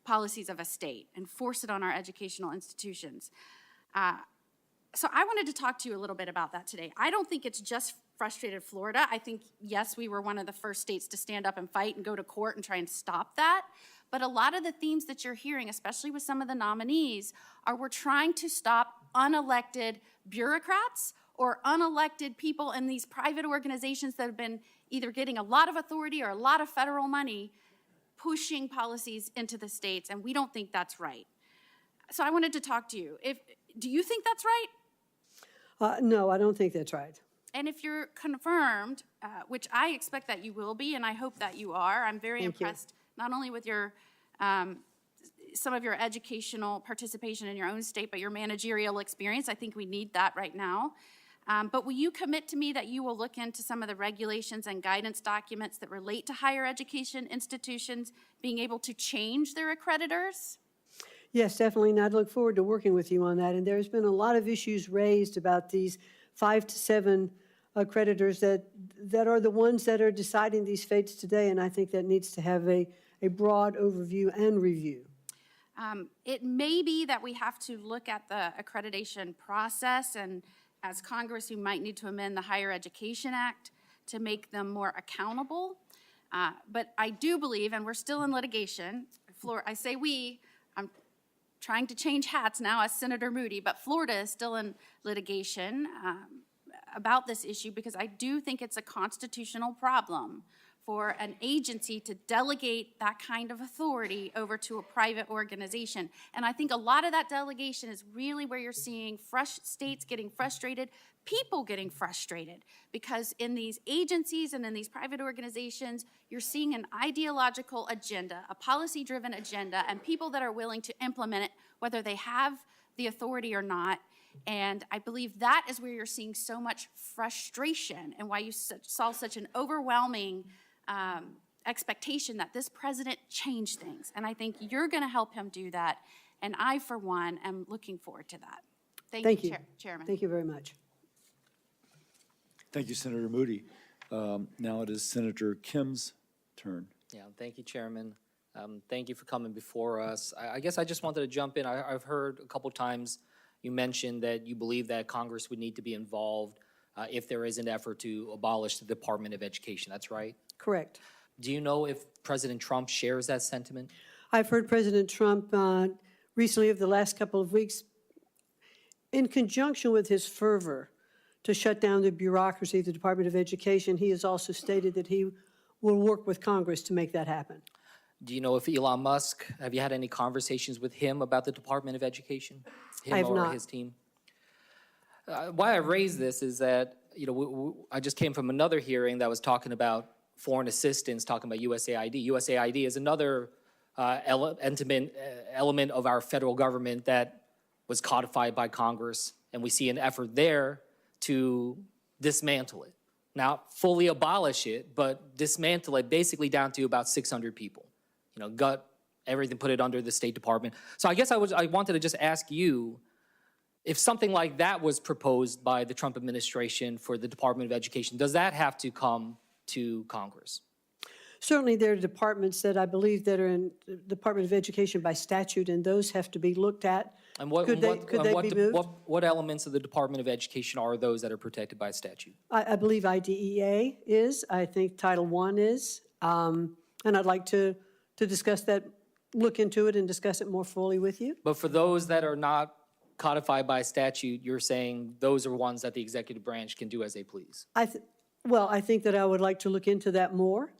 policies of a state and force it on our educational institutions. So I wanted to talk to you a little bit about that today. I don't think it's just frustrated Florida. I think, yes, we were one of the first states to stand up and fight and go to court and try and stop that. But a lot of the themes that you're hearing, especially with some of the nominees, are we're trying to stop unelected bureaucrats or unelected people in these private organizations that have been either getting a lot of authority or a lot of federal money pushing policies into the states, and we don't think that's right. So I wanted to talk to you. Do you think that's right? No, I don't think that's right. And if you're confirmed, which I expect that you will be, and I hope that you are, I'm very impressed not only with your some of your educational participation in your own state, but your managerial experience. I think we need that right now. But will you commit to me that you will look into some of the regulations and guidance documents that relate to higher education institutions being able to change their accreditors? Yes, definitely, and I'd look forward to working with you on that. And there's been a lot of issues raised about these 5 to 7 accreditors that are the ones that are deciding these fates today, and I think that needs to have a broad overview and review. It may be that we have to look at the accreditation process, and as Congress, we might need to amend the Higher Education Act to make them more accountable. But I do believe, and we're still in litigation, I say we, I'm trying to change hats now as Senator Moody, but Florida is still in litigation about this issue because I do think it's a constitutional problem for an agency to delegate that kind of authority over to a private organization. And I think a lot of that delegation is really where you're seeing states getting frustrated, people getting frustrated, because in these agencies and in these private organizations, you're seeing an ideological agenda, a policy-driven agenda, and people that are willing to implement it, whether they have the authority or not. And I believe that is where you're seeing so much frustration and why you saw such an overwhelming expectation that this president change things. And I think you're going to help him do that. And I, for one, am looking forward to that. Thank you, Chairman. Thank you very much. Thank you, Senator Moody. Now it is Senator Kim's turn. Yeah, thank you, Chairman. Thank you for coming before us. I guess I just wanted to jump in. I've heard a couple times you mentioned that you believe that Congress would need to be involved if there is an effort to abolish the Department of Education. That's right? Correct. Do you know if President Trump shares that sentiment? I've heard President Trump recently, over the last couple of weeks, in conjunction with his fervor to shut down the bureaucracy of the Department of Education, he has also stated that he will work with Congress to make that happen. Do you know if Elon Musk, have you had any conversations with him about the Department of Education? I have or not. his team? Why I raise this is that, I just came from another hearing that was talking about foreign assistance, talking about USAID. USAID is another element of our federal government that was codified by Congress, and we see an effort there to dismantle it. Not fully abolish it, but dismantle it basically down to about 600 people. Gut everything, put it under the State Department. So I guess I wanted to just ask you, if something like that was proposed by the Trump administration for the Department of Education, does that have to come to Congress? Certainly, there are departments that I believe that are in the Department of Education by statute, and those have to be looked at. And Could they be moved? what elements of the Department of Education are those that are protected by statute? I believe IDEA is. I think Title I is. And I'd like to discuss that, look into it and discuss it more fully with you. But for those that are not codified by statute, you're saying those are ones that the executive branch can do as they please. Well, I think that I would like to look into that more.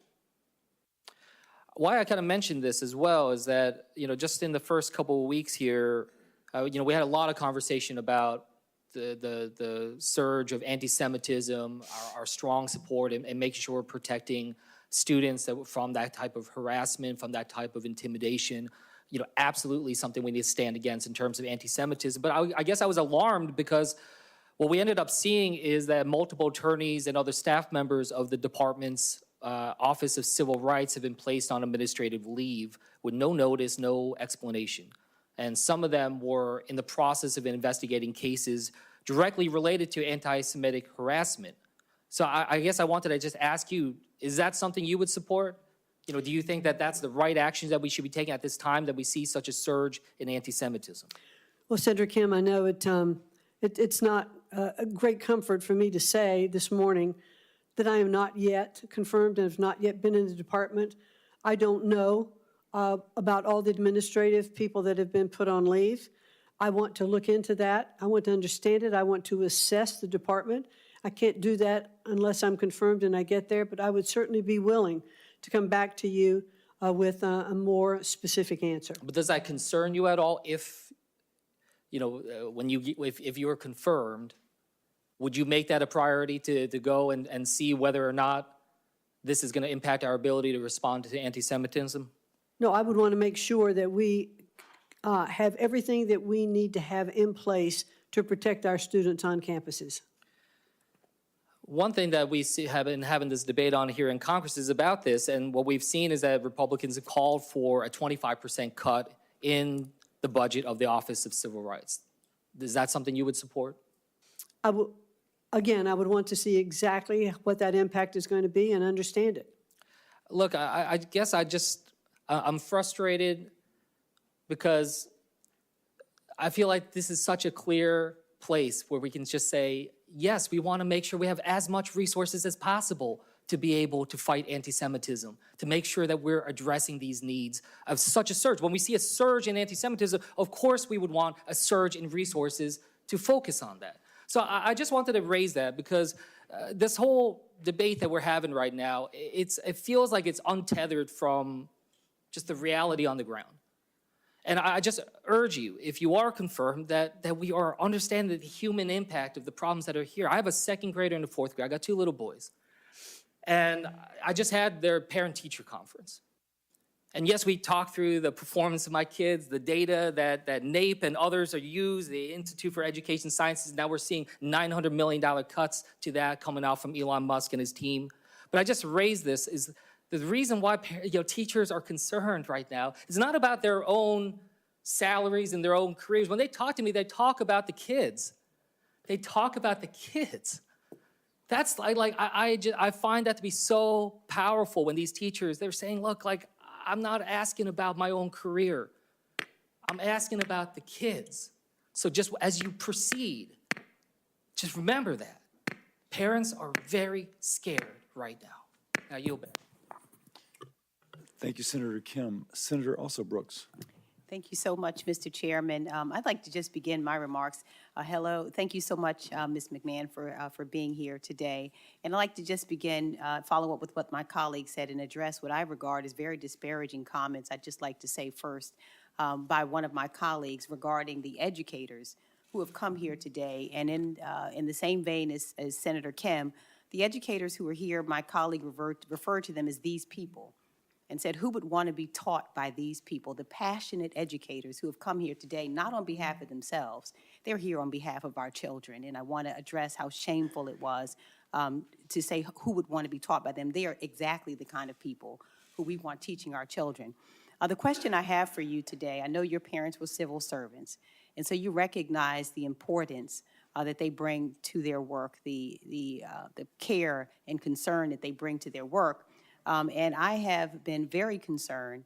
Why I kind of mentioned this as well is that, just in the first couple of weeks here, we had a lot of conversation about the surge of anti-Semitism, our strong support, and making sure we're protecting students from that type of harassment, from that type of intimidation. Absolutely something we need to stand against in terms of anti-Semitism. But I guess I was alarmed because what we ended up seeing is that multiple attorneys and other staff members of the department's Office of Civil Rights have been placed on administrative leave with no notice, no explanation. And some of them were in the process of investigating cases directly related to anti-Semitic harassment. So I guess I wanted to just ask you, is that something you would support? Do you think that that's the right actions that we should be taking at this time that we see such a surge in anti-Semitism? Well, Senator Kim, I know it's not a great comfort for me to say this morning that I am not yet confirmed and have not yet been in the department. I don't know about all the administrative people that have been put on leave. I want to look into that. I want to understand it. I want to assess the department. I can't do that unless I'm confirmed and I get there, but I would certainly be willing to come back to you with a more specific answer. But does that concern you at all if you were confirmed? Would you make that a priority to go and see whether or not this is going to impact our ability to respond to anti-Semitism? No, I would want to make sure that we have everything that we need to have in place to protect our students on campuses. One thing that we have been having this debate on here in Congress is about this, and what we've seen is that Republicans have called for a 25% cut in the budget of the Office of Civil Rights. Is that something you would support? I would want to see exactly what that impact is going to be and understand it. Look, I guess I'm frustrated because I feel like this is such a clear place where we can just say, yes, we want to make sure we have as much resources as possible to be able to fight anti-Semitism, to make sure that we're addressing these needs of such a surge. When we see a surge in anti-Semitism, of course we would want a surge in resources to focus on that. So I just wanted to raise that because this whole debate that we're having right now, it feels like it's untethered from just the reality on the ground. And I just urge you, if you are confirmed, that we are understanding the human impact of the problems that are here. I have a second grader and a fourth grader. I got two little boys. And I just had their parent-teacher conference. And yes, we talked through the performance of my kids, the data that NAEP and others are used, the Institute for Education Sciences. Now we're seeing $900 million cuts to that coming out from Elon Musk and his team. But I just raised this is the reason why teachers are concerned right now is not about their own salaries and their own careers. When they talk to me, they talk about the kids. They talk about the kids. That's I find that to be so powerful when these teachers, they're saying, look, I'm not asking about my own career. I'm asking about the kids. So just as you proceed, just remember that. Parents are very scared right now. Now yield back. Thank you, Senator Kim. Senator also Brooks. Thank you so much, Mr. Chairman. I'd like to just begin my remarks. Hello, thank you so much, Ms. McMahon, for being here today. And I'd like to just begin, follow up with what my colleague said and address what I regard as very disparaging comments. I'd just like to say first by one of my colleagues regarding the educators who have come here today. And in the same vein as Senator Kim, the educators who are here, my colleague referred to them as these people, and said, who would want to be taught by these people, the passionate educators who have come here today, not on behalf of themselves, they're here on behalf of our children. And I want to address how shameful it was to say who would want to be taught by them. They are exactly the kind of people who we want teaching our children. The question I have for you today, I know your parents were civil servants, and so you recognize the importance that they bring to their work, the care and concern that they bring to their work. And I have been very concerned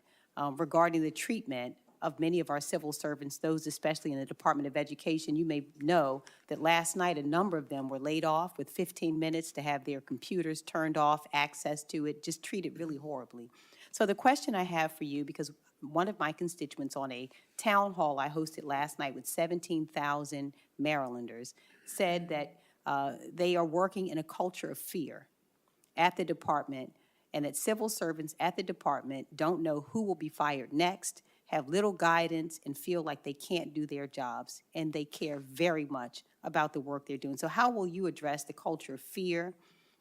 regarding the treatment of many of our civil servants, those especially in the Department of Education. You may know that last night a number of them were laid off with 15 minutes to have their computers turned off, access to it, just treated really horribly. So the question I have for you, because one of my constituents on a town hall I hosted last night with 17,000 Marylanders said that they are working in a culture of fear at the department, and that civil servants at the department don't know who will be fired next, have little guidance, and feel like they can't do their jobs, and they care very much about the work they're doing. So how will you address the culture of fear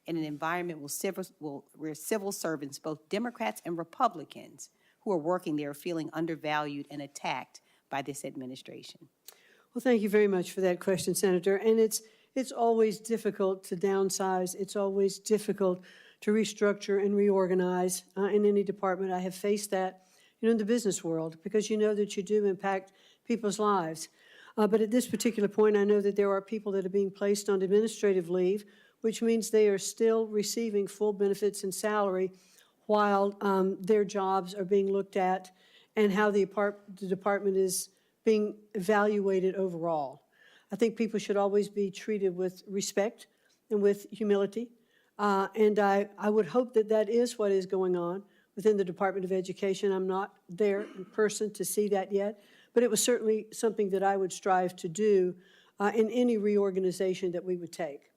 in an environment where civil servants, both Democrats and Republicans, who are working there are feeling undervalued and attacked by this administration? Well, thank you very much for that question, Senator. And it's always difficult to downsize. It's always difficult to restructure and reorganize in any department. I have faced that, in the business world, because you know that you do impact people's lives. But at this particular point, I know that there are people that are being placed on administrative leave, which means they are still receiving full benefits and salary while their jobs are being looked at and how the department is being evaluated overall. I think people should always be treated with respect and with humility. And I would hope that that is what is going on within the Department of Education. I'm not there in person to see that yet, but it was certainly something that I would strive to do in any reorganization that we would take.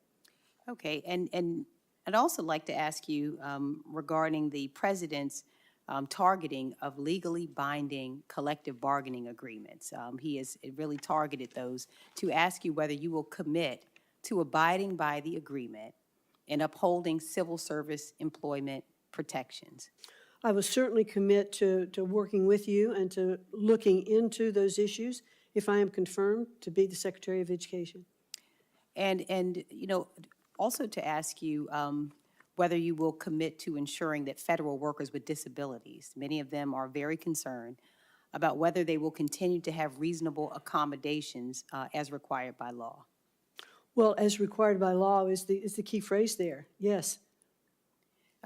Okay, and I'd also like to ask you regarding the president's targeting of legally binding collective bargaining agreements. He has really targeted those, to ask you whether you will commit to abiding by the agreement and upholding civil service employment protections. I will certainly commit to working with you and to looking into those issues if I am confirmed to be the Secretary of Education. And also to ask you whether you will commit to ensuring that federal workers with disabilities, many of them are very concerned about whether they will continue to have reasonable accommodations as required by law. Well, as required by law is the key phrase there, yes.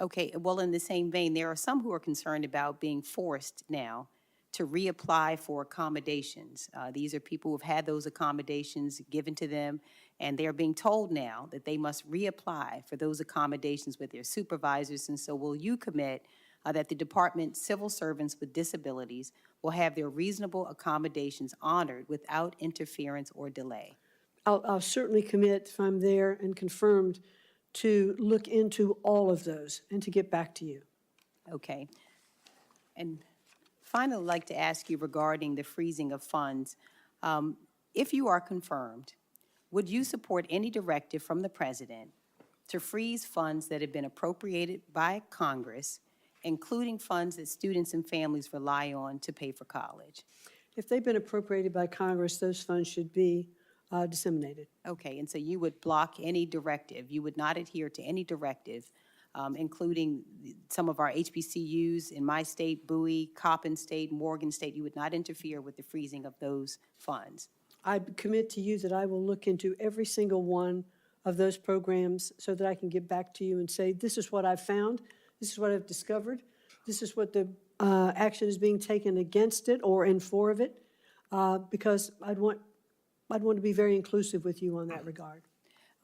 Okay, well, in the same vein, there are some who are concerned about being forced now to reapply for accommodations. These are people who have had those accommodations given to them, and they're being told now that they must reapply for those accommodations with their supervisors. And so will you commit that the department civil servants with disabilities will have their reasonable accommodations honored without interference or delay? I'll certainly commit, if I'm there and confirmed, to look into all of those and to get back to you. Okay. And finally, I'd like to ask you regarding the freezing of funds. If you are confirmed, would you support any directive from the president to freeze funds that have been appropriated by Congress, including funds that students and families rely on to pay for college? If they've been appropriated by Congress, those funds should be disseminated. Okay, and so you would block any directive. You would not adhere to any directive, including some of our HBCUs in my state, Bowie, Coppin State, Morgan State. You would not interfere with the freezing of those funds. I commit to you that I will look into every single one of those programs so that I can get back to you and say, this is what I've found, this is what I've discovered, this is what the action is being taken against it or in favor of it, because I'd want to be very inclusive with you on that regard.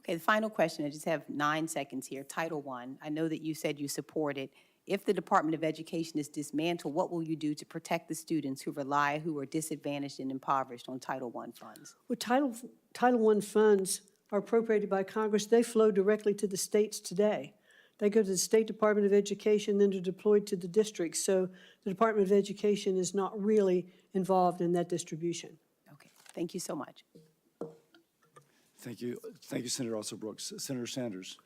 Okay, the final question, I just have 9 seconds here. Title I, I know that you said you support it. If the Department of Education is dismantled, what will you do to protect the students who are disadvantaged and impoverished on Title I funds? Well, Title I funds are appropriated by Congress. They flow directly to the states today. They go to the State Department of Education, then they're deployed to the districts. So the Department of Education is not really involved in that distribution. Okay, thank you so much. Thank you. Thank you, Senator Also Brooks. Senator Sanders.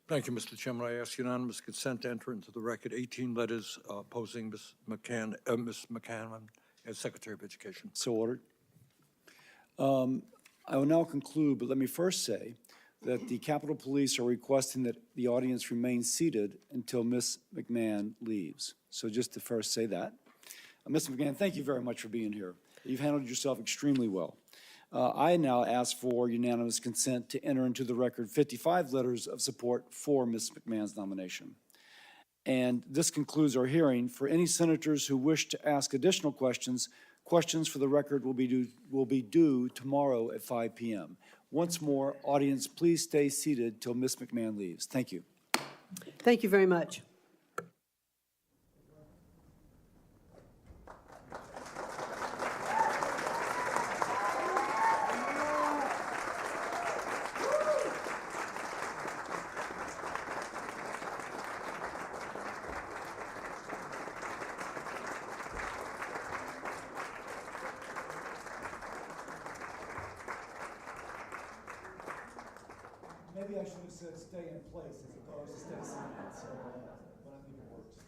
Thank you, Mr. Chairman. I ask unanimous consent to enter into the record 18 letters opposing Ms. McCann as Secretary of Education. So ordered. I will now conclude, but let me first say that the Capitol Police are requesting that the audience remain seated until Ms. McMahon leaves. So just to first say that. Ms. McMahon, thank you very much for being here. You've handled yourself extremely well. I now ask for unanimous consent to enter into the record 55 letters of support for Ms. McMahon's nomination. And this concludes our hearing. For any senators who wish to ask additional questions, questions for the record will be due tomorrow at 5 p.m. Once more, audience, please stay seated till Ms. McMahon leaves. Thank you. Thank you very much. Maybe I should have said stay in place as opposed to stay seated, so, but I think it works.